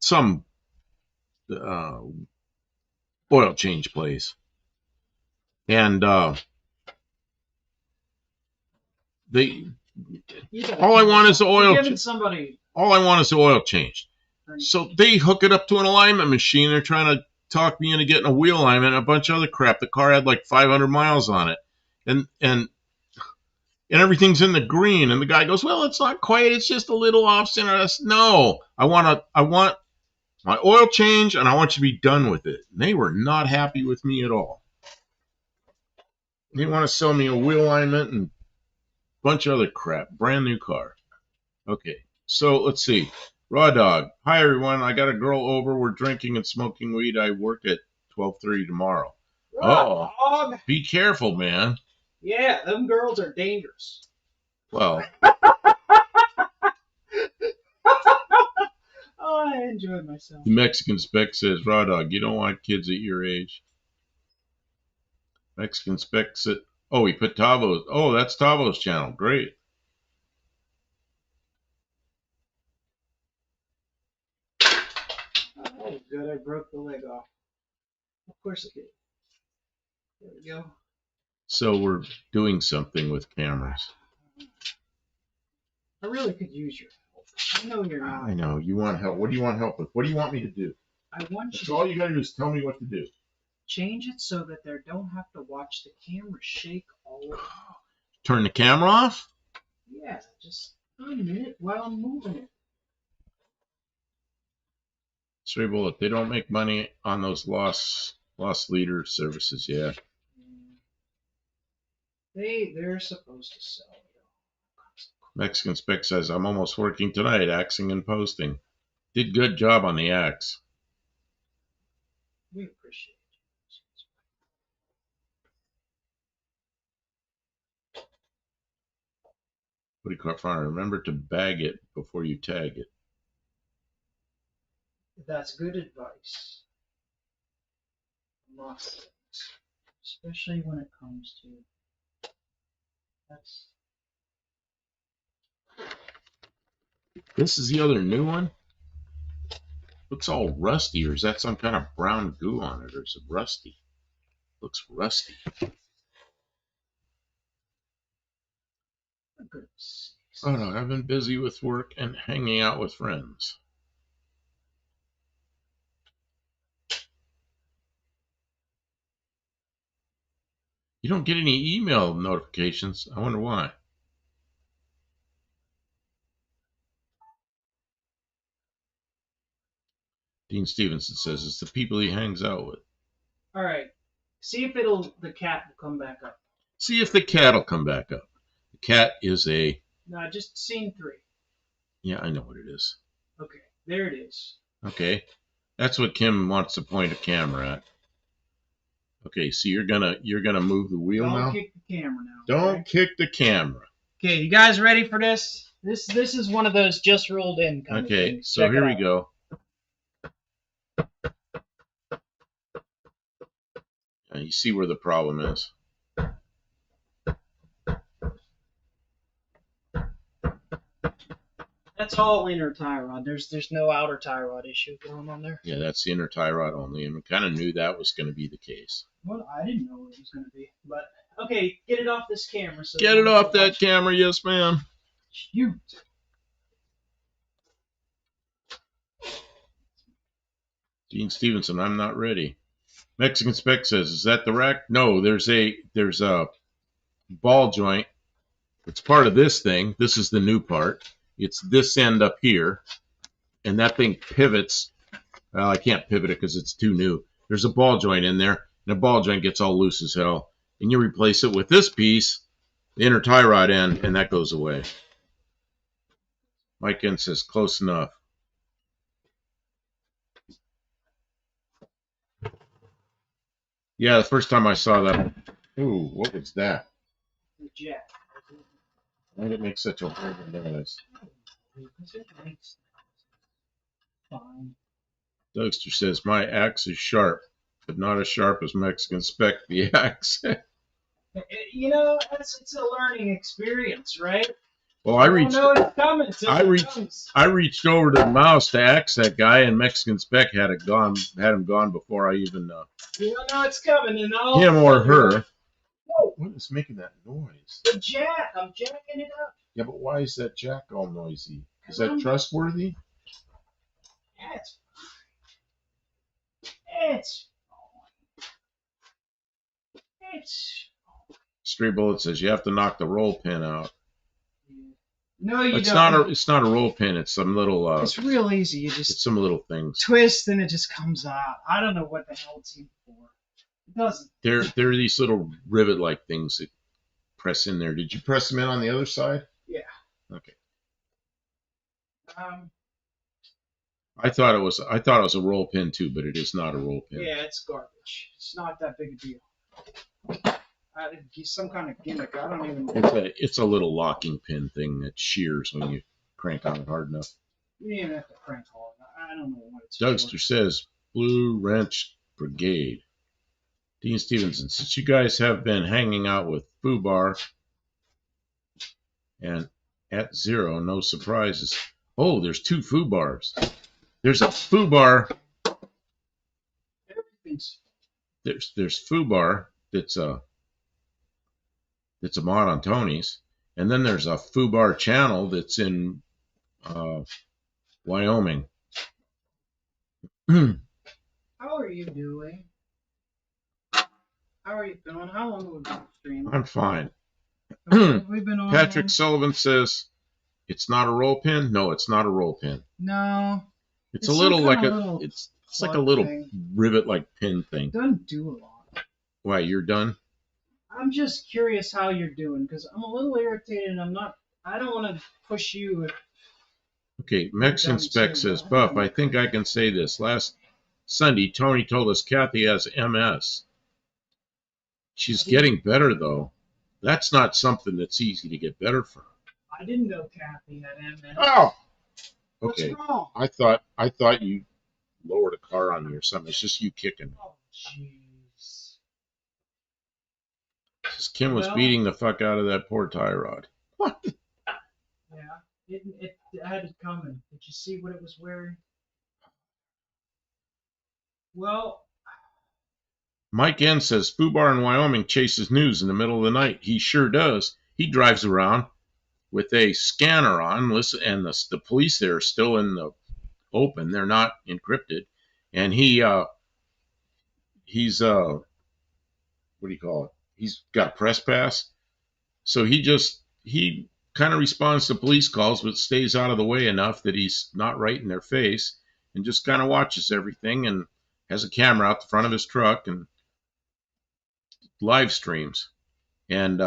some oil change place, and all I want is the oil. All I want is the oil changed. So they hook it up to an alignment machine. They're trying to talk me into getting a wheel alignment and a bunch of other crap. The car had like 500 miles on it, and everything's in the green. And the guy goes, "Well, it's not quite. It's just a little off center." I said, "No, I want my oil change, and I want you to be done with it." And they were not happy with me at all. They want to sell me a wheel alignment and a bunch of other crap. Brand new car. Okay, so let's see. Raw Dog. Hi, everyone. I got a girl over. We're drinking and smoking weed. I work at 12:30 tomorrow. Raw Dog. Be careful, man. Yeah, them girls are dangerous. Well. Oh, I enjoyed myself. The Mexican Spec says, Raw Dog, you don't want kids at your age. Mexican Spec said, oh, he put Tavo's. Oh, that's Tavo's channel. Great. Oh, good. I broke the leg off. Of course I did. There we go. So we're doing something with cameras. I really could use your help. I know you're not. I know. You want help. What do you want help with? What do you want me to do? I want That's you all you got to do is tell me what to do. Change it so that they don't have to watch the camera shake all over. Turn the camera off? Yeah, just a minute while I'm moving it. Stray Bullet, they don't make money on those lost leader services yet. They're supposed to sell it. Mexican Spec says, I'm almost working tonight, axing and posting. Did good job on the axe. We appreciate What do you call farmer? Remember to bag it before you tag it. That's good advice. Lots of things. Especially when it comes to that's This is the other new one. Looks all rusty, or is that some kind of brown goo on it, or is it rusty? Looks rusty. a good six. Oh no, I've been busy with work and hanging out with friends. You don't get any email notifications. I wonder why. Dean Stevenson says it's the people he hangs out with. All right. See if the cat will come back up. See if the cat will come back up. The cat is a... No, just scene 3. Yeah, I know what it is. Okay, there it is. Okay, that's what Kim wants to point a camera at. Okay, so you're gonna move the wheel now. Don't kick the camera now. Don't okay? kick the camera. Okay, you guys ready for this? This is one of those just rolled in kind of Okay, things. so Check here it we out. go. You see where the problem is. That's all inner tie rod. There's no outer tie rod issue going on there. Yeah, that's the inner tie rod only, and we kind of knew that was going to be the case. Well, I didn't know it was going to be, but okay, get it off this camera. So Get it off that camera, yes, ma'am. Shoot. Dean Stevenson, I'm not ready. Mexican Spec says, is that the rack? No, there's a ball joint. It's part of this thing. This is the new part. It's this end up here, and that thing pivots. Well, I can't pivot it because it's too new. There's a ball joint in there, and the ball joint gets all loose as hell. And you replace it with this piece, the inner tie rod end, and that goes away. Mike N says, close enough. Yeah, the first time I saw that, ooh, what was that? The jet. Why did it make such a horrible noise? Fine. Dougster says, my axe is sharp, but not as sharp as Mexican Spec the axe. You know, it's a learning experience, right? Well, I reached over to the mouse to axe that guy, and Mexican Spec had him gone before I even you don't know it's coming, and all him or her. Whoa, what is making that noise? The jack. I'm jacking it up. Yeah, but why is that jack all noisy? Is that trustworthy? It's Stray Bullet says you have to knock the roll pin out. No, you it's don't. It's not a roll pin. It's some little. It's real easy. You just it's some little things. Twist and it just comes out. I don't know what the hell it's even for. It doesn't. There are these little rivet-like things that press in there. Did you press them in on the other side? Yeah. Okay. I thought it was a roll pin too, but it is not a roll pin. Yeah, it's garbage. It's not that big a deal. Some kind of gimmick. I don't even know. It's a little locking pin thing that shears when you crank on it hard enough. You didn't even have to crank hard. I don't know what it's Dougster says Blue Wrench Brigade. Dean Stevenson, since you guys have been hanging out with Fubar and at Zero, no surprises. Oh, there's 2 Fubars. There's a Fubar. There's Fubar that's a mod on Tony's, and then there's a Fubar channel that's in Wyoming. How are you doing? How are you doing? How long have we been streaming? I'm fine. We've been on. Patrick Sullivan says it's not a roll pin. No, it's not a roll pin. No. It's a It's some little like kind of a little it's like a plug little thing. rivet like pin thing. Doesn't do a lot. Why, you're done? I'm just curious how you're doing because I'm a little irritated and I don't want to push you if Okay, you're Mexican done Spec too, says, but I think Buff, I'm I think okay. I can say this. Last Sunday, Tony told us Kathy has MS. She's getting better, though. That's not something that's easy to get better from. I didn't know Kathy had MS. Oh! What's Okay, wrong? I thought you lowered a car on me or something. It's just you kicking me. Oh, jeez. Says Kim was Well, beating the fuck out of that poor tie rod. What? yeah, it had it coming. Did you see what it was wearing? Well, Mike N says Foobar in Wyoming chases news in the middle of the night. He sure does. He drives around with a scanner on, listen, and the police there are still in the open. They're not encrypted, and he's what do you call it? He's got a press pass, so he kind of responds to police calls, but stays out of the way enough that he's not right in their face, and just kind of watches everything and has a camera out the front of his truck and live streams. And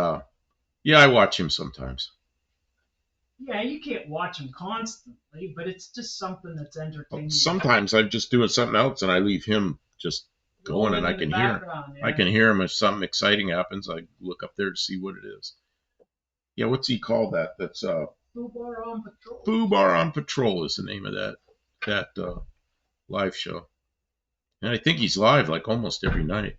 yeah, I watch him sometimes. yeah, you can't watch them constantly, but it's just something that's entertaining. Sometimes I'm just doing something else and I leave him just going, and Rolling in the background, I yeah. can hear him if something exciting happens. I look up there to see what it is. Yeah, what's he called that? That's Futura on patrol. Foobar on Patrol is the name of that live show. And I think he's live like almost every night.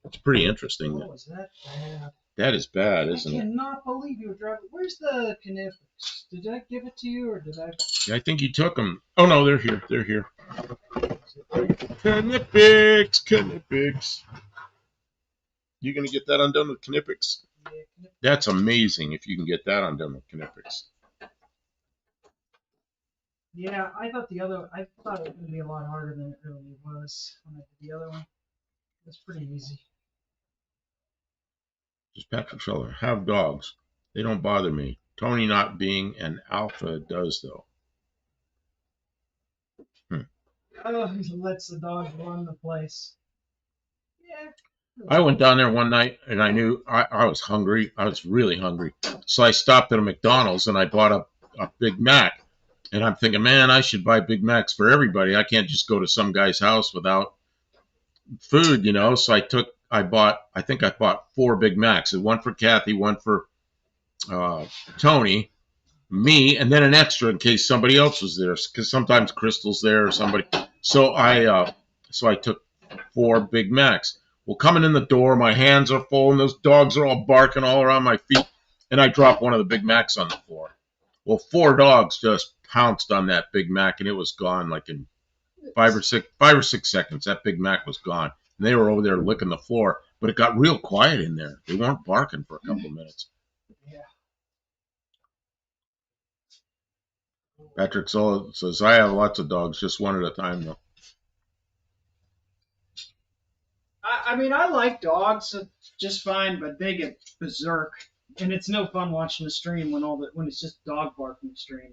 It's pretty interesting. Oh, is that bad? That is bad, isn't I it? cannot believe you were driving. Where's the Canifics? Did I give it to you or did I? Yeah, I think he took them. Oh no, they're here. They're here. Canifics. You gonna get that undone with Canifics? Yeah, That's amazing if you can get that undone with Canifics. yeah, I thought it was going to be a lot harder than it really was when I did the other one. It's pretty easy. Just Patrick Scheller. Have dogs. They don't bother me. Tony not being an alpha does, though. Oh, he lets the dog run the place. Yeah. I went down there one night and I knew I was hungry. I was really hungry. So I stopped at a McDonald's and I bought a Big Mac. And I'm thinking, man, I should buy Big Macs for everybody. I can't just go to some guy's house without food, you know. So I bought 4 Big Macs. One for Kathy, one for Tony, me, and then an extra in case somebody else was there. Because sometimes Crystal's there or somebody. So I took 4 Big Macs. Well, coming in the door, my hands are full, and those dogs are all barking all around my feet, and I dropped one of the Big Macs on the floor. Well, 4 dogs just pounced on that Big Mac, and it was gone like in 5 or 6 seconds. That Big Mac was gone, and they were over there licking the floor. But it got real quiet in there. They weren't barking for a couple of minutes. Yeah. Patrick Sola says, I have lots of dogs, just one at a time, though. I mean, I like dogs just fine, but they get berserk, and it's no fun watching the stream when it's just dog barking stream.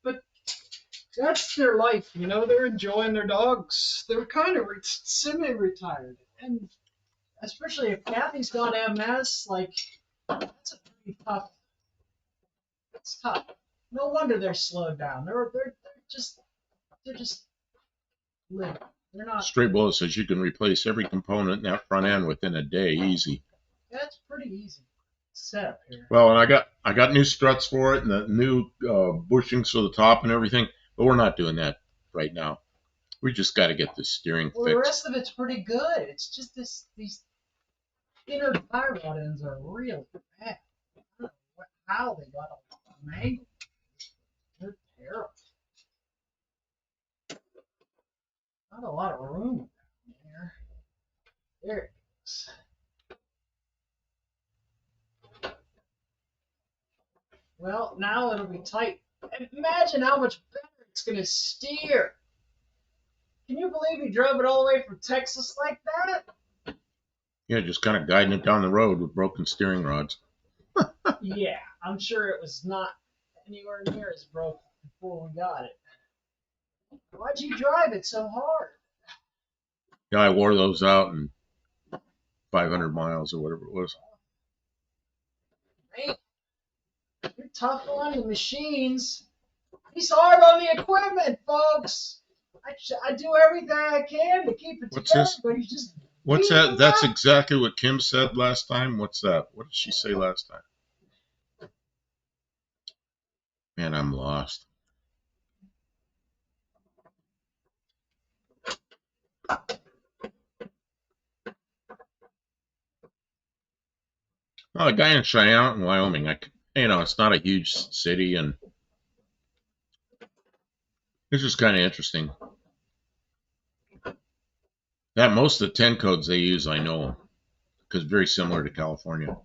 But that's their life, you know. They're enjoying their dogs. They're kind of semi-retired, and especially if Kathy's got MS, like that's a pretty tough. It's tough. No wonder they're slowed down. They're just living. They're not. Stray Bullet says you can replace every component in that front end within a day, easy. That's pretty easy setup here. Well, and I got new struts for it and the new bushings for the top and everything, but we're not doing that right now. We just got to get this steering Well, fixed. the rest of it's pretty good. It's just these inner tie rod ends are really bad. I don't know how they got them mangled. They're terrible. Not a lot of room down there. There it goes. Well, now it'll be tight. And imagine how much better it's going to steer. Can you believe he drove it all the way from Texas like that? Yeah, just kind of guiding it down the road with broken steering rods. Yeah, I'm sure it was not anywhere near as broken before we got it. Why'd you drive it so hard? Yeah, I wore those out in 500 miles or whatever it was. Man, you're tough on the machines. He's hard on the equipment, folks. I do everything I can to keep it What's together, this? but he's just What's beating that? them That's up. exactly what Kim said last time. What's that? What did she say last time? Man, I'm lost. Oh, a guy in Cheyenne, Wyoming. It's not a huge city, and it's just kind of interesting. That most of the 10 codes they use, I know, because very similar to California.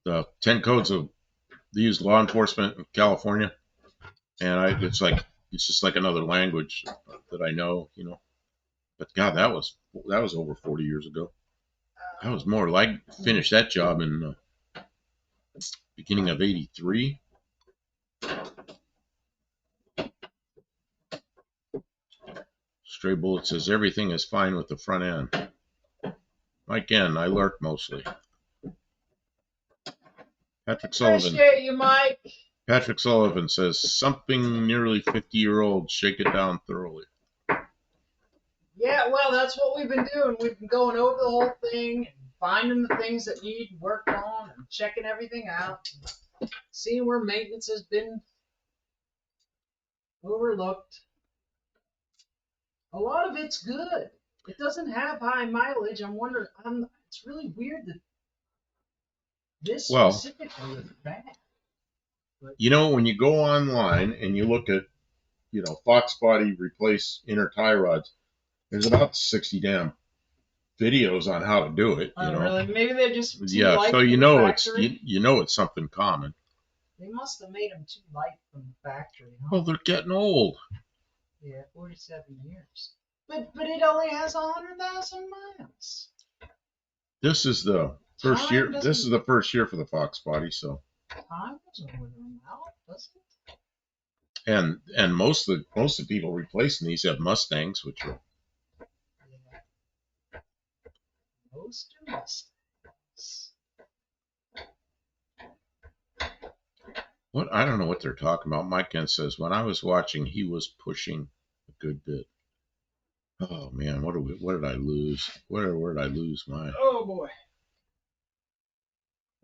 The 10 codes of they use law enforcement in California, and it's just like another language that I know, But God, that was over 40 years ago. I was more like finished that job in the beginning of '83. Stray Bullet says everything is fine with the front end. Again, I lurk mostly. Patrick Sullivan. Appreciate you, Mike. Patrick Sullivan says something nearly 50-year-old. Shake it down thoroughly. Yeah, well, that's what we've been doing. We've been going over the whole thing and finding the things that need work on and checking everything out, and seeing where maintenance has been overlooked. A lot of it's good. It doesn't have high mileage. I'm wondering. It's really weird that this specifically is bad. But, when you go online and you look at, Fox body replace inner tie rods, there's about 60 damn videos on how to do it. Really? Maybe they're just too Yeah, light so from you the know factory? it's something common. They must have made them too light from the factory, huh? Well, they're getting old. Yeah, 47 years. But it only has 100,000 miles. This is the first year. This is the first year for the Fox body, so. Time doesn't wear them out, does it? And most of the people replacing these have Mustangs, which are. Yeah. Most are Mustangs. What? I don't know what they're talking about. Mike Kent says when I was watching, he was pushing a good bit. Oh man, what did I lose? Where did I lose my? Oh boy.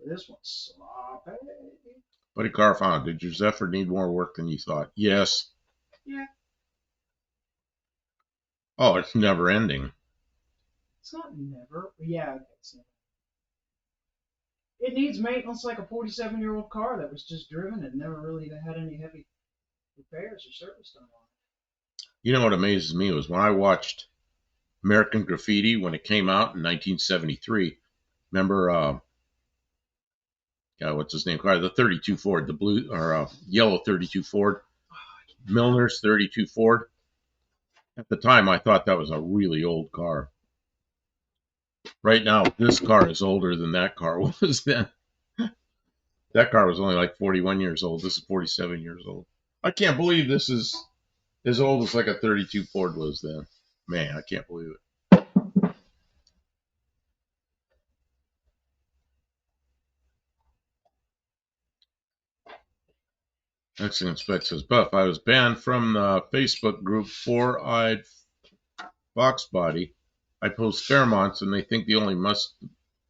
This one's sloppy. Buddy Carfon, did your Zephyr need more work than you thought? Yes. Yeah. Oh, it's never ending. It's not never. Yeah, it's never. It needs maintenance like a 47-year-old car that was just driven and never really had any heavy repairs or service done on it. You know what amazes me was when I watched American Graffiti when it came out in 1973. Remember, what's his name? The 32 Ford, the blue or yellow 32 Ford, Milner's 32 Ford. At the time, I thought that was a really old car. Right now, this car is older than that car was then. That car was only like 41 years old. This is 47 years old. I can't believe this is as old as like a 32 Ford was then. Man, I can't believe it. Excellent Spec says, Buff, I was banned from the Facebook group Four Eyed Fox Body. I post Fairmonts and they think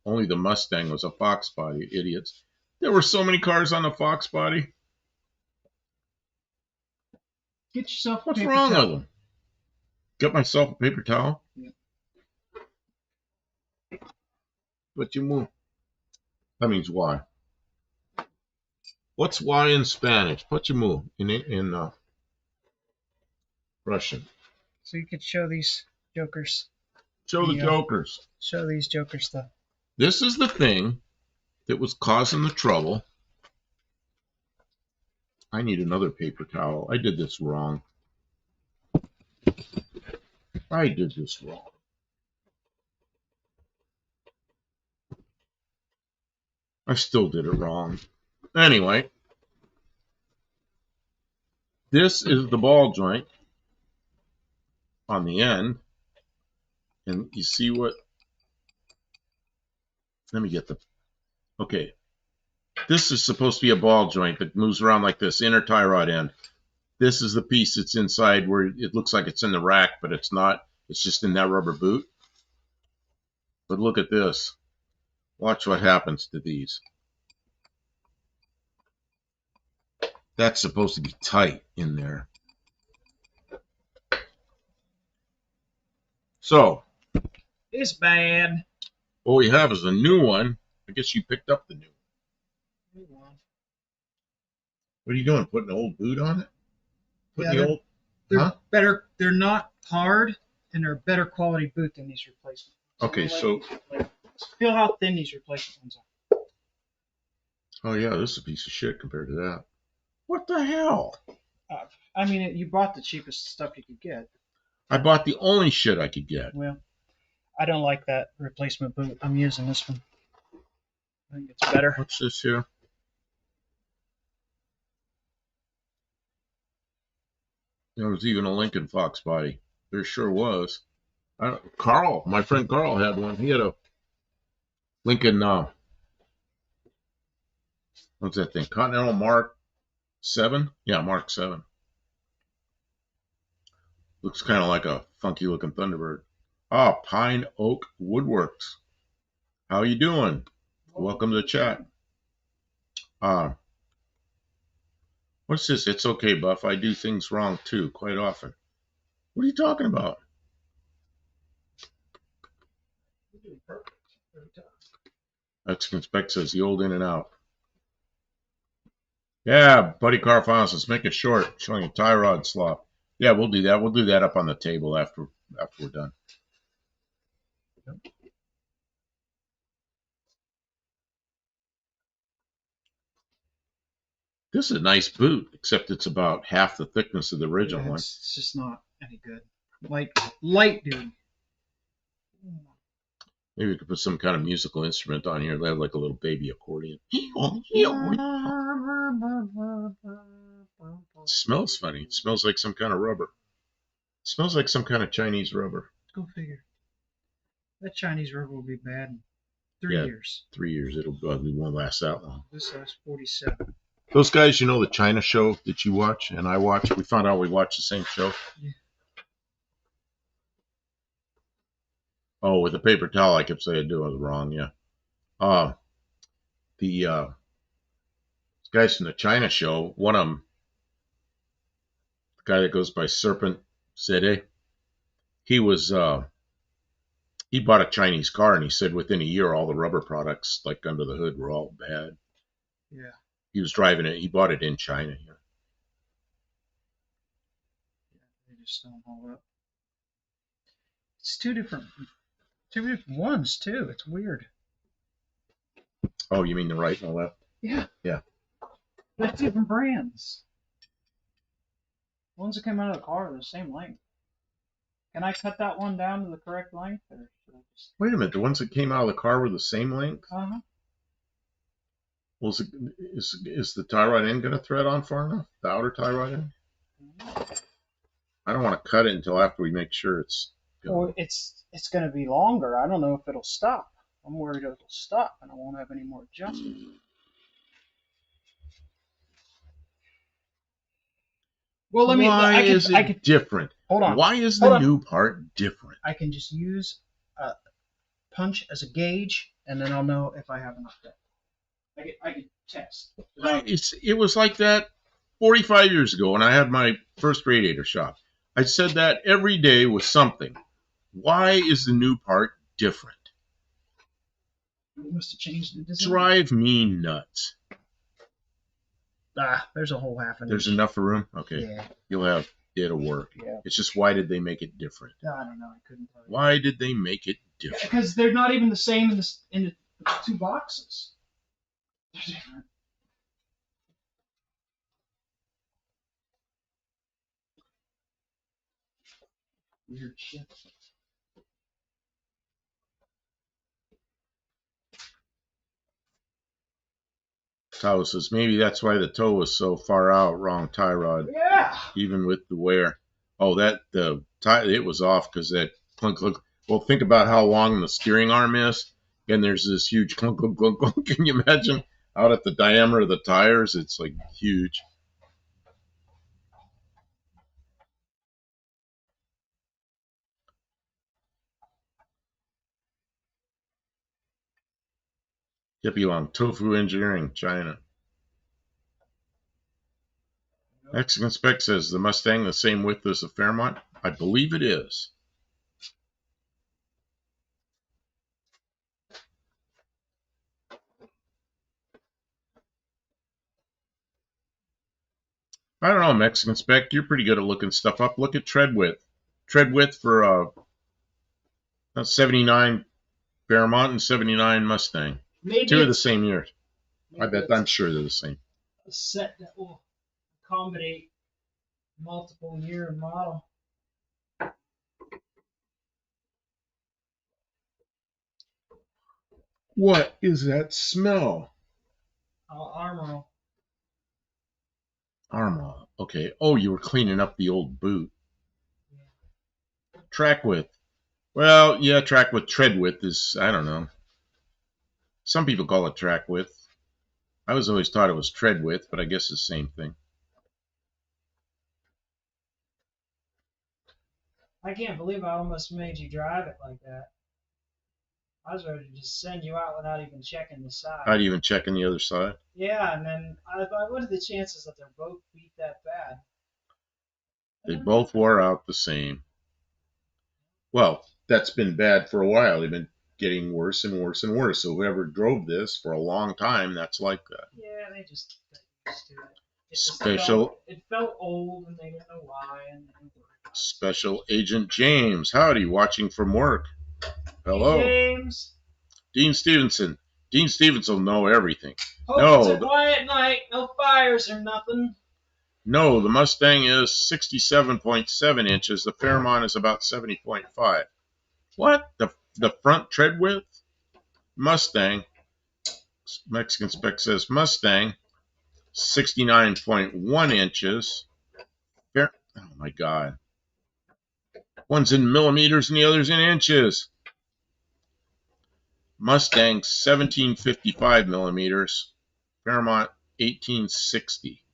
only the Mustang was a Fox Body. Idiots. There were so many cars on the Fox Body. Get yourself What's wrong with them? Get myself a paper towel? Yeah. But you move. That means why. What's why in Spanish? Почему in Russian. So you could show these jokers. Show the jokers. Show these jokers stuff. This is the thing that was causing the trouble. I need another paper towel. I did this wrong. I did this wrong. I still did it wrong. Anyway. This is the ball joint on the end. And you see what, let me get the, okay. This is supposed to be a ball joint that moves around like this, inner tie rod end. This is the piece that's inside where it looks like it's in the rack, but it's not. It's just in that rubber boot. But look at this. Watch what happens to these. That's supposed to be tight in there. So, It's bad. what we have is a new one. I guess you picked up the new one. What are you doing? Putting an old boot on it? Putting the old... They're better. They're not hard, and they're a better quality boot than these replacement ones. Okay, so... Feel how thin these replacement ones are. Oh, yeah, this is a piece of shit compared to that. What the hell? I mean, you bought the cheapest stuff you could get. I bought the only shit I could get. Well, I don't like that replacement boot. I'm using this one. I think it's better. What's this here? There was even a Lincoln Fox body. There sure was. Carl, my friend Carl had one. He had a Lincoln, what's that thing? Continental Mark 7? Yeah, Mark 7. Looks kind of like a funky looking Thunderbird. Ah, Pine Oak Woodworks. How you doing? Welcome to the chat. What's this? It's okay, Buff. I do things wrong too, quite often. What are you talking about? Mexican Spec says the old in and out. Yeah, Buddy Carfanos, let's make it short, showing a tie rod slop. Yeah, we'll do that. We'll do that up on the table after we're done. This is a nice boot, except it's about half the thickness of the original one. It's just not any good. Light dude. Maybe we could put some kind of musical instrument on here. They have like a little baby accordion. It smells funny. It smells like some kind of rubber. It smells like some kind of Chinese rubber. Go figure. That Chinese rubber will be bad in 3 years. 3 years. It won't last that long. This lasts 47. Those guys, you know, the China show that you watch and I watch, we found out we watch the same show. Yeah. Oh, with the paper towel, I kept saying I do it wrong. Yeah. The guys from the China show, one of them, the guy that goes by Serpent Zede, he was he bought a Chinese car and he said within a year all the rubber products like under the hood were all bad. Yeah. He was driving it. He bought it in China. Yeah. They just don't hold up. It's two different ones too. It's weird. Oh, you mean the right and the left? Yeah. Yeah. They're different brands. The ones that came out of the car are the same length. Can I cut that one down to the correct length? Or should I just... Wait a minute. The ones that came out of the car were the same length? Uh-huh. Well, is the tie rod end going to thread on far enough? The outer tie rod end? I don't want to cut it until after we make sure it's good. Well, it's going to be longer. I don't know if it'll stop. I'm worried it'll stop and I won't have any more adjustment. Well, let me. Why is it different? Hold on. Why is the new part different? I can just use a punch as a gauge, and then I'll know if I have enough depth. I can test. It was like that 45 years ago when I had my first radiator shop. I said that every day with something. Why is the new part different? We must have changed the design. Drive me nuts. There's a whole half an inch. There's enough room? Okay. Yeah. It'll work. Yeah. It's just, why did they make it different? I don't know. I couldn't tell you. Why did they make it different? Because they're not even the same in the two boxes. They're different. Weird shit. Tahoe says maybe that's why the toe was so far out. Wrong tie rod. Yeah. Even with the wear. Oh, that the tie, it was off because that clunk clunk. Well, think about how long the steering arm is, and there's this huge clunk clunk clunk clunk. Can you imagine out at the diameter of the tires? It's like huge. Hippie Long, Tofu Engineering, China. Mexican Spec says the Mustang the same width as the Fairmont. I believe it is. I don't know, Mexican Spec. You're pretty good at looking stuff up. Look at tread width. Tread width for 79 Fairmont and 79 Mustang. Maybe Two of the same years. I bet. it's I'm sure they're the same. a set that will accommodate multiple year and model. What is that smell? Armor. Armor. Okay. Oh, you were cleaning up the old boot. Yeah. Track width. Well, yeah, track width. Tread width is, I don't know. Some people call it track width. I was always taught it was tread width, but I guess it's the same thing. I can't believe I almost made you drive it like that. I was ready to just send you out without even checking the side. Not even checking the other side. Yeah, and then I thought, what are the chances that they're both beat that bad? They both wore out the same. Well, that's been bad for a while. They've been getting worse and worse and worse. So whoever drove this for a long time, that's like that. Yeah, they just got used to it. Special. It felt old, and they didn't know why. Special Agent James, howdy, watching from work. Hello. Hey, James. Dean Stevenson. Dean Stevenson will know everything. Hope it's a quiet night, no fires or nothing. No, the Mustang is 67.7 inches. The Fairmont is about 70.5. What? The front tread width? Mustang. Mexican Spec says Mustang, 69.1 inches. Oh my God. One's in millimeters and the other's in inches. Mustang 1755 millimeters. Fairmont 1860.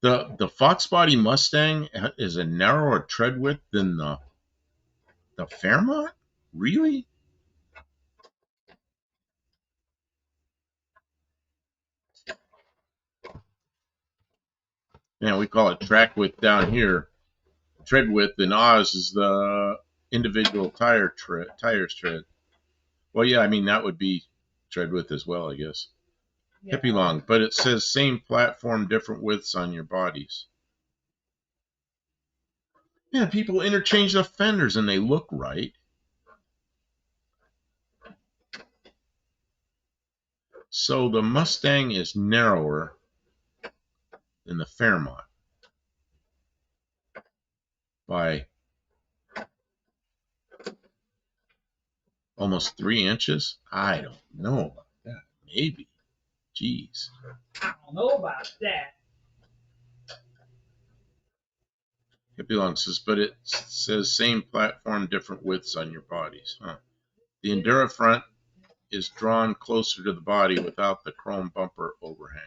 The Fox Body Mustang is a narrower tread width than the Fairmont? Really? Yeah, we call it track width down here. Tread width in Oz is the individual tires tread. Well, yeah, I mean, that would be tread width as well, I guess. Yeah. Hippie Long, but it says same platform, different widths on your bodies. Yeah, people interchange the fenders and they look right. So the Mustang is narrower than the Fairmont by almost 3 inches. I don't know about that. Maybe. Jeez. I don't know about that. Hippie Long says, but it says same platform, different widths on your bodies. Huh. The Endura front is drawn closer to the body without the chrome bumper overhang.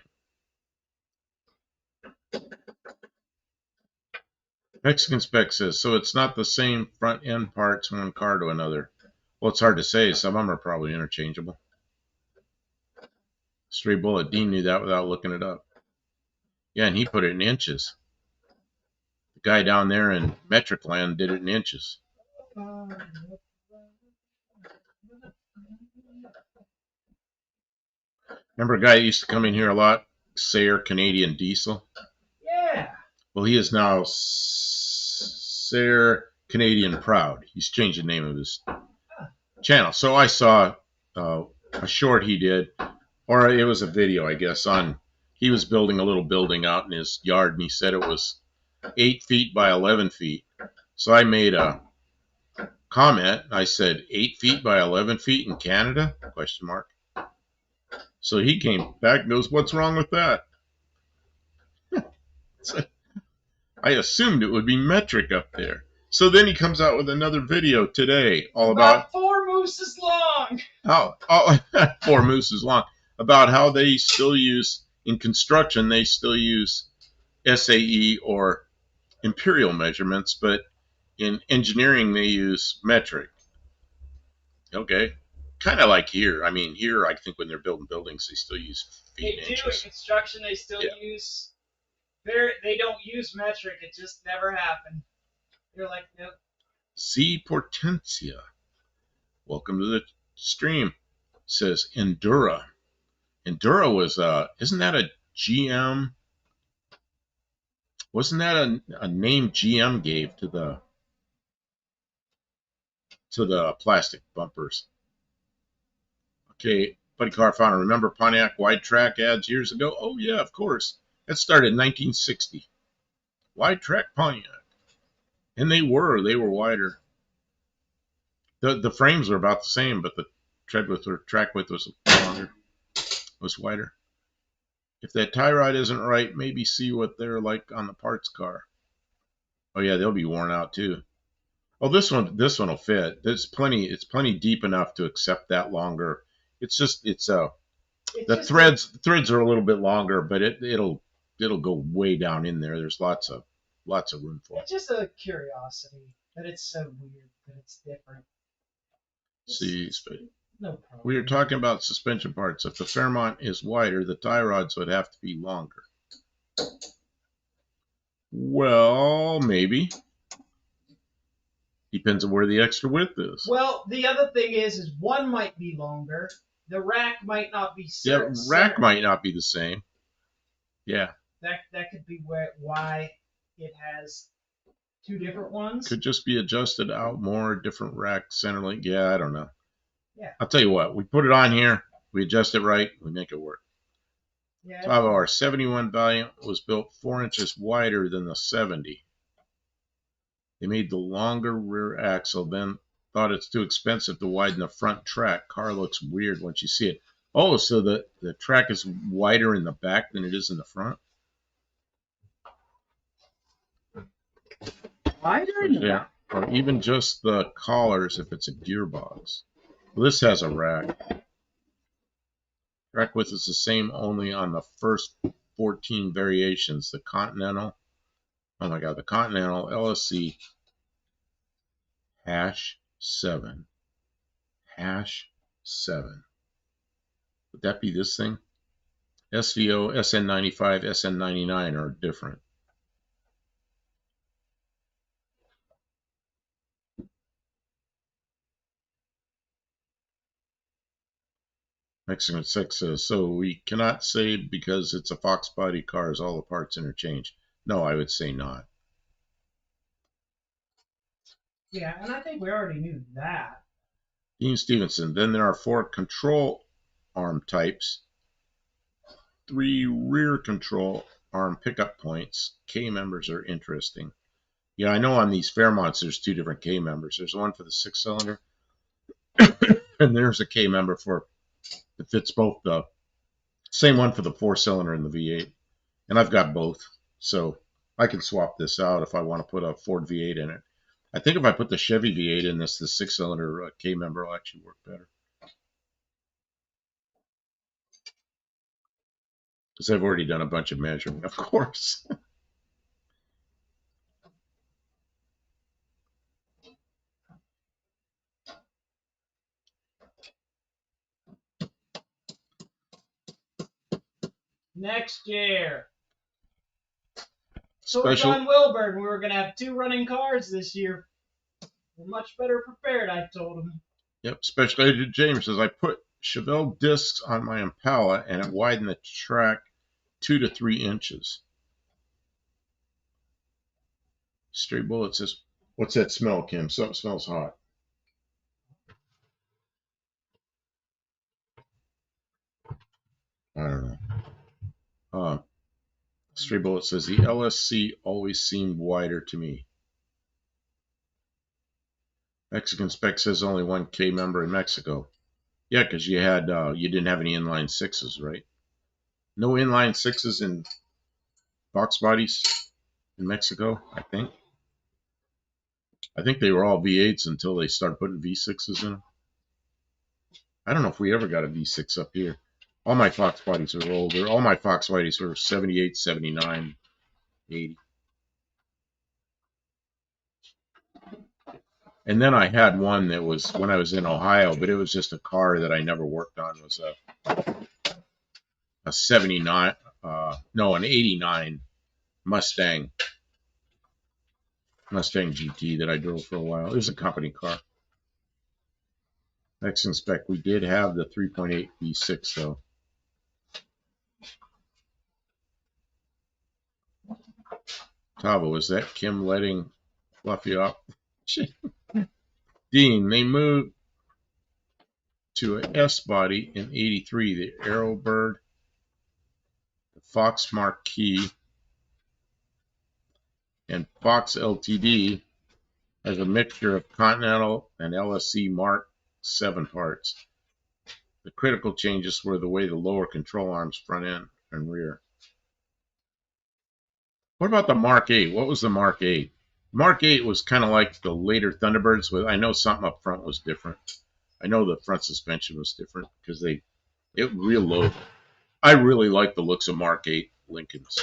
Mexican Spec says, so it's not the same front end parts one car to another. Well, it's hard to say. Some of them are probably interchangeable. Stray Bullet, Dean knew that without looking it up. Yeah, and he put it in inches. The guy down there in Metric Land did it in inches. Remember a guy that used to come in here a lot? Sayre Canadian Diesel? Yeah. Well, he is now Sayre Canadian Proud. He's changed the name of his channel. So I saw a short he did, or it was a video, I guess, on he was building a little building out in his yard, and he said it was 8 feet by 11 feet. So I made a comment. I said 8 feet by 11 feet in Canada? Question mark. So he came back and goes, "What's wrong with that?" So I assumed it would be metric up there. So then he comes out with another video today, all about 4 mooses long. how 4 mooses long, about how they still use in construction. They still use SAE or imperial measurements, but in engineering they use metric. Okay, kind of like here. I mean, here I think when they're building buildings, they still use feet and inches. In construction, they still use. They don't use metric. It just never happened. They're like, nope. Z Portentia, welcome to the stream. Says Endura. Endura was isn't that a GM? Wasn't that a name GM gave to the plastic bumpers? Okay, Buddy Car Founder, remember Pontiac wide track ads years ago? Oh yeah, of course. That started in 1960. Wide track Pontiac, and they were wider. The frames were about the same, but the tread width or track width was longer, was wider. If that tie rod isn't right, maybe see what they're like on the parts car. Oh yeah, they'll be worn out too. Oh, this one will fit. It's plenty deep enough to accept that longer. It's the threads are a little bit longer, but it'll go way down in there. There's lots of room for it. It's just a curiosity that it's so weird that it's different. See, no problem. We were talking about suspension parts. If the Fairmont is wider, the tie rods would have to be longer. Well, maybe. Depends on where the extra width is. Well, the other thing is one might be longer. The rack might not be. Rack might not be the same. Yeah. That could be why it has 2 different ones. Could just be adjusted out more, different rack center link. Yeah, I don't know. Yeah. I'll tell you what. We put it on here. We adjust it right. We make it work. Yeah. 5R 71 Valiant was built 4 inches wider than the 70. They made the longer rear axle, then thought it's too expensive to widen the front track. Car looks weird once you see it. Oh, so the track is wider in the back than it is in the front? Wider in the back? Or even just the collars if it's a gearbox. Well, this has a rack. Track width is the same only on the first 14 variations. The Continental, oh my God, the Continental LSC #7. #7. Would that be this thing? SVO, SN95, SN99 are different. Mexican 6 says, so we cannot say because it's a Fox body car is all the parts interchange. No, I would say not. Yeah, and I think we already knew that. Dean Stevenson, then there are 4 control arm types, 3 rear control arm pickup points. K members are interesting. Yeah, I know on these Fairmonts there's 2 different K members. There's one for the 6-cylinder, and there's a K member for that fits both. The same one for the 4-cylinder and the V8, and I've got both, so I can swap this out if I want to put a Ford V8 in it. I think if I put the Chevy V8 in this, the 6-cylinder K member will actually work better. Because I've already done a bunch of measuring, of course. Next year. So John Wilburn, we were going to have 2 running cars this year. We're much better prepared, I told him. Yep, Special Agent James says, I put Chevelle discs on my Impala and it widened the track 2 to 3 inches. Stray Bullet says, what's that smell, Kim? Something smells hot. I don't know. Stray Bullet says, the LSC always seemed wider to me. Mexican Spec says only 1K member in Mexico. Yeah, because you had you didn't have any inline sixes, right? No inline sixes in box bodies in Mexico, I think. I think they were all V8s until they started putting V6s in them. I don't know if we ever got a V6 up here. All my Fox bodies are older. All my Fox bodies were 78, 79, 80. And then I had one that was when I was in Ohio, but it was just a car that I never worked on. It was a 79, no, an 89 Mustang GT that I drove for a while. It was a company car. Mexican Spec. We did have the 3.8 V6 though. Tava, was that Kim letting Fluffy up? Dean, they moved to an S body in '83. The Arrowbird, the Fox Marquis, and Fox LTD has a mixture of Continental and LSC Mark 7 parts. The critical changes were the way the lower control arms, front end and rear. What about the Mark 8? What was the Mark 8? Mark 8 was kind of like the later Thunderbirds. With I know something up front was different. I know the front suspension was different because it real low. I really like the looks of Mark 8 Lincolns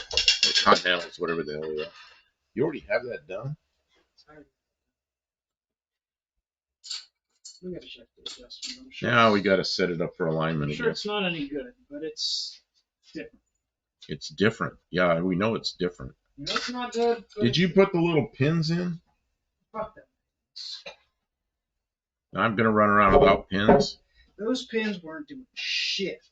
or Continentals, whatever the hell they are. You already have that done? We gotta check the adjustment. I'm sure. Now we got to set it up for alignment I'm sure again. it's not any good, but it's different. It's different. Yeah, we know it's different. You know it's not good. Did you put the little pins in? Fuck that. I'm going to run around without pins. Those pins weren't doing shit.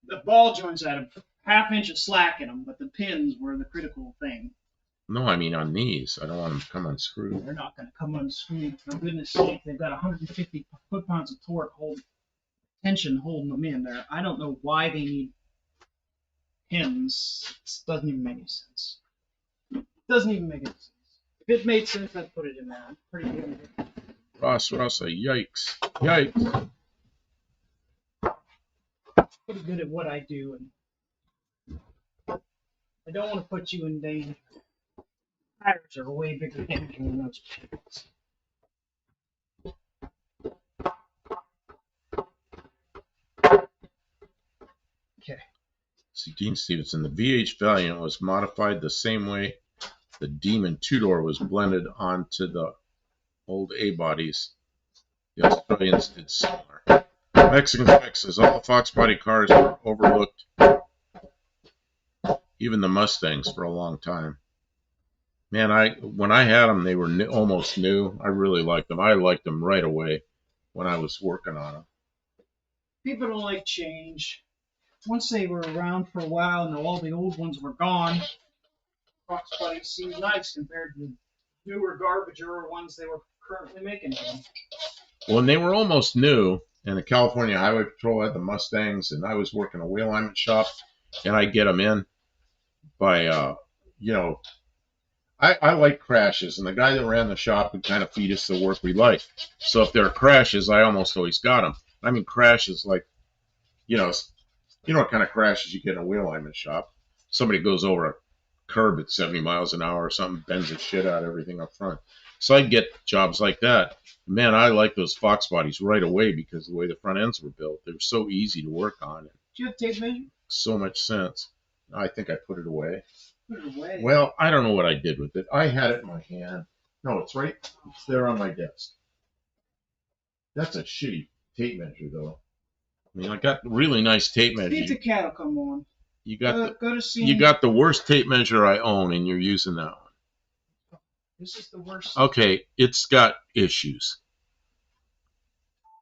The ball joints had a half-inch of slack in them, but the pins were the critical thing. No, I mean on these. I don't want them to come unscrewed. They're not going to come unscrewed. For goodness sake, they've got 150 foot-pounds of torque tension holding them in there. I don't know why they need pins. It doesn't even make any sense. It doesn't even make any sense. If it made sense, I'd put it in there. I'm pretty good at it. Ross, yikes. Yikes. Pretty good at what I do, and I don't want to put you in danger. Tires are way bigger danger than those pins. Okay. See, Dean Stevenson, the VH Valiant was modified the same way the Demon two-door was blended onto the old A bodies. The Australians did similar. Mexican Spec says all the Fox body cars were overlooked, even the Mustangs, for a long time. Man, when I had them, they were almost new. I really liked them. I liked them right away when I was working on them. People don't like change. Once they were around for a while and all the old ones were gone, Fox bodies seemed nice compared to newer garbage or ones they were currently making. Well, and they were almost new, and the California Highway Patrol had the Mustangs, and I was working a wheel alignment shop, and I get them in by, I like crashes, and the guy that ran the shop would kind of feed us the work we like. So if there are crashes, I almost always got them. I mean, crashes like, what kind of crashes you get in a wheel alignment shop? Somebody goes over a curb at 70 miles an hour or something, bends the shit out of everything up front. So I get jobs like that. Man, I like those Fox bodies right away because of the way the front ends were built. They were so easy to work on. Do you have tape measure? So much sense. I think I put it away. Put it away. Well, I don't know what I did with it. I had it in my hand. No, it's right. It's there on my desk. That's a shitty tape measure, though. I mean, I got really nice tape measure. See if the cat will come on. You got go to scene. you got the worst tape measure I own, and you're using that one. This is the worst. Okay, it's got issues.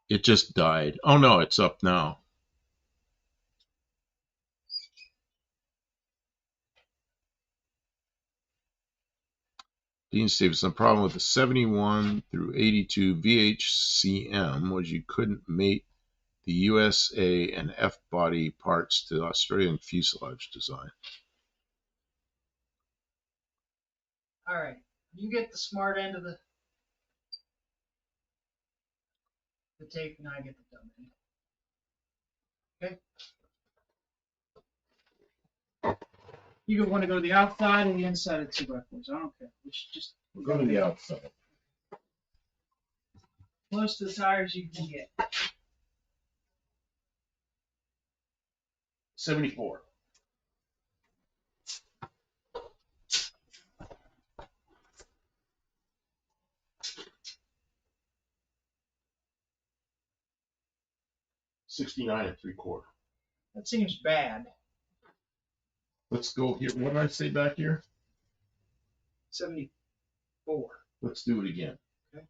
It just died. Oh no, it's up now. Dean Stevenson, the problem with the 71 through 82 VHCM was you couldn't mate the USA and F body parts to the Australian fuselage design. All right. You get the smart end of the tape, and I get the dumb end. Okay. You want to go to the outside or the inside of the 2x4s. I don't care. We should just Go to the outside. close to the tires you can get. 74. $69.75. That seems bad. Let's go here. What did I say back here? 74. Let's do it again. Okay.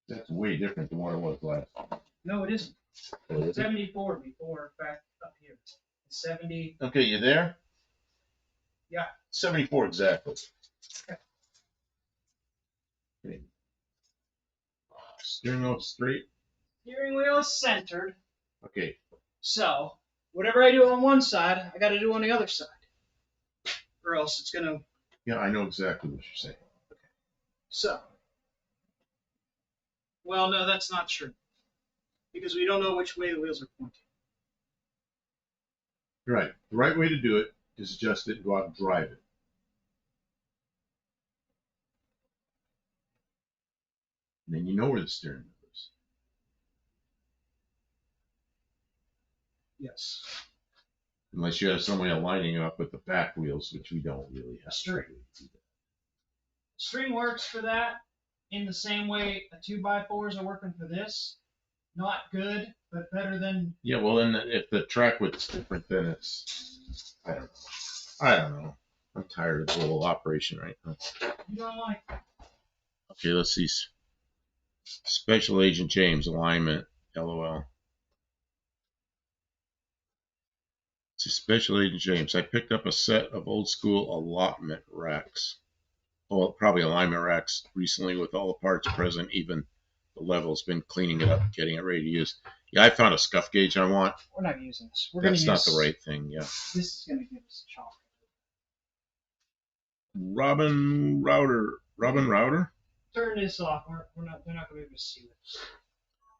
That's way different than what it was last time. No, it isn't. Oh, is it? 74 before, back up here. 70. Okay, you there? Yeah. 74 exactly. Okay. Steering wheel straight. Steering wheel is centered. Okay. So, whatever I do on one side, I got to do on the other side. Or else it's going to. Yeah, I know exactly what you're saying. So. Well, no, that's not true. Because we don't know which way the wheels are pointing. You're right. The right way to do it is adjust it and go out and drive it. And then you know where the steering wheel is. Yes. Unless you have some way of lining it up with the back wheels, which we don't really have. String. String works for that in the same way the 2x4s are working for this. Not good, but better than. Yeah, well, then if the track width's different, then it's. I don't know. I don't know. I'm tired of the whole operation right now. You don't like. Okay, let's see. Special Agent James, alignment, LOL. It's a Special Agent James. I picked up a set of old school allotment racks. Well, probably alignment racks recently with all the parts present, even the levels. Been cleaning it up, getting it ready to use. Yeah, I found a scuff gauge I want. We're not using this. We're going to use. That's not the right thing, yeah. This is going to give us a chalk. Robin Router? Turn this off. They're not going to be able to see this.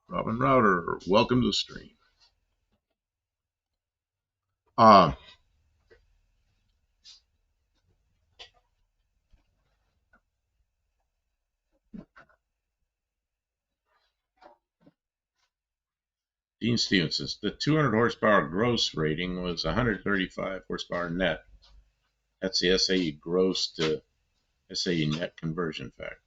Robin Router, welcome to the stream. Dean Stevens says the 200 horsepower gross rating was 135 horsepower net. That's the SAE gross to SAE net conversion factor.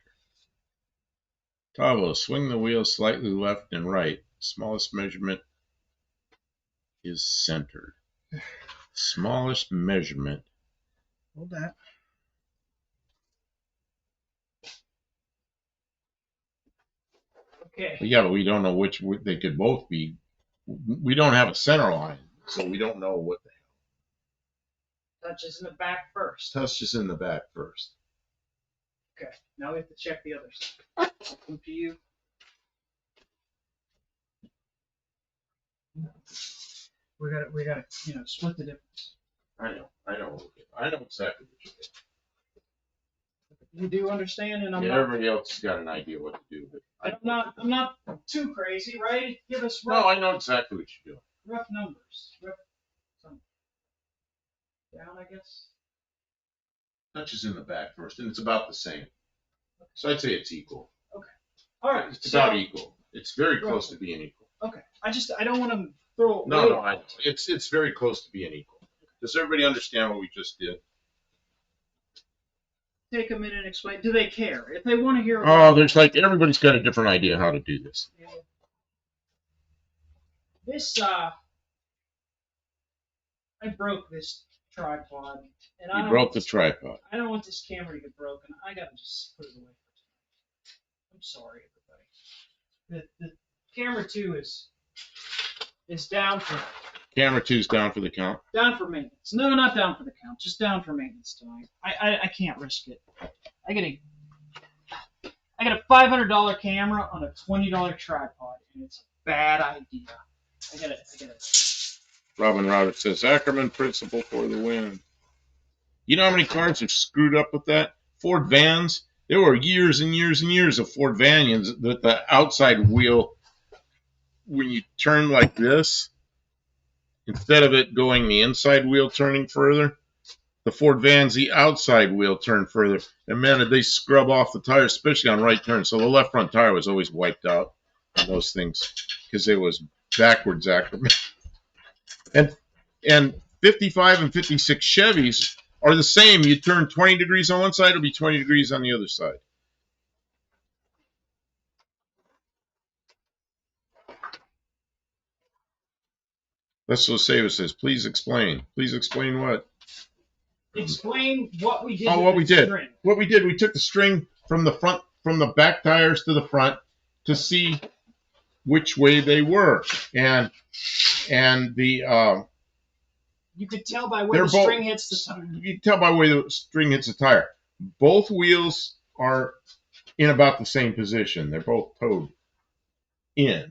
Tavo, swing the wheel slightly left and right. Smallest measurement is centered. Smallest measurement. Hold that. Okay. But yeah, but we don't know which they could both be. We don't have a center line, so we don't know what the hell. Touches in the back first. Touches in the back first. Okay. Now we have to check the other side. Come to you. We got to, split the difference. I know exactly what you did. You do understand, and everybody else has got an idea what to do. But I'm not too crazy, right? Give us rough. No, I know exactly what you're doing. Rough numbers. Down, I guess. Touches in the back first, and it's about the same. Okay. So I'd say it's equal. Okay. All right. It's about equal. It's very close to being equal. Okay. I don't want to throw. No, I know. It's very close to being equal. Does everybody understand what we just did? Take a minute and explain. Do they care? If they want to hear. There's everybody's got a different idea how to do this. Yeah. This I broke this tripod, and broke the tripod. I don't want this camera to get broken. I gotta just put it away for tonight. I'm sorry, everybody. The camera 2 is down for. Camera 2's down for the count. Down for maintenance. No, not down for the count. Just down for maintenance tonight. I can't risk it. I got a $500 camera on a $20 tripod, and it's a bad idea. I gotta. Robin Router says Ackerman principle for the win. You know how many cars have screwed up with that? Ford vans. There were years and years and years of Ford vans that the outside wheel, when you turn like this, instead of it going the inside wheel turning further, the Ford vans, the outside wheel turned further. And man, they scrub off the tires, especially on right turns. So the left front tire was always wiped out on those things because it was backwards accurate. And 55 and 56 Chevys are the same. You turn 20 degrees on one side, it'll be 20 degrees on the other side. Let's just say it says, please explain. Please explain what? Explain what we did. Oh, what we did. String. What we did, we took the string from the front, from the back tires to the front to see which way they were. And the you could tell by where the string hits the tire. You can tell by where the string hits the tire. Both wheels are in about the same position. They're both towed in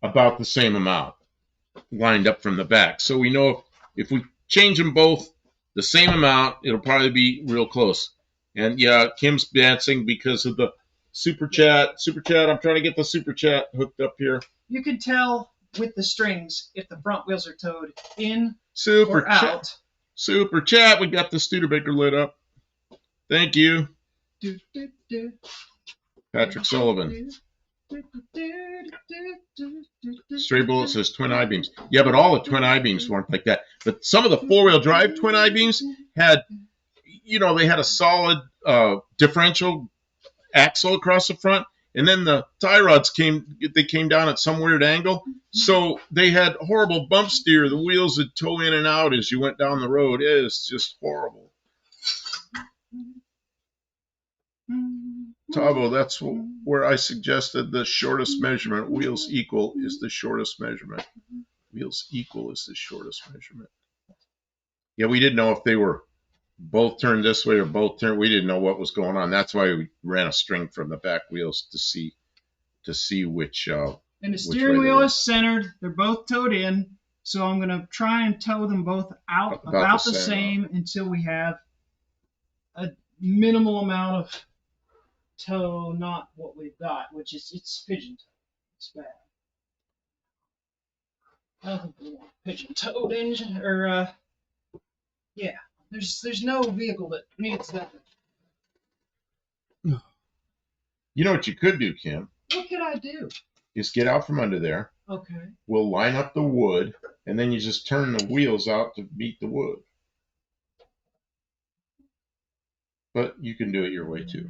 about the same amount, lined up from the back. So we know if we change them both the same amount, it'll probably be real close. And yeah, Kim's dancing because of the super chat. Super chat, I'm trying to get the super chat hooked up here. You can tell with the strings if the front wheels are towed in super or out. Super chat, we got the Studebaker lit up. Thank you. Patrick Sullivan. Stray Bullet says twin I-beams. Yeah, but all the twin I-beams weren't like that. But some of the four-wheel drive twin I-beams had, you know, they had a solid differential axle across the front, and then the tie rods came down at some weird angle, so they had horrible bump steer. The wheels would toe in and out as you went down the road. It is just horrible. Tavo, that's where I suggested the shortest measurement. Wheels equal is the shortest measurement. Wheels equal is the shortest measurement. Yeah, we didn't know if they were both turned this way or both turned. We didn't know what was going on. That's why we ran a string from the back wheels to see which. And the steering wheel is centered. They're both towed in. So I'm going to try and tow them both out about the same until we have a minimal amount of toe, not what we've got, which is it's pigeon toe. It's bad. I don't think we want pigeon toed engine or yeah. There's no vehicle that needs that. You know what you could do, Kim? What could I do? Is get out from under there. Okay. We'll line up the wood, and then you just turn the wheels out to beat the wood. But you can do it your way too.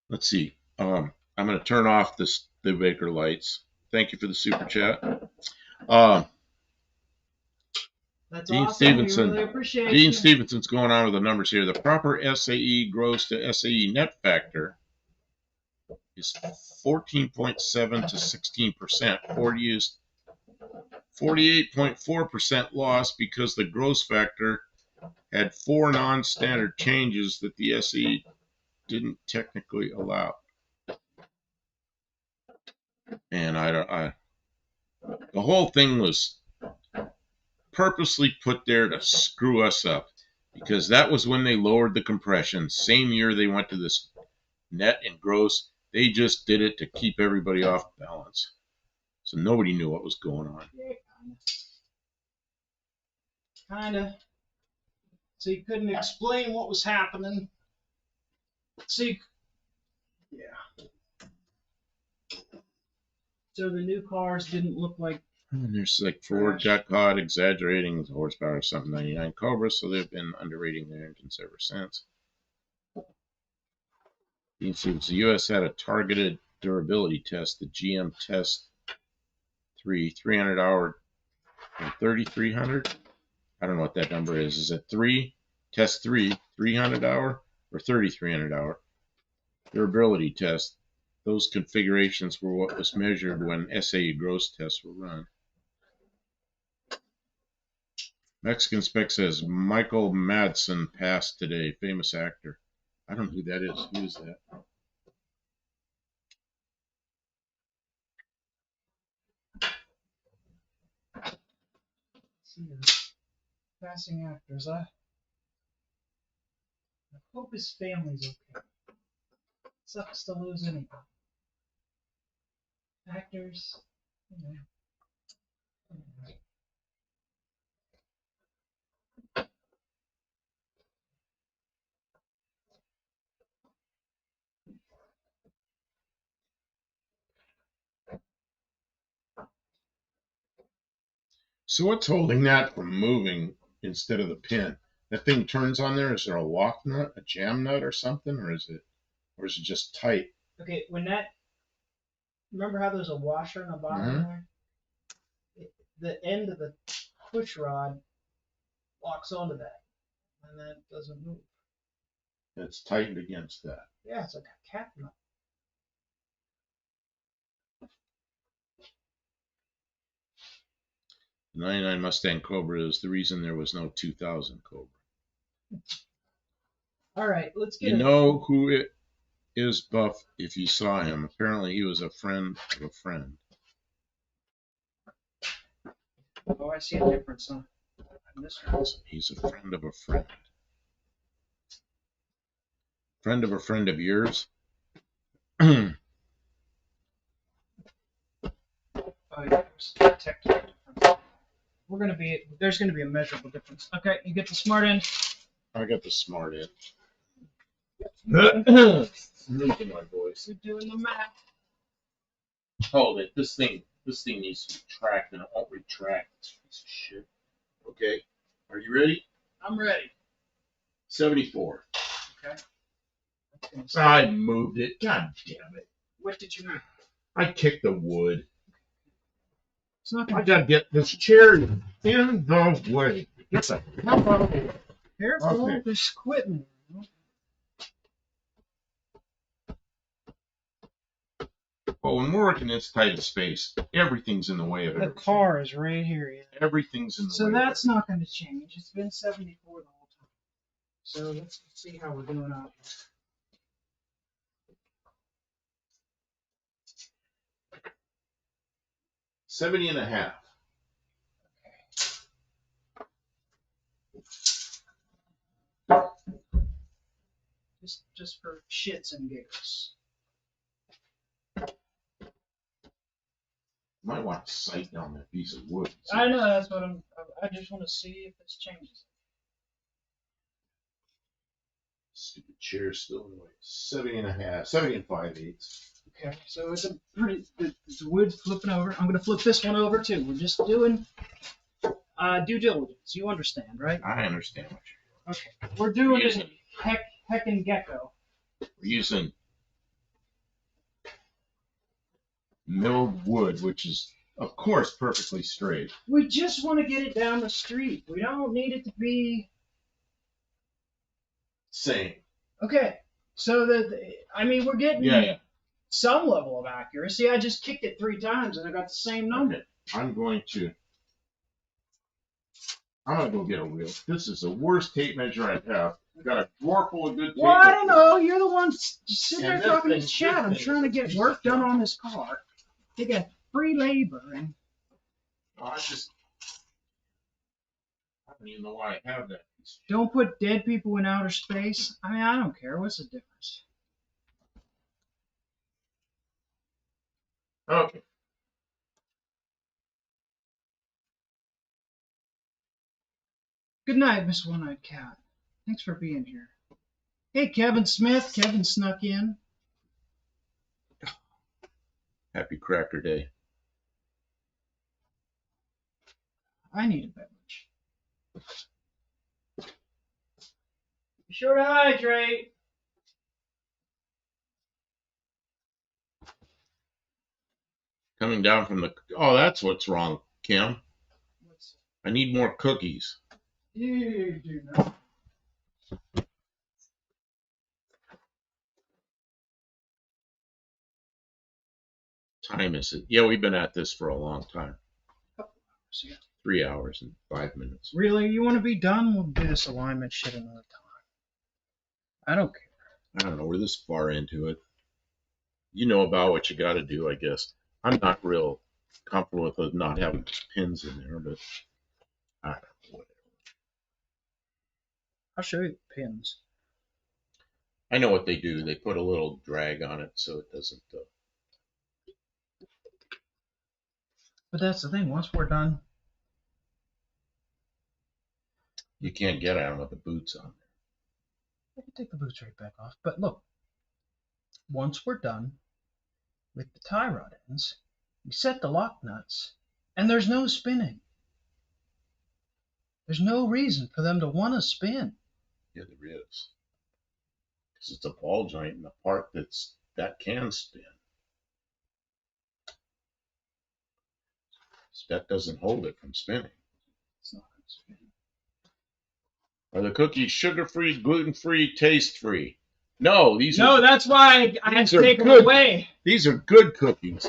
Let's see. I'm going to turn off the Studebaker lights. Thank you for the super chat. That's Dean awesome. Stevenson. We really appreciate Dean you. Stevenson's going on with the numbers here. The proper SAE gross to SAE net factor is 14.7 to 16%. Ford used 48.4% loss because the gross factor had 4 non-standard changes that the SAE didn't technically allow. And the whole thing was purposely put there to screw us up, because that was when they lowered the compression. Same year they went to this net and gross. They just did it to keep everybody off balance. So nobody knew what was going on. Yeah, kind of. So you couldn't explain what was happening. Yeah. So the new cars didn't look like. And there's like Ford got caught exaggerating the horsepower of something 99 Cobra, so they've been underrating their engines ever since. You can see the U.S. had a targeted durability test, the GM Test 300 hour and 3300. I don't know what that number is. Is it 3? Test 300 hour or 3300 hour? Durability test. Those configurations were what was measured when SAE gross tests were run. Mexican Spec says Michael Madsen passed today, famous actor. I don't know who that is. Who is that? see your passing actors. I hope his family's okay. Sucks to lose anybody. Actors, you know. So what's holding that from moving instead of the pin? That thing turns on there. Is there a lock nut, a jam nut, or something, or is it just tight? Okay, remember how there's a washer in the bottom Mm-hmm. there? The end of the push rod locks onto that, and that doesn't move. It's tightened against that. Yeah, it's like a cap nut. The 99 Mustang Cobra is the reason there was no 2000 Cobra. All right, let's get You know who it is, Buff, if you saw him. Apparently he was a friend of a friend. Oh, I see a difference, huh? This one. He's a friend of a friend. Friend of a friend of yours? Oh, yeah, there's a technical difference. There's gonna be a measurable difference. Okay, you get the smart end. I got the smart end. Losing my voice. You're doing the math. Hold it. This thing needs to retract, and it won't retract. This piece of shit. Okay. Are you ready? I'm ready. 74. Okay. I moved it. God damn it. What did you move? I kicked the wood. It's not I gonna gotta get this chair in the way. Get the hell out of here. Careful, Okay. there's equipment. Well, when we're working this tight of space, everything's in the way of The everything. car is right here. Yeah. Everything's in the way. So of that's everything. not going to change. It's been 74 the whole time. So let's see how we're doing out here. 70 and a half. Just for shits and giggles. Might want to sight down that piece of wood. I know, that's what I just want to see if this changes. Stupid chair still in the way. 70 and a half. 70 and 5/8. Okay, so it's the wood's flipping over. I'm going to flip this one over too. We're just doing due diligence. You understand, right? I understand what you're doing. Okay, we're doing Using- it heck and gecko. We're using milled wood, which is, of course, perfectly straight. We just want to get it down the street. We don't need it to be Same. okay. So we're getting Yeah. some level of accuracy. I just kicked it 3 times and I got the same number. Okay. I'm going to go get a reel. This is the worst tape measure I have. I've got a drawer full of good tape Well, I don't measures. know. You're the one sitting And there this talking thing- this chat. I'm this thing trying to is a get piece work of done junk. on this car. You get free labor and I don't even know why I have that piece of shit. don't put dead people in outer space. I mean, I don't care. What's the difference? Okay. Good night, Miss One-Eyed Cat. Thanks for being here. Hey, Kevin Smith. Kevin snuck in. Happy Cracker Day. I need a beverage. Be sure to hydrate. Coming down from the... Oh, that's what's wrong, Kim. What's I need more cookies. you do not? Time is it? Yeah, we've been at this for a long time. Yeah. 3 hours and 5 minutes. Really, you want to be done? We'll do this alignment shit another time. I don't care. I don't know. We're this far into it. You know about what you got to do, I guess. I'm not real comfortable with not having pins in there, but I don't know what. I'll show you the pins. I know what they do. They put a little drag on it so it doesn't. But that's the thing. Once we're done, You can't get at them with the boots on. I can take the boots right back off. But look, once we're done with the tie rod ends, we set the lock nuts, and there's no spinning. There's no reason for them to want to spin. Yeah, there is. Because it's a ball joint and the part that can spin. That doesn't hold it from spinning. It's not going to spin. Are the cookies sugar-free, gluten-free, taste-free? No, No, that's why I had these to are take them good. away. These are good cookies.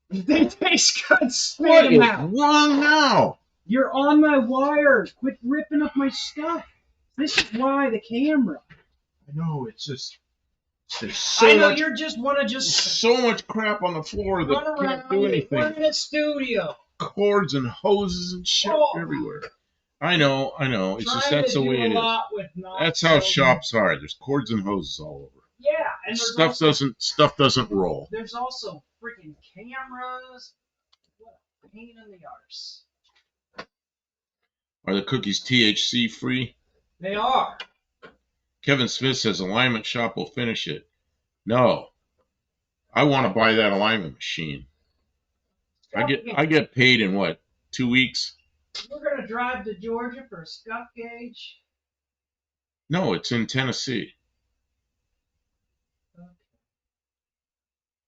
They taste good. Spit What them is out. wrong now? You're on my wire. Quit ripping up my stuff. This is why the camera. I know, it's just there's I know much, you just want to just so much crap on the floor run that around. can't do anything. We're in a studio. Cords and hoses and shit everywhere. I know. It's just that's the way it is. That's how shops are. There's cords and hoses all over. Yeah, and stuff doesn't roll. There's also freaking cameras. What a pain in the arse. Are the cookies THC free? They are. Kevin Smith says alignment shop will finish it. No. I want to buy that alignment machine. I get paid in what, 2 weeks? We're gonna drive to Georgia for a scuff gauge. No, it's in Tennessee. Okay.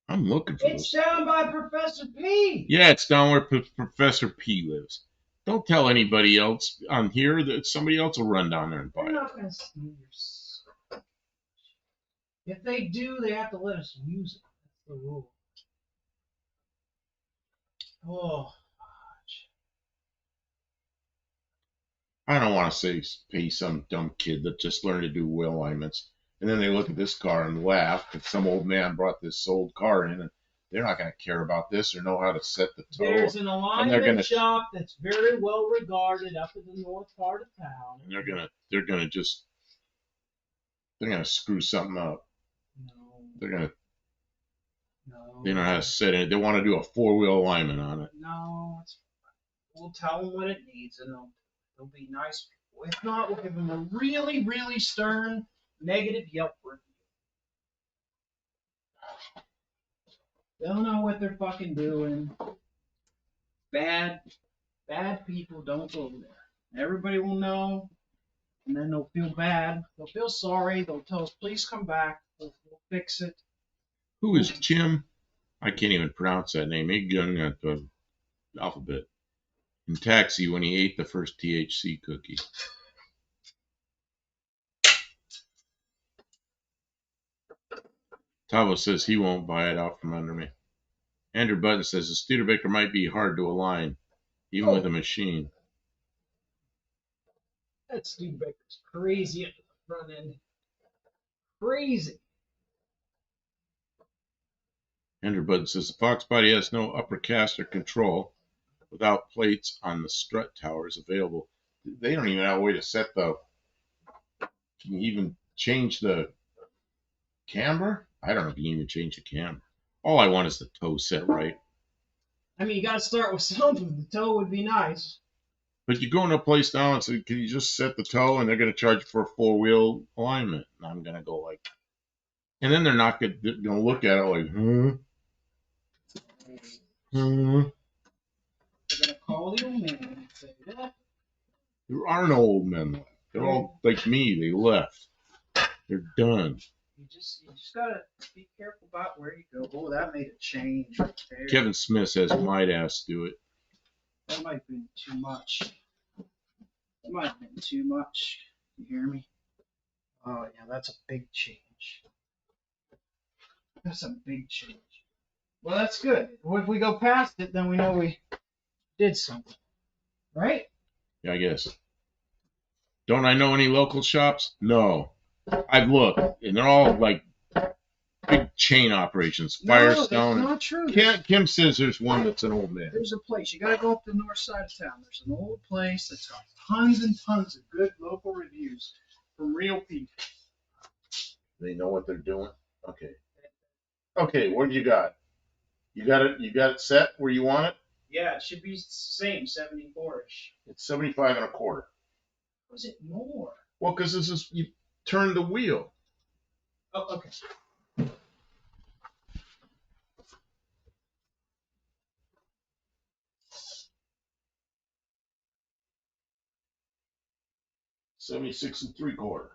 I'm looking for It's down by Professor P. Yeah, it's down where Professor P lives. Don't tell anybody else on here that somebody else will run down there and buy They're it. not gonna steal your stuff. If they do, they have to let us use it. That's the rule. Oh, fudge. I don't want to pay some dumb kid that just learned to do wheel alignments, and then they look at this car and laugh because some old man brought this old car in, and they're not going to care about this or know how to set the toe. There's an alignment shop that's very well regarded up in the north part of town. And they're gonna screw something up. No. They know how to set it. They want to do a 4-wheel alignment on it. No, we'll tell them what it needs, and they'll be nice people. If not, we'll give them a really, really stern negative Yelp review. They'll know what they're fucking doing. Bad people don't go there. Everybody will know, and then they'll feel bad. They'll feel sorry. They'll tell us, please come back. We'll fix it. Who is Jim? I can't even pronounce that name. He got the alphabet. In Taxi when he ate the first THC cookie. Tavo says he won't buy it out from under me. Andrew Button says the Studebaker might be hard to align, even with a machine. That Studebaker's crazy at the front end. Crazy. Andrew Button says the Fox body has no upper caster control without plates on the strut towers available. They don't even have a way to set the... Can you even change the camber? I don't know if you can even change the camber. All I want is the toe set right. I mean, you got to start with something. The toe would be nice. But you go into a place now and say, can you just set the toe? And they're going to charge you for a 4-wheel alignment. And I'm going to go like... And then they're not going to look at it like, They're going to call the old man and say that. There are no old men left. They're all like me. They left. They're done. You just gotta be careful about where you go. Oh, that made a change right there. Kevin Smith says might ass do it. That might have been too much. That might have been too much. You hear me? Oh yeah, that's a big change. That's a big change. Well, that's good. If we go past it, then we know we did something, right? Yeah, I guess. Don't I know any local shops? No. I've looked, and they're all like big chain operations. No, that's Firestone. not true. Kim says there's one that's an old man. There's a place. You got to go up the north side of town. There's an old place that's got tons and tons of good local reviews from real people. They know what they're doing. Okay. Okay, what do you got? You got it. You got it set where you want it. Yeah, it should be same 74-ish. It's 75 and a quarter. Was it more? Well, because this is you turn the wheel. Oh, okay. $76 3/4.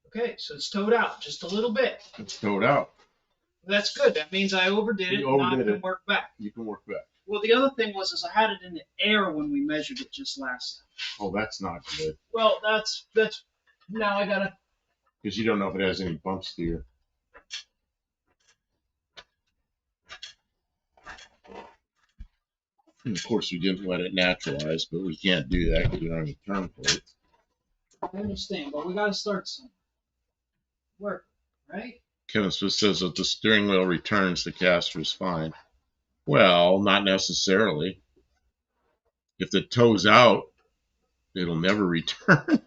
Okay, so it's towed out just a little bit. It's towed out. That's good. That means I overdid it. You overdid and I can it. work back. You can work back. Well, the other thing was I had it in the air when we measured it just last time. Oh, that's not good. Well, that's now I gotta. Because you don't know if it has any bumps to you. And of course, we didn't let it naturalize, but we can't do that because we don't have a turn plate. I understand, but we gotta start somewhere. Work, right? Kevin Smith says that the steering wheel returns, the caster is fine. Well, not necessarily. If the toe's out, it'll never return.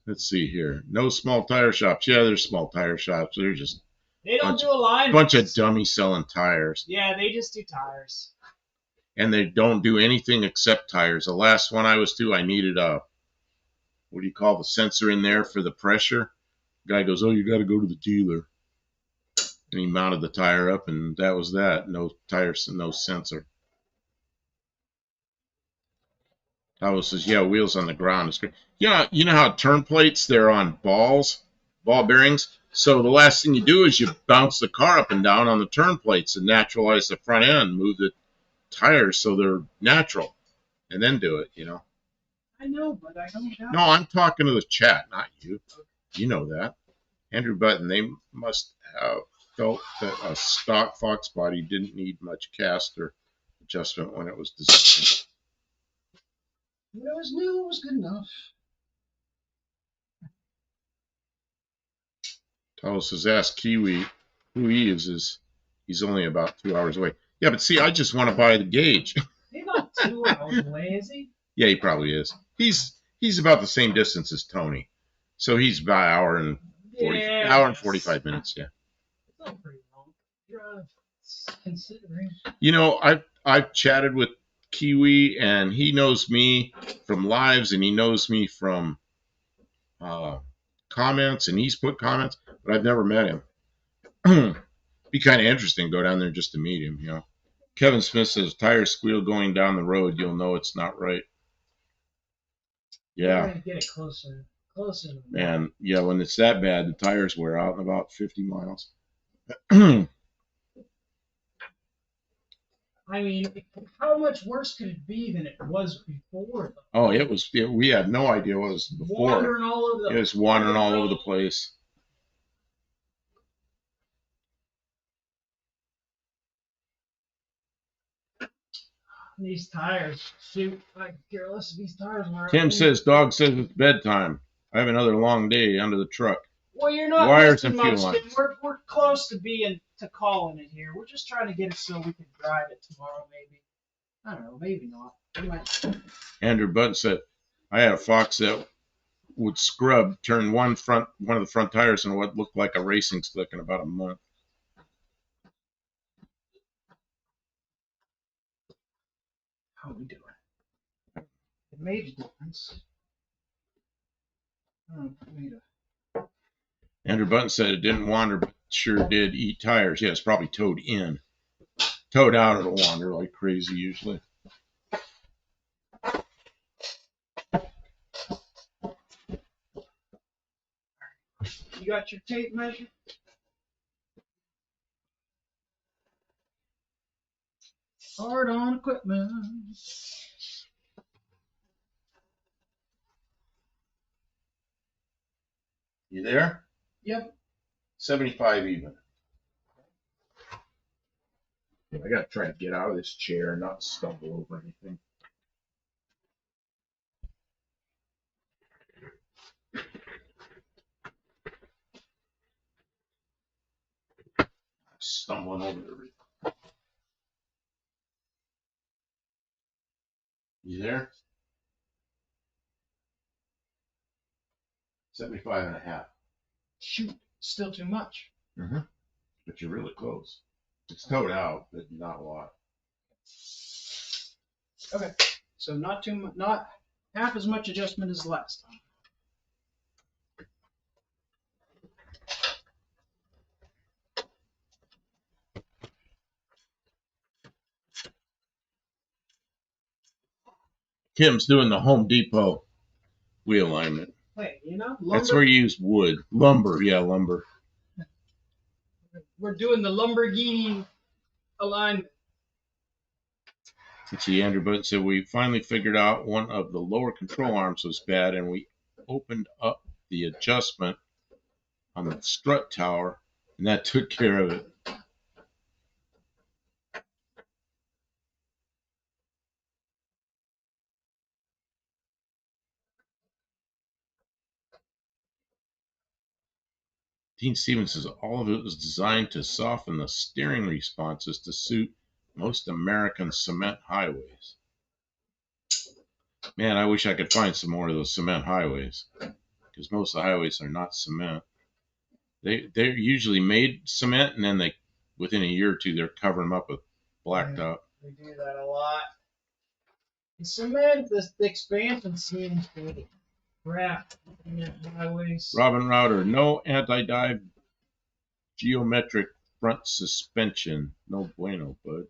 Let's see here. No small tire shops. Yeah, there's small tire shops. They're just They don't do alignments. bunch of dummies selling tires. Yeah, they just do tires. And they don't do anything except tires. The last one I was to, I needed a, what do you call the sensor in there for the pressure? Guy goes, oh, you got to go to the dealer. And he mounted the tire up, and that was that. No tires, no sensor. Tyler says, yeah, wheels on the ground is great. Yeah, you know how turn plates, they're on ball bearings? So the last thing you do is you bounce the car up and down on the turn plates and naturalize the front end, move the tires so they're natural, and then do it, you know. I know, but I don't have. No, I'm talking to the chat, not you. You know that. Andrew Button, they must have felt that a stock Fox body didn't need much cast or adjustment when it was designed. When it was new, it was good enough. Tyler says, ask Kiwi who he is. He's only about 2 hours away. Yeah, but see, I just want to buy the gauge. He's not 2 hours away, is he? Yeah, he probably is. He's about the same distance as Tony. So he's about an hour and 45 minutes, yeah. It's not pretty long drive, considering. You know, I've chatted with Kiwi, and he knows me from lives, and he knows me from comments, and he's put comments, but I've never met him. Be kind of interesting to go down there just to meet him, you know. Kevin Smith says, tire squeal going down the road, you'll know it's not right. Yeah. Get it closer. And yeah, when it's that bad, the tires wear out in about 50 miles. I mean, how much worse could it be than it was before? Though? Oh, it was. We had no idea what it was before. Wandering all over the. It was wandering all over the place. These tires, shoot, I could care less if these tires were. Tim says, dog says it's bedtime. I have another long day under the truck. Well, you're not Wires missing and much. fuel lines. We're close to calling it here. We're just trying to get it so we can drive it tomorrow, maybe. I don't know, maybe not. We might. Andrew Button said, I had a Fox that would scrub, turn one of the front tires into what looked like a racing slick in about a month. How are we doing? It made a difference. Andrew Button said it didn't wander, but sure did eat tires. Yeah, it's probably towed in. Towed out, it'll wander like crazy usually. You got your tape measure? Hard on equipment. You there? Yep. 75 even. I gotta try to get out of this chair and not stumble over anything. stumbling over everything. You there? 75.5. Shoot, still too much. Mm-hmm. But you're really close. It's towed out, but not a lot. Okay, so not too much, not half as much adjustment as last time. Kim's doing the Home Depot wheel alignment. Wait, you know, That's where you use wood. Lumber, yeah, lumber. We're doing the Lamborghini alignment. Let's see, Andrew Button said we finally figured out one of the lower control arms was bad, and we opened up the adjustment on the strut tower, and that took care of it. Dean Stevens says all of it was designed to soften the steering responses to suit most American cement highways. Man, I wish I could find some more of those cement highways, because most of the highways are not cement. They're usually made cement, and then they, within a year or two, they're covering them up with blacktop. We do that a lot. The cement, the expansion seems pretty crap. Highways. Robin Router, no anti-dive geometric front suspension. No bueno, bud.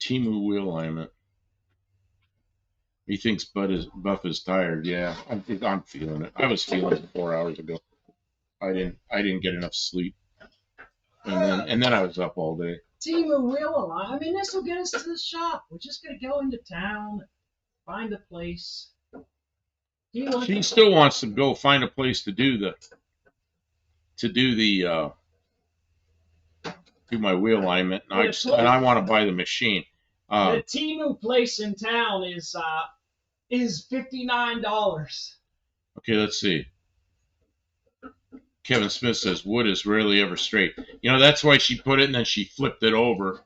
Timu wheel alignment. He thinks Buff is tired. Yeah, I'm feeling it. I was feeling it 4 hours ago. I didn't get enough sleep, and then I was up all day. Timu wheel alignment. I mean, this will get us to the shop. We're just gonna go into town, find a place. She still wants to go find a place to do my wheel alignment, and I want to buy the machine. The Timu place in town is $59. Okay, let's see. Kevin Smith says wood is rarely ever straight. You know, that's why she put it and then she flipped it over.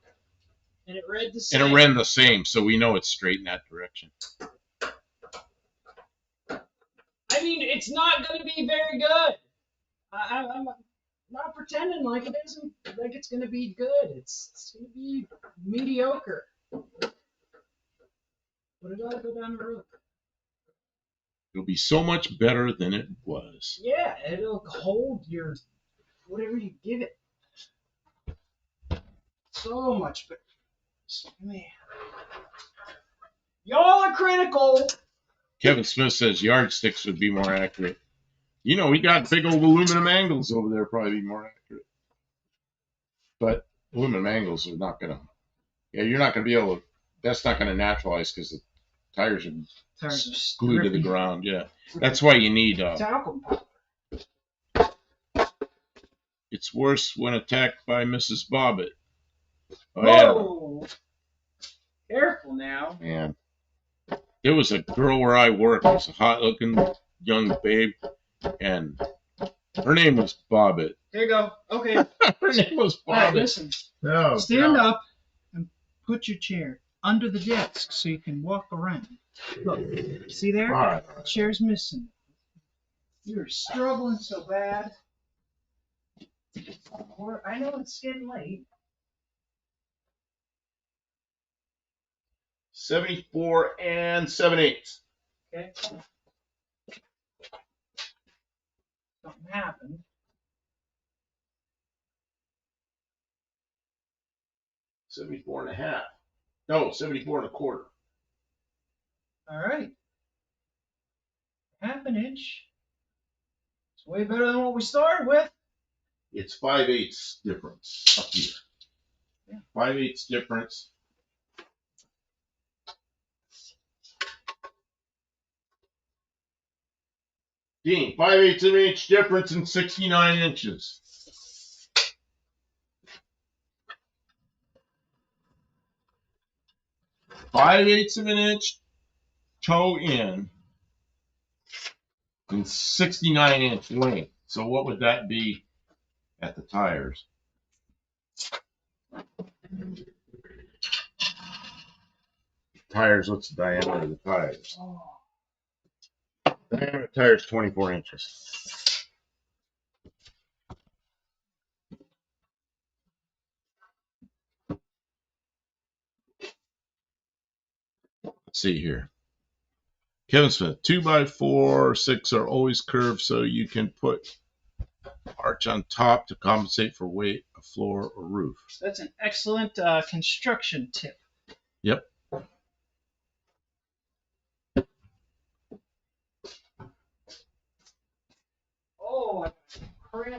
And it read the same. And it ran the same, so we know it's straight in that direction. I mean, it's not going to be very good. I'm not pretending like it isn't, like it's going to be good. It's going to be mediocre. What did I go down the road? It'll be so much better than it was. Yeah, it'll hold your whatever you give it. So much better. Man. Y'all are critical. Kevin Smith says yardsticks would be more accurate. You know, we got big old aluminum angles over there, probably be more accurate. But aluminum angles are not going to, you're not going to be able to, that's not going to naturalize because the tires are glued to the ground. Yeah, that's why you need talcum. It's worse when attacked by Mrs. Bobbitt. Oh, whoa! Yeah. Careful now. Man, there was a girl where I worked. It was a hot-looking young babe, and her name was Bobbitt. There you go. Okay. Her name was Bobbitt. Right, listen. No, stand up and put your chair under the desk so you can walk around. Look, see there? Right. The chair's missing. You're struggling so bad. I know it's getting late. 74 7/8. Okay. Something happened. $74 1/2. No, 74 1/4. All right. 1/2 inch. It's way better than what we started with. It's 5/8 difference up here. Yeah. 5/8 difference. Dean, 5/8 of an inch difference in 69 inches. Five-eighths of an inch toe in 69-inch length. So what would that be at the tires? Tires, what's the diameter of the tires? Diameter of tires 24 inches. Let's see here. Kevin Smith, 2x4, 6 are always curved so you can put arch on top to compensate for weight, a floor, or roof. That's an excellent construction tip. Yep. Oh, I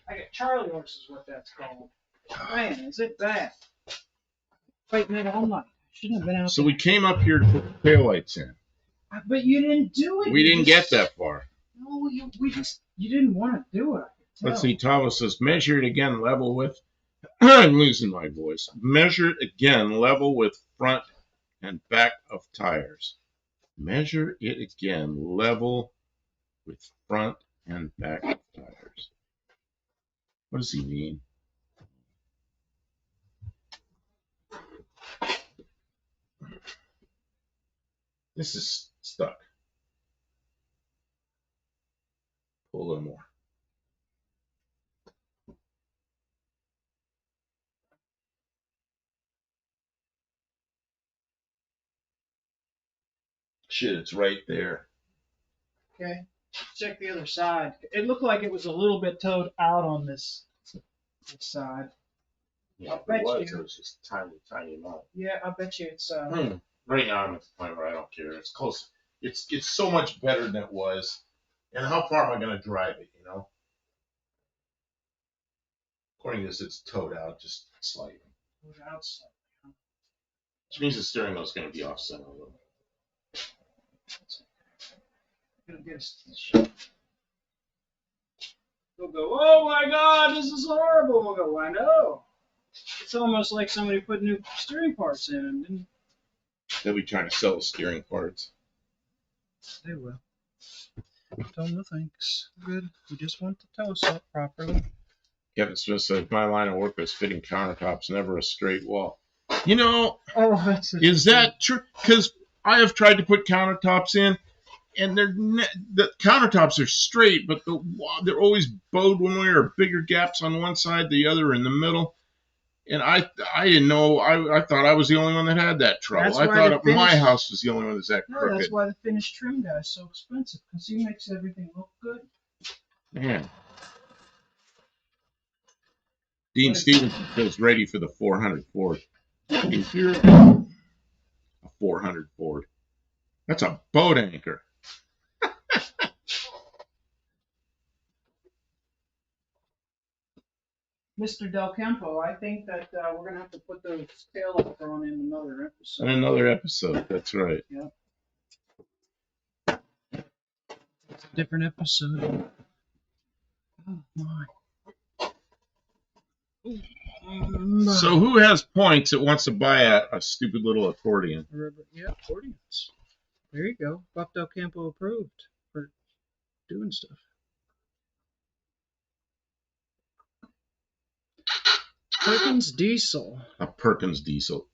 got Charlie horse is what that's called. Man, is it bad? Fighting it all night. Shouldn't have been out So there. we came up here to put the taillights in. But you didn't do it. We didn't get that far. No, you didn't want to do it. Let's see. Thomas says, measure it again level with. I'm losing my voice. Measure it again level with front and back of tires. Measure it again level with front and back of tires. What does he mean? This is stuck. Pull a little more. Shit, it's right there. Okay. Check the other side. It looked like it was a little bit towed out on this side. Yeah, I bet you. It was just tiny amount. Yeah, I bet you it's. Right now, I'm at the point where I don't care. It's close. It's so much better than it was. And how far am I going to drive it? You know. According to this, it's towed out just slightly. Towed out slightly. Huh? Which means the steering wheel is going to be off center a little. It'll get us. We'll go. Oh my God, this is horrible. We'll go. I know. It's almost like somebody put new steering parts in and didn't. They'll be trying to sell the steering parts. They will. Tell them no thanks. Good. We just want the toe set properly. Kevin Smith says, my line of work is fitting countertops, never a straight wall. You know, is that true? Because I have tried to put countertops in, and the countertops are straight, but they're always bowed one way or bigger gaps on one side, the other in the middle. And I didn't know. I thought I was the only one that had that trouble. I thought my house was the only one that's that crooked. No, that's why the finished trim guy is so expensive, because he makes everything look good. Man. Dean Stevenson says ready for the 400 Ford. If you're a 400 Ford, that's a boat anchor. Mr. Del Campo, I think that we're going to have to put those taillights on in another episode. In another episode, that's right. Yep. Different episode. Oh, my. So who has points that wants to buy a stupid little accordion? Yeah, accordions. There you go. Buck Del Campo approved for doing stuff. Perkins Diesel. A Perkins Diesel.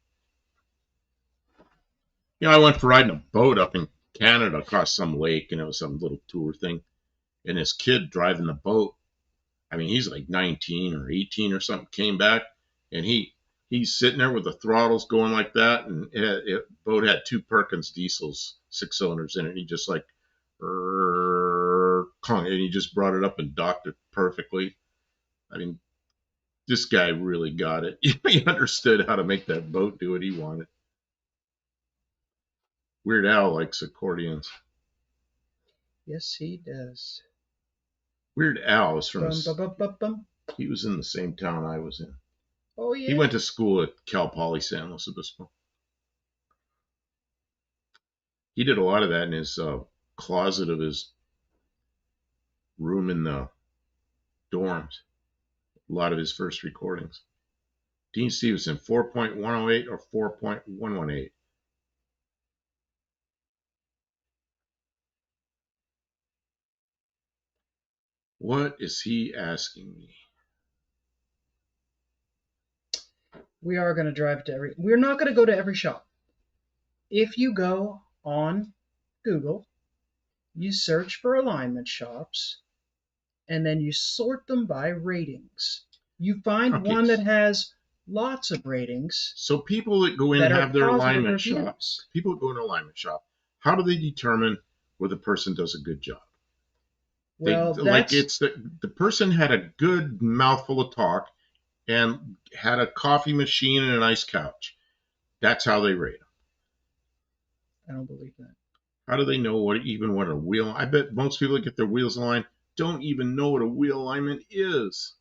You know, I went for riding a boat up in Canada across some lake, and it was some little tour thing. And this kid driving the boat, I mean, he's like 19 or 18 or something, came back, and he's sitting there with the throttles going like that, and the boat had two Perkins Diesels, 6 cylinders in it. And he just like, and he just brought it up and docked it perfectly. I mean, this guy really got it. He understood how to make that boat do what he wanted. Weird Al likes accordions. Yes, he does. Weird Al is from. He was in the same town I was in. Oh yeah. He went to school at Cal Poly San Luis Obispo. He did a lot of that in his closet of his room in the dorms. A lot of his first recordings. Dean Stevenson, 4.108 or 4.118. What is he asking me? We are going to drive to every. We're not going to go to every shop. If you go on Google, you search for alignment shops, and then you sort them by ratings. You find Okay, one that has lots of ratings so people that go in that and are have their positive alignment shop, reviews. people that go in an alignment shop, how do they determine whether the person does a good job? They Well, like that's it's the person had a good mouthful of talk and had a coffee machine and a nice couch. That's how they rate them. I don't believe that. How do they know what a wheel? I bet most people that get their wheels aligned don't even know what a wheel alignment is.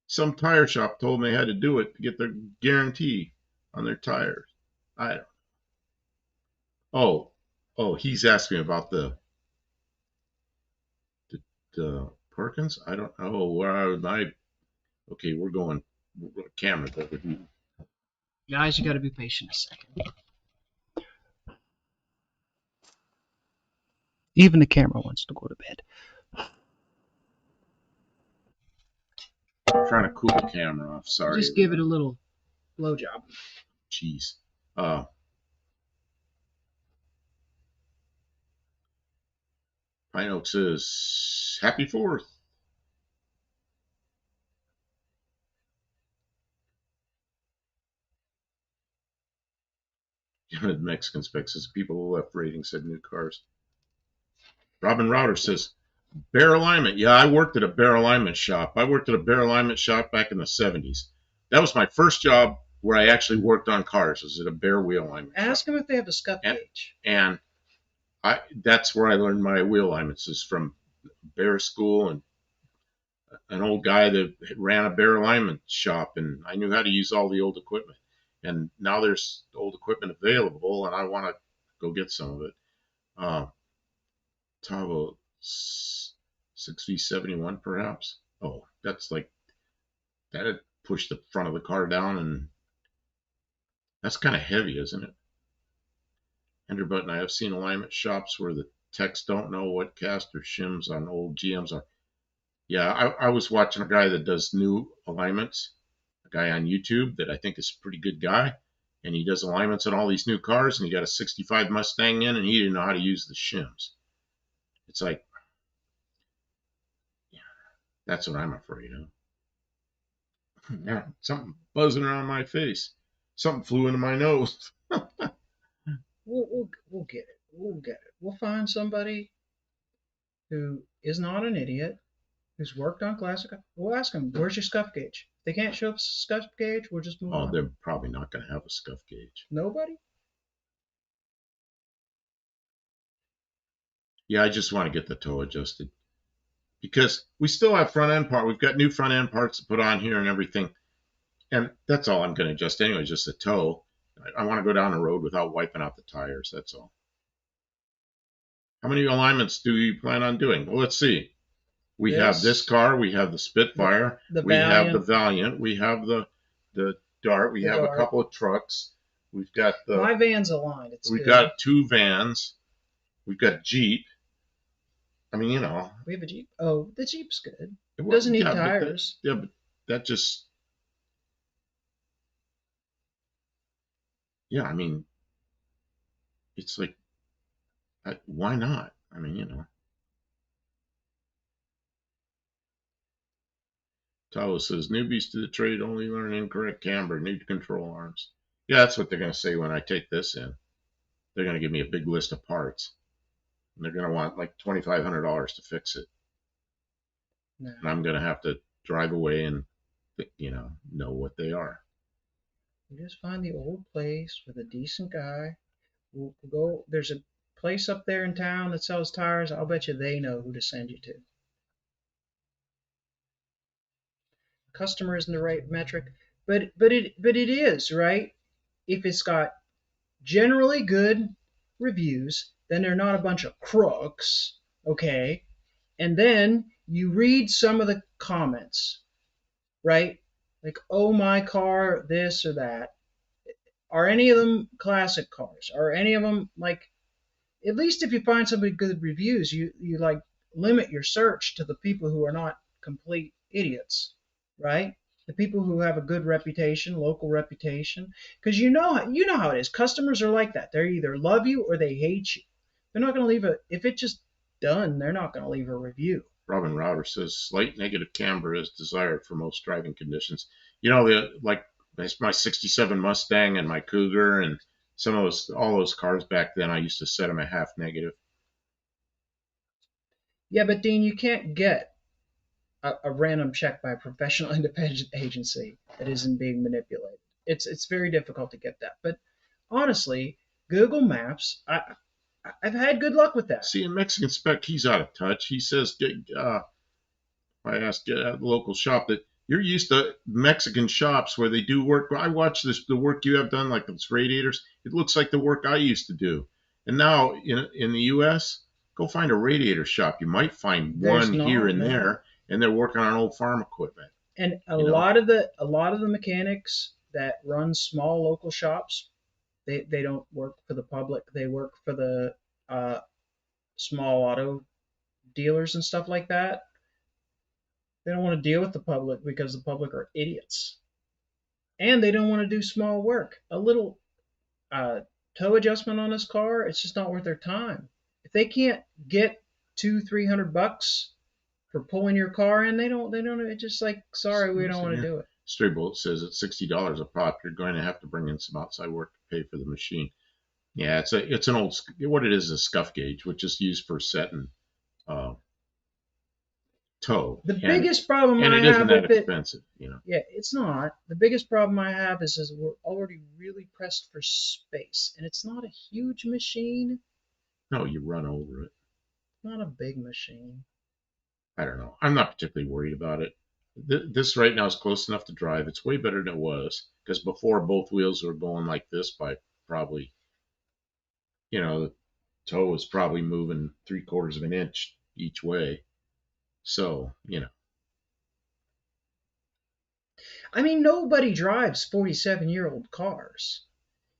Some tire shop told me they had to do it to get their guarantee on their tires. I don't. Oh, oh, he's asking about the Perkins. I don't know where I. Okay, we're going camera over here. Guys, you got to be patient a second. Even the camera wants to go to bed. I'm trying to cool the camera off. Sorry. Just give it a little blowjob. Jeez. Uh, Pine Oak says, Happy 4th. Mexican Spec says, people who left ratings said new cars. Robin Router says, Bear alignment. Yeah, I worked at a bear alignment shop. I worked at a bear alignment shop back in the 70s. That was my first job where I actually worked on cars. Was at a bear wheel alignment Ask shop. them if they have a scuff gauge. And that's where I learned my wheel alignments is from bear school and an old guy that ran a bear alignment shop, and I knew how to use all the old equipment. And now there's old equipment available, and I want to go get some of it. Tavo 6V71 perhaps. Oh, that's like that'd push the front of the car down, and that's kind of heavy, isn't it? Enter button. I have seen alignment shops where the techs don't know what cast or shims on old GMs are. Yeah, I was watching a guy that does new alignments, a guy on YouTube that I think is a pretty good guy, and he does alignments on all these new cars, and he got a 65 Mustang in, and he didn't know how to use the shims. It's like, yeah, that's what I'm afraid of. Yeah, something buzzing around my face. Something flew into my nose. We'll get it. We'll get it. We'll find somebody who is not an idiot, who's worked on classic. We'll ask them, where's your scuff gauge? If they can't show us a scuff gauge, we'll just move Oh, on. they're probably not going to have a scuff gauge. Nobody? Yeah, I just want to get the toe adjusted because we still have front end part. We've got new front end parts to put on here and everything. And that's all I'm going to adjust anyway, just the toe. I want to go down the road without wiping out the tires. That's all. How many alignments do you plan on doing? Well, let's see. We have this car. We have the Spitfire. The we have the Valiant. Valiant. We have the Dart. We The have Dart. a couple of trucks. We've got My van's aligned. It's we've good. got 2 vans. We've got Jeep. I mean, you know. We have a Jeep. Oh, the Jeep's good. It Well, doesn't need yeah, tires. But that just, yeah, I mean, it's like, why not? I mean, you know. Talos says, newbies to the trade only learn incorrect camber, need control arms. Yeah, that's what they're going to say when I take this in. They're going to give me a big list of parts. And they're going to want like $2,500 to fix it. No. And I'm going to have to drive away and, know what they are. We just find the old place with a decent guy. We'll go. There's a place up there in town that sells tires. I'll bet you they know who to send you to. Customer isn't the right metric, but it is right. If it's got generally good reviews, then they're not a bunch of crooks, okay? And then you read some of the comments, right? Like, oh, my car, this or that. Are any of them classic cars? Are any of them like? At least if you find somebody good reviews, you like limit your search to the people who are not complete idiots, right? The people who have a good reputation, local reputation, because you know how it is. Customers are like that. They either love you or they hate you. They're not going to leave a if it's just done. They're not going to leave a review. Robin Router says slight negative camber is desired for most driving conditions. You know, like my '67 Mustang and my Cougar and some of all those cars back then, I used to set them at half negative. Yeah, but Dean, you can't get a random check by a professional independent agency that isn't being manipulated. It's very difficult to get that. But honestly, Google Maps, I've had good luck with that. See, in Mexican Spec, he's out of touch. He says, I asked at the local shop that you're used to Mexican shops where they do work. I watch the work you have done, like those radiators. It looks like the work I used to do. And now in the U.S., go find a radiator shop. You might find one here and there, and they're working on old farm equipment. And a lot of the mechanics that run small local shops, they don't work for the public. They work for the small auto dealers and stuff like that. They don't want to deal with the public because the public are idiots, and they don't want to do small work. A little toe adjustment on this car, it's just not worth their time. If they can't get $200-300 for pulling your car in, they don't. It's just like, sorry, we don't want to do it. Stray Bullet says at $60 a pop, you're going to have to bring in some outside work to pay for the machine. Yeah, it's an old, what it is a scuff gauge, which is used for setting toe. The biggest problem I have with it, expensive, Yeah, it's not. The biggest problem I have is we're already really pressed for space, and it's not a huge machine. No, you run over it. Not a big machine. I don't know. I'm not particularly worried about it. This right now is close enough to drive. It's way better than it was, because before both wheels were going like this by probably, the toe was probably moving 3/4 of an inch each way. So, I mean, nobody drives 47-year-old cars.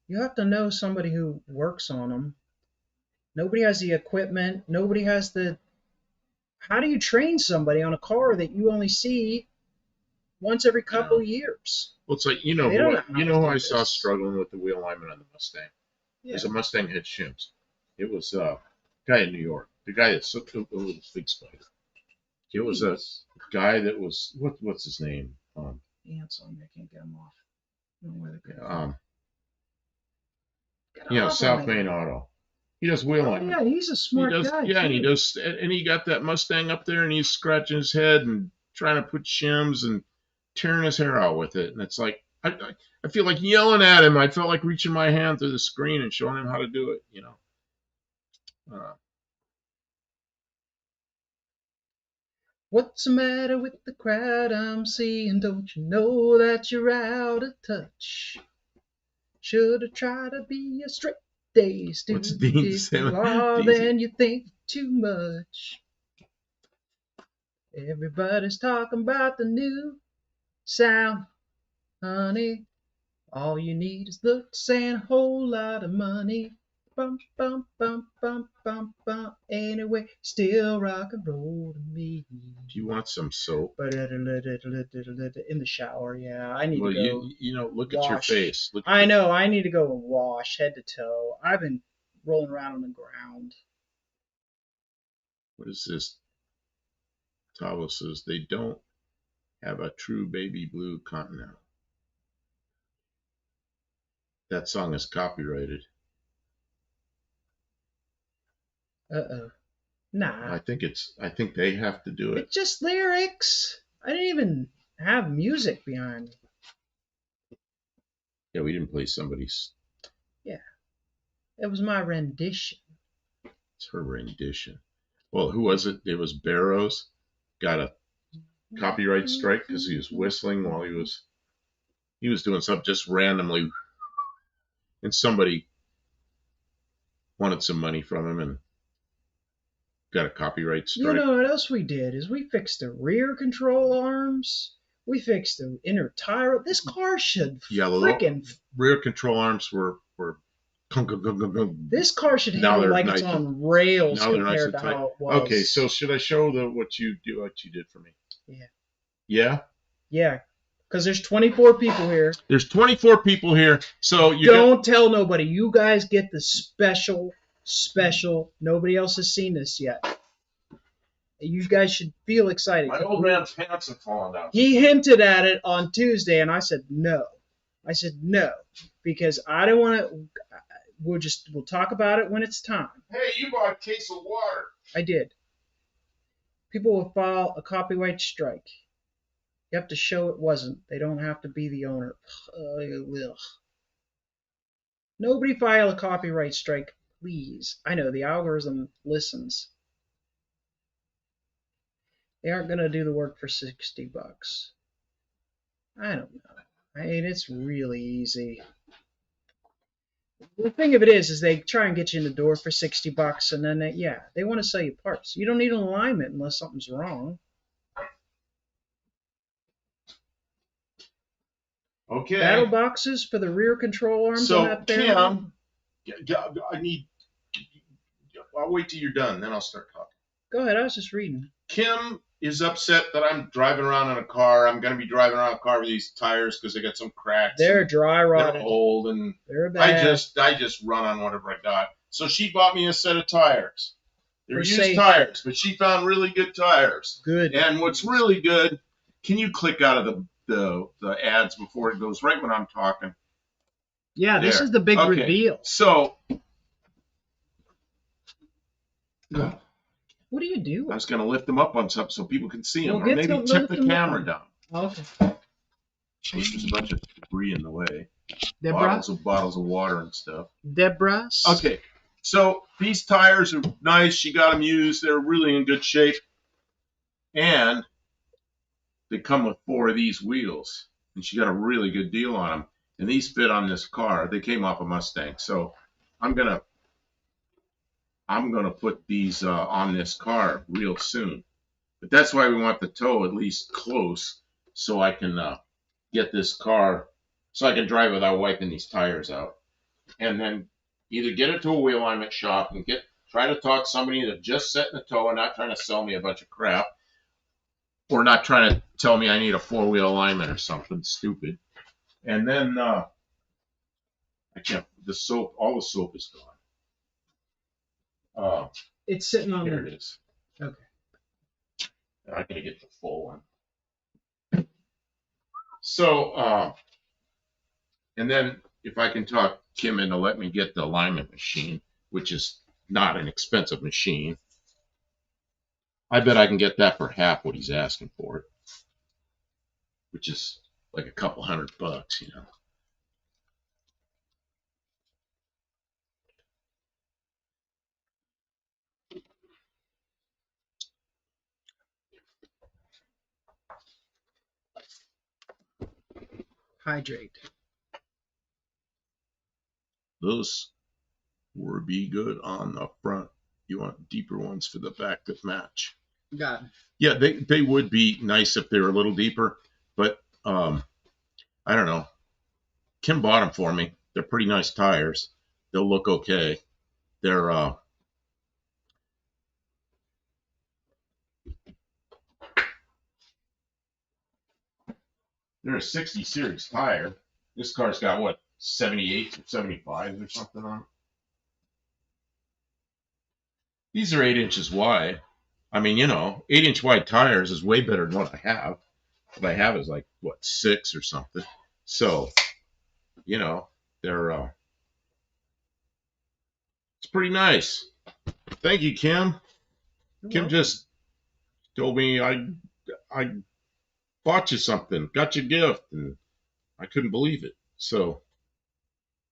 You have to know somebody who works on them. Nobody has the equipment. Nobody has the. How do you train somebody on a car that you only see once every couple years? Well, it's like, who I saw struggling with the wheel alignment on the Mustang. Yeah. There's a Mustang had shims. It was a guy in New York. The guy that took a little big spider. It was a guy that was what's his name? Ants on me. I can't get him off. I don't know where they're South Main Auto. He does wheel alignment. Yeah, he's a smart guy. Yeah, too. And he got that Mustang up there, and he's scratching his head and trying to put shims and tearing his hair out with it. And it's like I feel like yelling at him. I felt like reaching my hand through the screen and showing him how to do it. What's the matter with the crowd I'm seeing? Don't you know that you're out of touch? Should have tried to be a straight day student. If you are, then you think too much. Everybody's talking about the new sound, honey. All you need is looks and a whole lot of money. Bum, bum, bum, bum, bum, bum. Anyway, still rock and roll to me. Do you want some soap? In the shower, yeah. I need to go. Look wash. At your face. I know. I need to go and wash head to toe. I've been rolling around on the ground. What is this? Tavo says they don't have a true baby blue Continental. That song is copyrighted. Uh-oh. Nah. I think they have to do it. It's just lyrics. I didn't even have music behind me. Yeah, we didn't play somebody's. Yeah. It was my rendition. It's her rendition. Well, who was it? It was Barrows. Got a copyright strike because he was whistling while he was doing something just randomly. And somebody wanted some money from him and got a copyright strike. You know what else we did is we fixed the rear control arms. We fixed the inner tire. This car should freaking... rear control arms were This car should Now handle they're like nice. it's on rails Now they're nice compared and to tight. how it was. Okay, so should I show what you did for me? Yeah. Yeah? Yeah. Because there's 24 people here. There's 24 people here, so you Don't tell nobody. You guys get the special. Nobody else has seen this yet. You guys should feel excited. My old man's pants have fallen down. He hinted at it on Tuesday, and I said no. Because I don't want to. We'll talk about it when it's time. Hey, you bought a case of water. I did. People will file a copyright strike. You have to show it wasn't. They don't have to be the owner. Ugh. Nobody file a copyright strike, please. I know the algorithm listens. They aren't going to do the work for $60. I don't know. I mean, it's really easy. The thing of it is they try and get you in the door for $60, and then they want to sell you parts. You don't need an alignment unless something's wrong. Okay. Battle boxes for the rear control arms on that Fairmont. I'll wait till you're done, then I'll start talking. Go ahead, I was just reading. Kim is upset that I'm driving around in a car. I'm going to be driving around a car with these tires because they got some cracks. They're dry rotted. They're old, and they're bad. I just run on whatever I got. So she bought me a set of tires. They're used tires, but she found really good tires. Good. And what's really good, can you click out of the ads before it goes right when I'm talking? Yeah, this is the big reveal. So, what are you doing? I was going to lift them up on something so people can see them, well, or maybe tip the camera down. Okay. There's a bunch of debris in the way. Deborah? Bottles of water and stuff. Deborah? Okay, so these tires are nice. She got them used. They're really in good shape. And they come with 4 of these wheels. And she got a really good deal on them. And these fit on this car. They came off a Mustang. So I'm gonna put these on this car real soon. But that's why we want the tow at least close, so I can get this car, so I can drive without wiping these tires out. And then either get it to a wheel alignment shop and try to talk somebody that's just setting the tow and not trying to sell me a bunch of crap, or not trying to tell me I need a 4-wheel alignment or something stupid. And then I can't. All the soap is gone. It's sitting on here. It is. Okay. I gotta get the full one. So, and then if I can talk Kim into let me get the alignment machine, which is not an expensive machine, I bet I can get that for half what he's asking for it, which is like a couple $100, you know. Hydrate. Those would be good on the front. You want deeper ones for the back that match. Got it. Yeah, they would be nice if they were a little deeper, but I don't know. Kim bought them for me. They're pretty nice tires. They'll look okay. They're a 60 series tire. This car's got what, 78 or 75 or something on it. These are 8 inches wide. I mean, 8-inch wide tires is way better than what I have. What I have is like, what, 6 or something. So, they're, it's pretty nice. Thank you, Kim. Kim just told me I bought you something, got you a gift, and I couldn't believe it. So,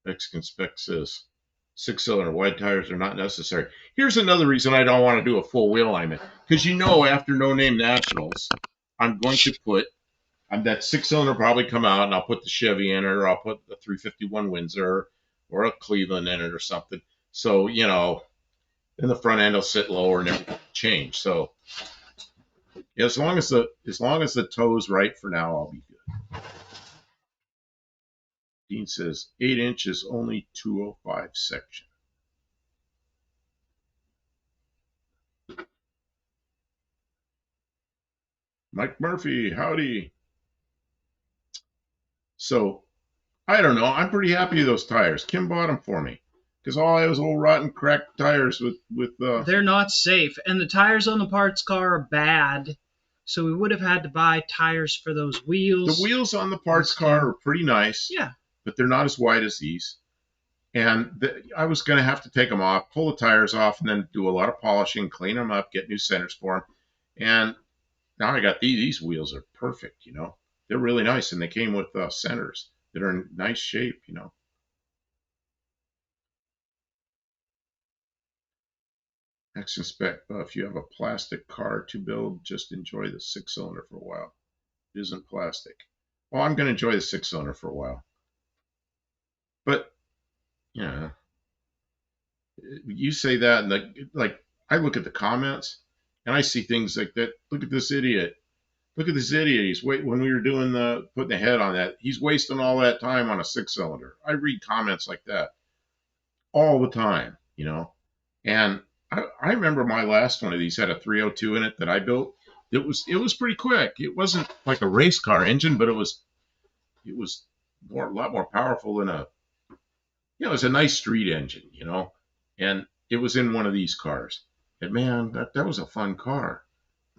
Mexican spec says 6-cylinder wide tires are not necessary. Here's another reason I don't want to do a full wheel alignment. Because after No Name Nationals, I'm going to put, that 6-cylinder probably come out, and I'll put the Chevy in it, or I'll put the 351 Windsor, or a Cleveland in it, or something. So, then the front end will sit lower and everything will change. So, yeah, as long as the tow's right for now, I'll be good. Dean says 8 inches, only 205 section. Mike Murphy, howdy. So I don't know. I'm pretty happy with those tires. Kim bought them for me because all I was old rotten cracked tires with. They're not safe, and the tires on the parts car are bad. So we would have had to buy tires for those wheels. The wheels on the parts car are pretty nice. Yeah. But they're not as wide as these. And I was going to have to take them off, pull the tires off, and then do a lot of polishing, clean them up, get new centers for them. And now I got these wheels are perfect, you know. They're really nice, and they came with centers that are in nice shape, you know. Action spec buff. You have a plastic car to build, just enjoy the 6-cylinder for a while. It isn't plastic. Well, I'm going to enjoy the 6-cylinder for a while. But, yeah, you say that, and like I look at the comments, and I see things like that. Look at this idiot. Look at this idiot. When we were doing putting the head on that, he's wasting all that time on a 6-cylinder. I read comments like that all the time, you know. And I remember my last one of these had a 302 in it that I built. It was pretty quick. It wasn't like a race car engine, but it was a lot more powerful than it was a nice street engine, you know. And it was in one of these cars. And man, that was a fun car.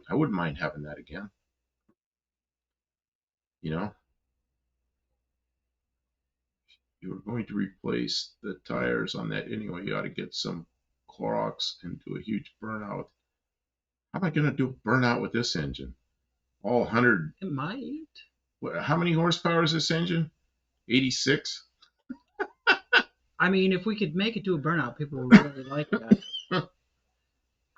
I wouldn't mind having that again. You know, you were going to replace the tires on that anyway. You ought to get some Clorox and do a huge burnout. How am I going to do a burnout with this engine? All 100. It might. How many horsepower is this engine? 86? I mean, if we could make it to a burnout, people would really like that.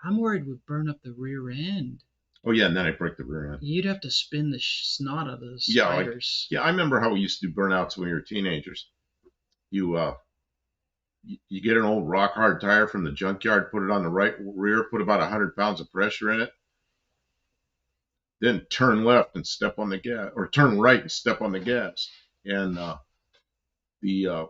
I'm worried we'd burn up the rear end. Oh, yeah, and then I break the rear end. You'd have to spin the snot of the spiders. Yeah, I remember how we used to do burnouts when we were teenagers. You get an old rock hard tire from the junkyard, put it on the right rear, put about 100 pounds of pressure in it, then turn left and step on the gas, or turn right and step on the gas, and the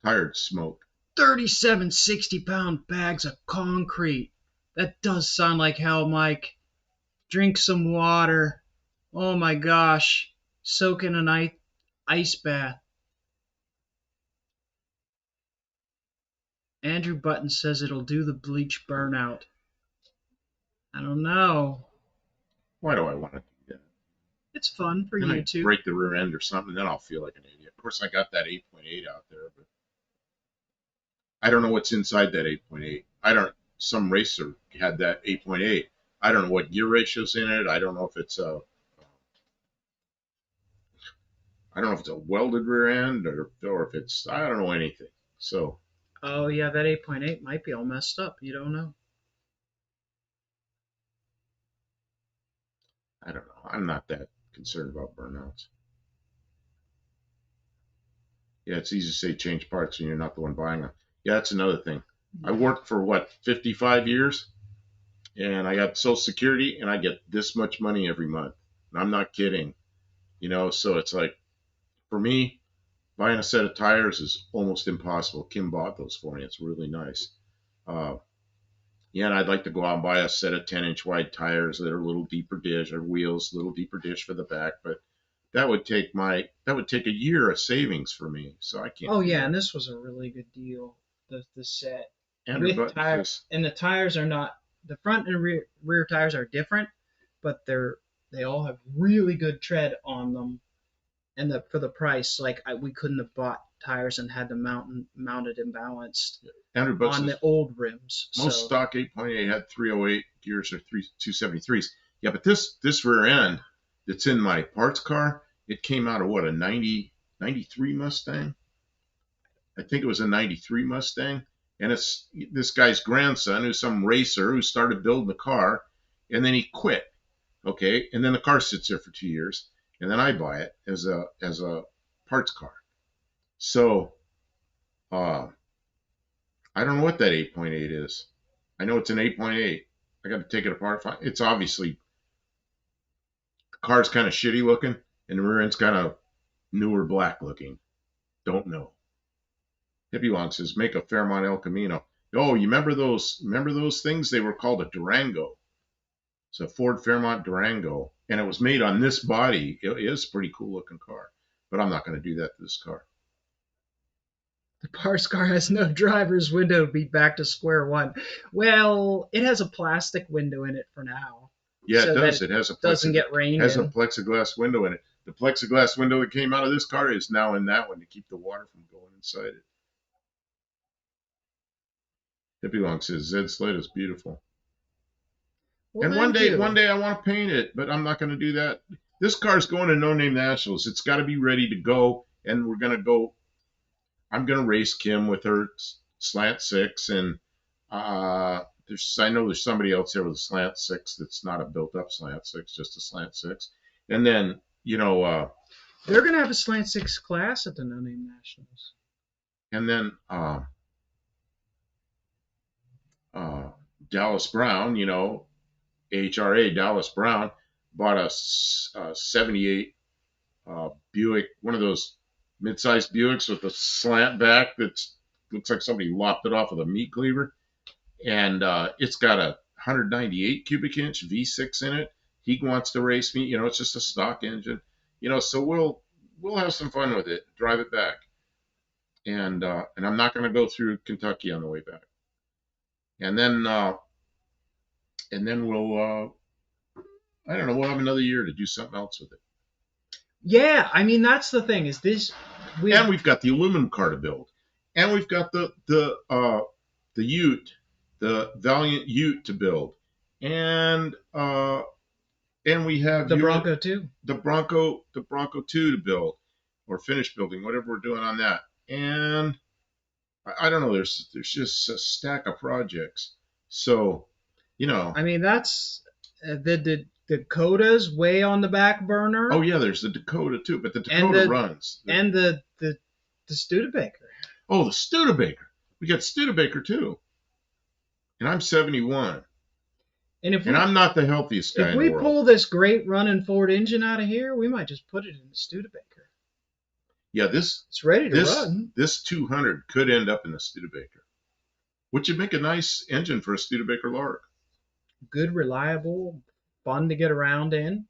tire would smoke. 37 60-pound bags of concrete. That does sound like hell, Mike. Drink some water. Oh my gosh. Soak in an ice bath. Andrew Button says it'll do the bleach burnout. I don't know. Why do I want to do that? It's fun for then you I too. Break the rear end or something, then I'll feel like an idiot. Of course, I got that 8.8 out there, but I don't know what's inside that 8.8. Some racer had that 8.8. I don't know what gear ratio's in it. I don't know if it's a welded rear end or if it's, I don't know anything. So. Oh yeah, that 8.8 might be all messed up. You don't know. I don't know. I'm not that concerned about burnouts. Yeah, it's easy to say change parts when you're not the one buying them. Yeah, that's another thing. I worked for 55 years, and I got Social Security, and I get this much money every month. And I'm not kidding. You know, so it's like, for me, buying a set of tires is almost impossible. Kim bought those for me. It's really nice. Yeah, and I'd like to go out and buy a set of 10-inch wide tires that are a little deeper dish, or wheels, a little deeper dish for the back, but that would take a year of savings for me, so I can't. Oh yeah, and this was a really good deal. The set and with tires, and the tires are not, the front and rear tires are different, but they all have really good tread on them, and for the price, like we couldn't have bought tires and had them mounted and balanced on the old rims. Most stock 8.8 had 308 gears or 273s. Yeah, but this rear end that's in my parts car, it came out of a 93 Mustang? I think it was a 93 Mustang. And it's this guy's grandson who's some racer who started building the car, and then he quit. Okay, and then the car sits there for 2 years, and then I buy it as a parts car. So, I don't know what that 8.8 is. I know it's an 8.8. I got to take it apart. It's obviously, the car's kind of shitty looking, and the rear end's kind of newer black looking. Don't know. Hippie Long says, make a Fairmont El Camino. Oh, you remember those? Remember those things? They were called a Durango. It's a Ford Fairmont Durango, and it was made on this body. It is a pretty cool looking car, but I'm not going to do that to this car. The parts car has no driver's window to be back to square one. Well, it has a plastic window in it for now. Yeah, so it does. that It has a doesn't get rained has a in. plexiglass window in it. The plexiglass window that came out of this car is now in that one to keep the water from going inside it. Hippie Long says Zed Sled is beautiful. Well, And one day I want to paint it, but I'm not going to do that. This car's going to No Name Nationals. It's got to be ready to go, and we're going to go. I'm going to race Kim with her Slant 6, and I know there's somebody else there with a Slant 6 that's not a built-up Slant 6, just a Slant 6. And then, they're going to have a Slant 6 class at the No Name Nationals. And then Dallas Brown, AHRA Dallas Brown, bought a 78 Buick, one of those mid-sized Buicks with a slant back that looks like somebody lopped it off with a meat cleaver. And it's got a 198 cubic inch V6 in it. He wants to race me. It's just a stock engine. So we'll have some fun with it, drive it back. And I'm not going to go through Kentucky on the way back. And then we'll I don't know, we'll have another year to do something else with it. Yeah, I mean that's the thing is this. And we've got the aluminum car to build, and we've got the Ute, the Valiant Ute to build, and we have the Bronco 2, the Bronco 2 to build, or finish building, whatever we're doing on that. And I don't know. There's just a stack of projects. So, I mean that's the Dakota's way on the back burner. Oh yeah, there's the Dakota too, but the Dakota runs. And the Studebaker. Oh, the Studebaker. We got Studebaker too. And I'm 71. And I'm not the healthiest guy in the world. If we pull this great running Ford engine out of here, we might just put it in the Studebaker. Yeah, it's ready to run. This 200 could end up in the Studebaker, which would make a nice engine for a Studebaker Lark. Good, reliable, fun to get around in,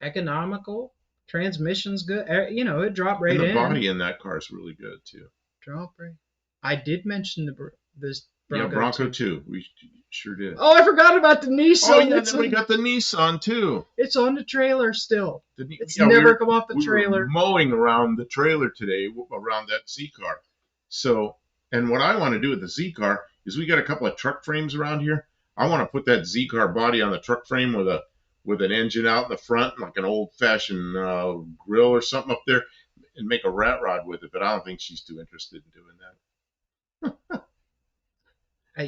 economical, transmission's good. It dropped right in. And the body in that car is really good too. Drop right. I did mention this Bronco 2. We sure did. Oh, I forgot about the Nissan. Oh yeah, then we got the Nissan too. It's on the trailer still. It's never come off the trailer. We were mowing around the trailer today, around that Z car. So, and what I want to do with the Z car is we got a couple of truck frames around here. I want to put that Z car body on the truck frame with an engine out in the front, like an old-fashioned grill or something up there, and make a rat rod with it. But I don't think she's too interested in doing that.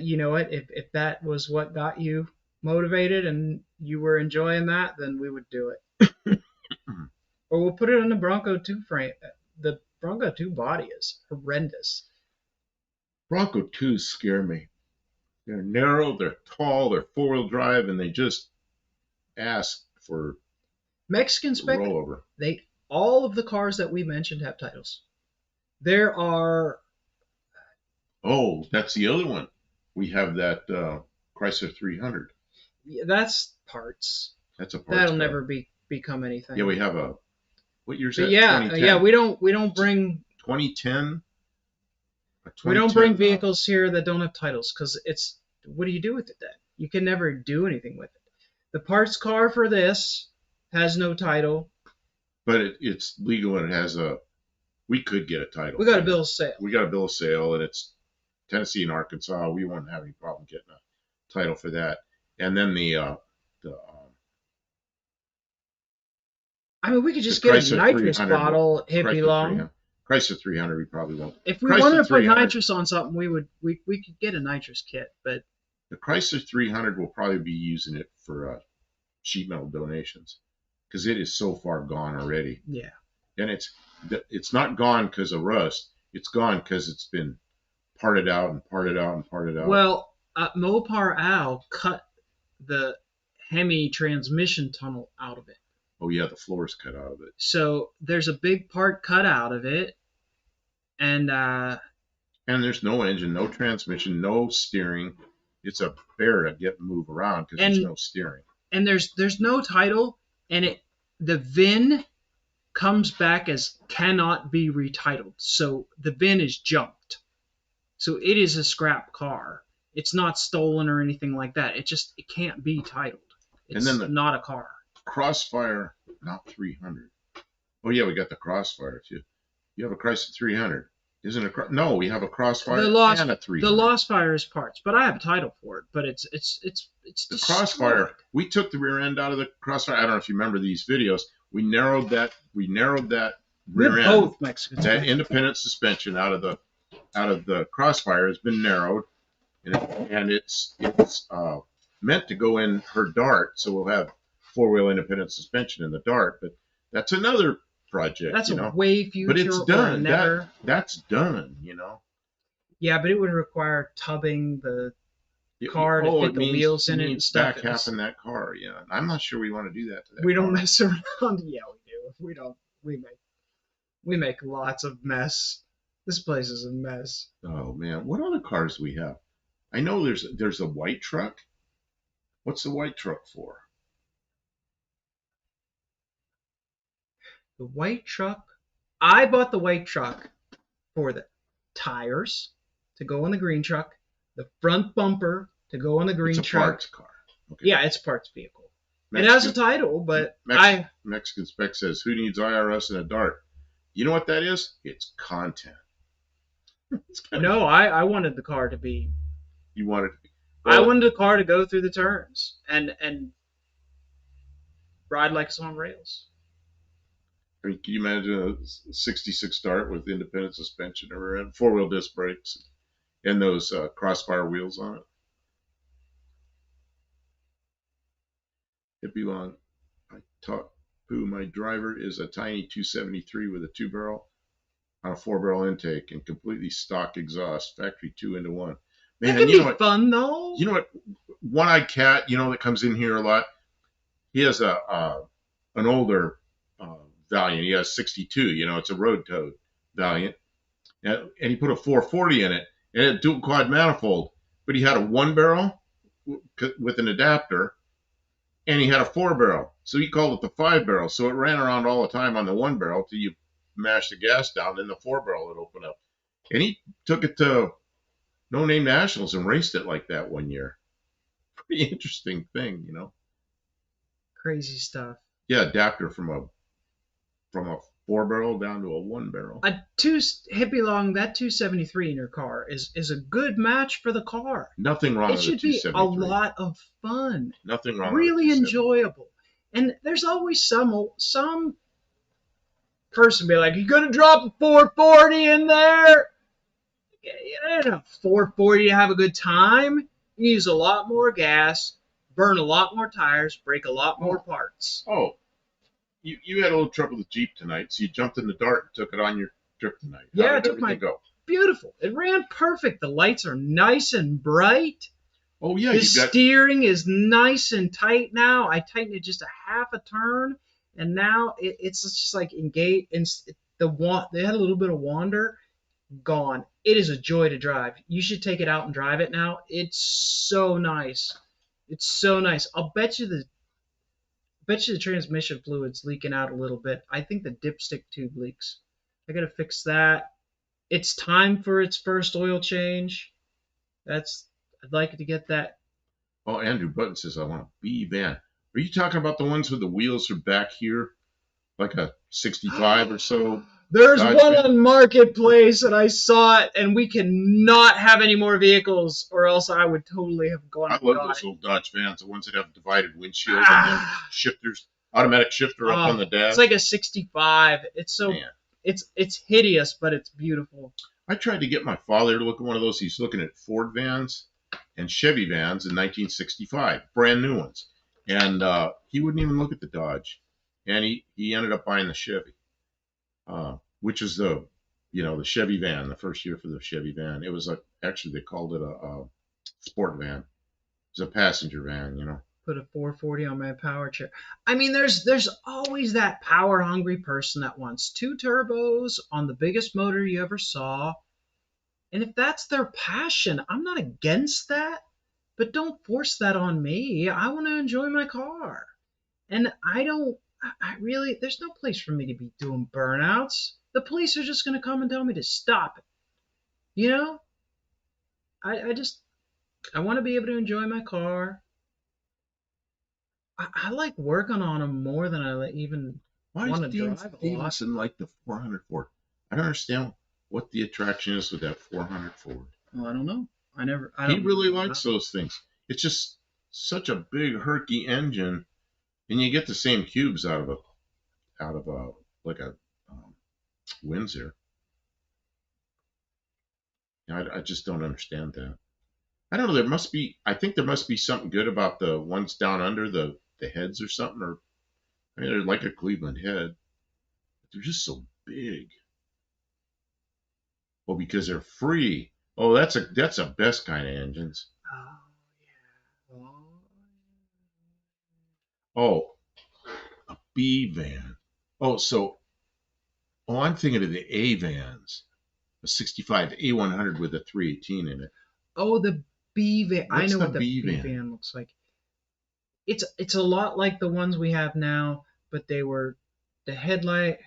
You know what? If that was what got you motivated and you were enjoying that, then we would do it. Or we'll put it on the Bronco 2 frame. The Bronco 2 body is horrendous. Bronco 2s scare me. They're narrow, they're tall, they're four-wheel drive, and they just ask for Mexican spec. Rollover. All of the cars that we mentioned have titles. There are. Oh, that's the other one. We have that Chrysler 300. Yeah, that's parts. That's a parts. That'll car. never become anything. Yeah, we have a. What year's that? Yeah. We don't bring 2010. We don't bring vehicles here that don't have titles because it's. What do you do with it then? You can never do anything with it. The parts car for this has no title. But it's legal and it has a. We could get a title. We got a bill of sale. We got a bill of sale, and it's Tennessee and Arkansas. We won't have any problem getting a title for that. And then I mean, we could just get a nitrous bottle, hippie long. Chrysler 300, we probably won't. If we wanted to put nitrous on something, we could get a nitrous kit. But the Chrysler 300 will probably be using it for sheet metal donations because it is so far gone already. Yeah. And it's not gone because of rust. It's gone because it's been parted out and parted out and parted out. Well, Mopar Al cut the Hemi transmission tunnel out of it. Oh yeah, the floor's cut out of it. So there's a big part cut out of it, And And there's no engine, no transmission, no steering. It's a bear to get and move around because there's and no steering. and there's no title, and the VIN comes back as cannot be retitled. So the VIN is junked. So it is a scrap car. It's not stolen or anything like that. It can't be titled. And then It's the not a car. Crossfire, not 300. Oh yeah, we got the Crossfire too. You have a Chrysler 300. Isn't it? No, we have a Crossfire and a 300. The Lost Fire is parts, but I have a title for it. But it's The destroyed. Crossfire. We took the rear end out of the Crossfire. I don't know if you remember these videos. We narrowed that rear end. Both Mexicans. That independent suspension out of the Crossfire has been narrowed, and it's meant to go in her Dart, so we'll have four-wheel independent suspension in the Dart. But that's another project. That's a way future. But it's done. Never. That's done. Yeah, but it would require tubbing the car to fit the wheels in it and stuff. Back half in that car. Yeah, I'm not sure we want to do that to that. We don't mess around. Yeah, we do. We don't. We make lots of mess. This place is a mess. Oh man, what other cars do we have? I know there's a white truck. What's the white truck for? The white truck. I bought the white truck for the tires to go on the green truck, the front bumper to go on the green it's a truck. Parts car. Okay. Yeah, it's a parts vehicle. It has a title, but Mexican spec says, "Who needs IRS in a Dart?" You know what that is? It's content. No, I wanted the car to be. You wanted to be. I wanted the car to go through the turns and ride like it's on rails. I mean, can you imagine a '66 Dart with independent suspension and four-wheel disc brakes and those Crossfire wheels on it? Hippie long. I taught Pooh my driver is a tiny 273 with a 2-barrel on a 4-barrel intake and completely stock exhaust, factory 2-into-1. Man, that can be fun though. You know what? One-eyed cat, that comes in here a lot. He has an older Valiant. He has 62. It's a road toad Valiant, and he put a 440 in it, and it had dual quad manifold, but he had a 1-barrel with an adapter, and he had a 4-barrel, so he called it the 5-barrel. So it ran around all the time on the 1-barrel till you mash the gas down, then the 4-barrel would open up, and he took it to No Name Nationals and raced it like that one year. Pretty interesting thing, Crazy stuff. Yeah, adapter from a 4-barrel down to a 1-barrel. Hippie long, that 273 in your car is a good match for the car. Nothing wrong with the 273. It should be a lot of fun. Nothing wrong. Really enjoyable. And there's always some person be like, "You gonna drop a 440 in there?" Yeah, 440 to have a good time. You use a lot more gas, burn a lot more tires, break a lot more parts. Oh, you had a little trouble with Jeep tonight, so you jumped in the Dart and took it on your trip tonight. Yeah, it took go? Beautiful. It ran perfect. The lights are nice and bright. Oh yeah, the steering is nice and tight now. I tightened it just a half a turn, and now it's just like engaged. They had a little bit of wander. Gone. It is a joy to drive. You should take it out and drive it now. It's so nice. It's so nice. I'll bet you the transmission fluid's leaking out a little bit. I think the dipstick tube leaks. I gotta fix that. It's time for its first oil change. I'd like to get that. Oh, Andrew Button says, I want a B van. Are you talking about the ones with the wheels are back here? Like a 65 or so? There's one on Marketplace, and I saw it, and we cannot have any more vehicles, or else I would totally have gone. I love those old Dodge vans, the ones that have divided windshield and then shifters, automatic shifter up on the dash. It's like a 65. It's so it's hideous, but it's beautiful. I tried to get my father to look at one of those. He's looking at Ford vans and Chevy vans in 1965, brand new ones, and he wouldn't even look at the Dodge, and he ended up buying the Chevy. Which is the Chevy van, the first year for the Chevy van. It was actually they called it a sport van. It was a passenger van, Put a 440 on my power chair. I mean, there's always that power hungry person that wants two turbos on the biggest motor you ever saw. And if that's their passion, I'm not against that, but don't force that on me. I want to enjoy my car. And I really, there's no place for me to be doing burnouts. The police are just going to come and tell me to stop it. You know, I want to be able to enjoy my car. I like working on them more than even Why does want to Dean drive a lot. Stevenson like the 400 Ford? I don't understand what the attraction is with that 400 Ford. Well, I don't know. I He don't really know. likes those things. It's just such a big herky engine, and you get the same cubes out of a like a Windsor. I just don't understand that. I don't know. I think there must be something good about the ones down under the heads or something. Or I mean, they're like a Cleveland head. But they're just so big. Well, because they're free. Oh, that's a best kind of engines. Oh, yeah. Oh, Oh, a B van. Oh, I'm thinking of the A vans. A 65 A100 with a 318 in it. oh, the B van. I What's know the what the B B van? van looks like. It's a lot like the ones we have now, but they were the headlight.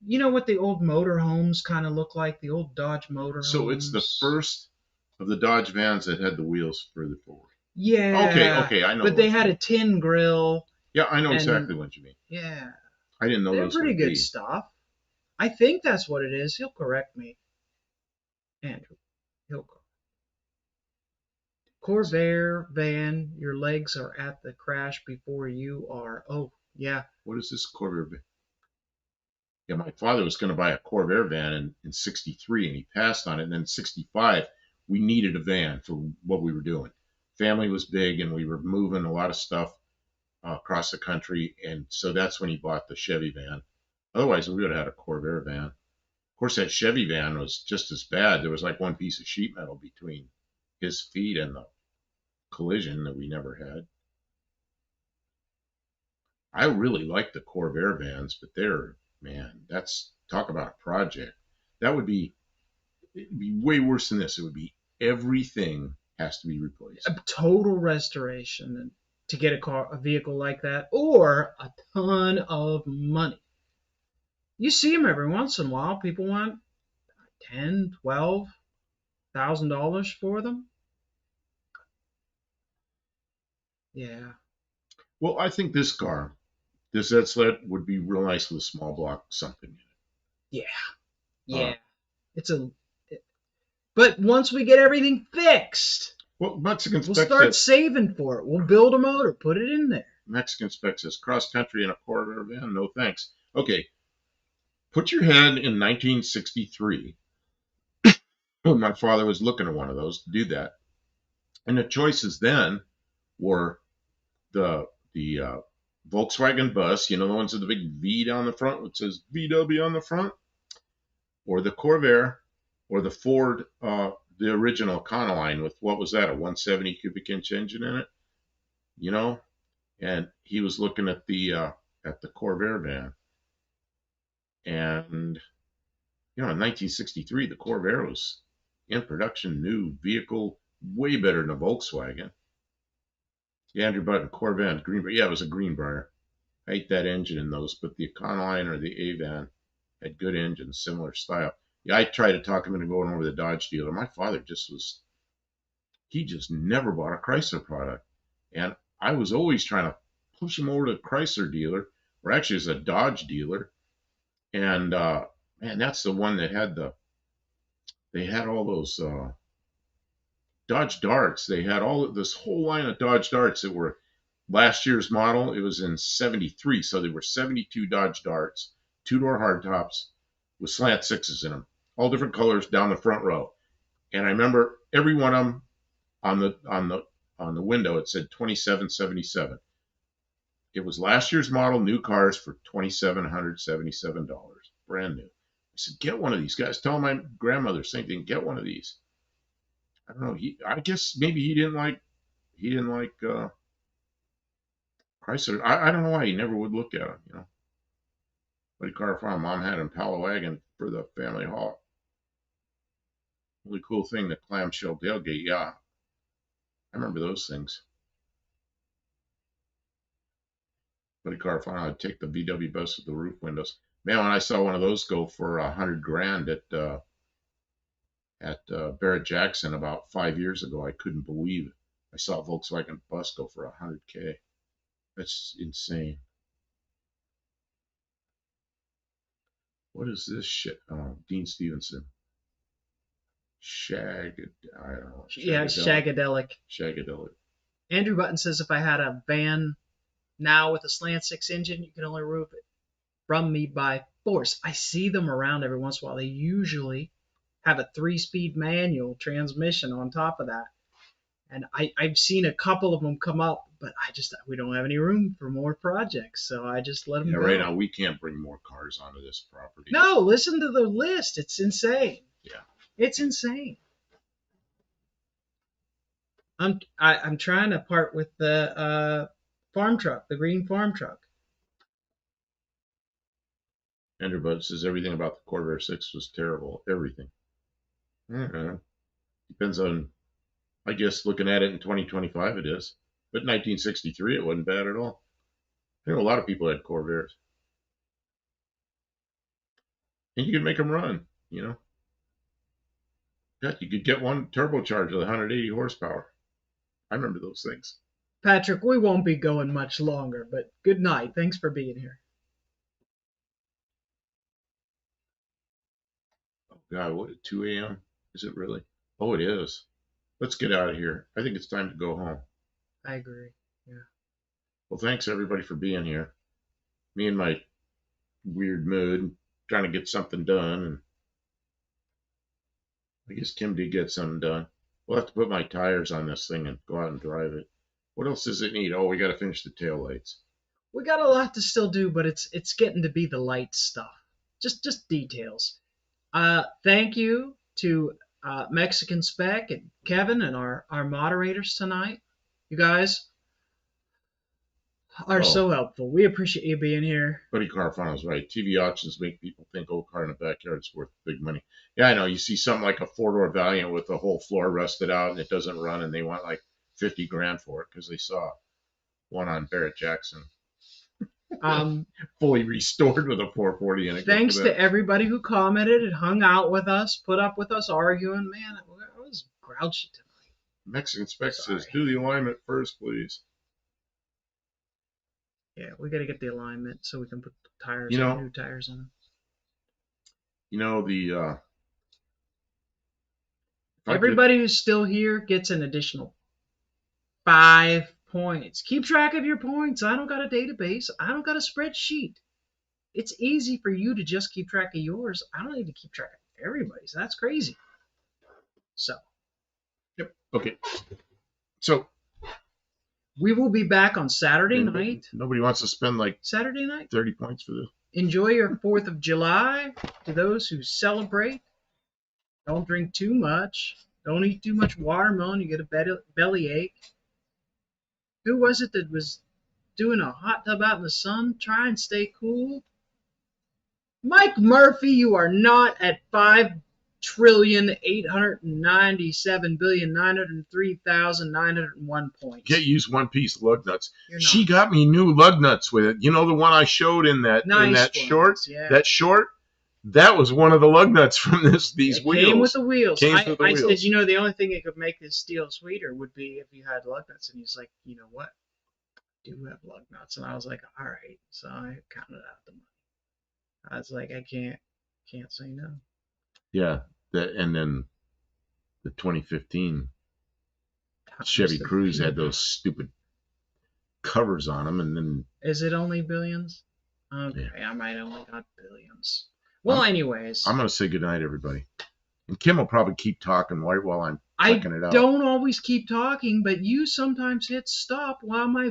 You know what the old motorhomes kind of look like? The old Dodge So it's the motorhomes. first of the Dodge vans that had the wheels further forward. Okay, Yeah, okay, I know but they what you had a mean. tin grill, Yeah, I know and exactly what you mean. yeah, I didn't know they're those were pretty good B. stuff. I think that's what it is. He'll correct me, Andrew. He'll Corvair van. Your legs are at the crash before you are. Oh yeah. What is this Corvair van? Yeah, my father was going to buy a Corvair van in 63 and he passed on it. And then in 65, we needed a van for what we were doing. Family was big and we were moving a lot of stuff across the country. And so that's when he bought the Chevy van. Otherwise, we would have had a Corvair van. Of course, that Chevy van was just as bad. There was like one piece of sheet metal between his feet and the collision that we never had. I really like the Corvair vans, but man, that's talk about a project. That it'd be way worse than this. It would be everything has to be replaced. A total restoration to get a vehicle like that, or a ton of money. You see them every once in a while. People want 10, $12,000 for them. Yeah, Well, I think this Z-Sled would be real nice with a small block something in yeah, it. yeah. It's a. But once we get everything fixed, Well, Mexican we'll specs start said saving for it. We'll build a motor, put it in there. cross country in a Corvair van. No thanks. Okay, put your head in 1963 when my father was looking at one of those to do that, and the choices then were the Volkswagen bus, the ones with the big V down the front, which says VW on the front, or the Corvair, or the Ford, the original Econoline with what was that, a 170 cubic inch engine in it, you know? And he was looking at the Corvair van, and in 1963, the Corvair was in production, new vehicle, way better than a Volkswagen. Yeah, Andrew Button, Corvette, Greenbrier. Yeah, it was a Greenbrier. I hate that engine in those, but the Econoline or the Avan had good engines, similar style. Yeah, I tried to talk him into going over to the Dodge dealer. My father he just never bought a Chrysler product. And I was always trying to push him over to the Chrysler dealer, or actually it's a Dodge dealer. And man, that's the one that they had all those Dodge Darts. They had this whole line of Dodge Darts that were last year's model. It was in 73, so there were 72 Dodge Darts, two-door hardtops with slant sixes in them, all different colors down the front row. And I remember every one of them on the window it said 2777. It was last year's model, new cars for $2,777, brand new. I said, get one of these guys. Tell my grandmother same thing. Get one of these. I don't know. I guess maybe he didn't like Chrysler, I don't know why you never would look at them, you know. But car farm, mom had an Impala wagon for the family haul. Really cool thing, the clamshell tailgate. Yeah, I remember those things. But car farm, I'd take the VW bus with the roof windows. Man, when I saw one of those go for $100,000 at Barrett Jackson about 5 years ago, I couldn't believe it. I saw a Volkswagen bus go for $100K. That's insane. What is this shit? Oh, Dean Stevenson. I don't know. Yeah, Shagadelic. Shagadelic. Andrew Button says if I had a van now with a Slant 6 engine, you can only remove it from me by force. I see them around every once in a while. They usually have a 3-speed manual transmission on top of that. And I've seen a couple of them come up, but we don't have any room for more projects, so I just let them go. Right now we can't bring more cars onto this property. No, listen to the list. It's insane. Yeah. It's insane. I'm trying to part with the farm truck, the green farm truck. Andrew Bud says everything about the Corvair 6 was terrible. Everything. Depends on, I guess, looking at it in 2025 it is. But in 1963 it wasn't bad at all. I know a lot of people had Corvairs. And you could make them run, you know. Yeah, you could get one turbocharged with 180 horsepower. I remember those things. Patrick, we won't be going much longer, but good night. Thanks for being here. Oh, God, what, 2 a.m.? Is it really? Oh, it is. Let's get out of here. I think it's time to go home. I agree. Yeah. Well, thanks, everybody, for being here. Me and my weird mood, trying to get something done, and I guess Kim did get something done. We'll have to put my tires on this thing and go out and drive it. What else does it need? Oh, we got to finish the tail lights. We got a lot to still do, but it's getting to be the light stuff. Just details. Thank you to Mexican Spec and Kevin and our moderators tonight. You guys are so helpful. We appreciate you being here. Buddy Carfano's right. TV auctions make people think old car in the backyard is worth big money. Yeah, I know. You see something like a 4-door Valiant with the whole floor rusted out and it doesn't run, and they want like $50,000 for it because they saw one on Barrett Jackson. Fully restored with a 440 in it. Thanks to everybody who commented and hung out with us, put up with us arguing. Man, I was grouchy tonight. Mexican Spec says, do the alignment first, please. Yeah, we got to get the alignment so we can put the tires, new tires on them. You know, everybody who's still here gets an additional 5 points. Keep track of your points. I don't got a database. I don't got a spreadsheet. It's easy for you to just keep track of yours. I don't need to keep track of everybody's. That's crazy. So. Yep. Okay. So. We will be back on Saturday night. Nobody wants to spend like Saturday night 30 points for this. Enjoy your 4th of July. To those who celebrate, don't drink too much. Don't eat too much watermelon. You get a bellyache. Who was it that was doing a hot tub out in the sun? Try and stay cool. Mike Murphy, you are not at 5,897,903,901 points. Can't use one piece lug nuts. She got me new lug nuts with it. You know the one I showed in that short? Yeah. That short? That was one of the lug nuts from these wheels. Came with the wheels. I said, the only thing that could make this steel sweeter would be if you had lug nuts. And he's like, you know what? I do have lug nuts. And I was like, all right. So I counted out the money. I was like, I can't say no. Yeah. And then the 2015 Chevy Cruze had those stupid covers on them. And then. Is it only billions? Okay. Yeah. I might only got billions. Well, anyways. I'm going to say goodnight, everybody. And Kim will probably keep talking while I'm checking it out. I don't always keep talking, but you sometimes hit stop while my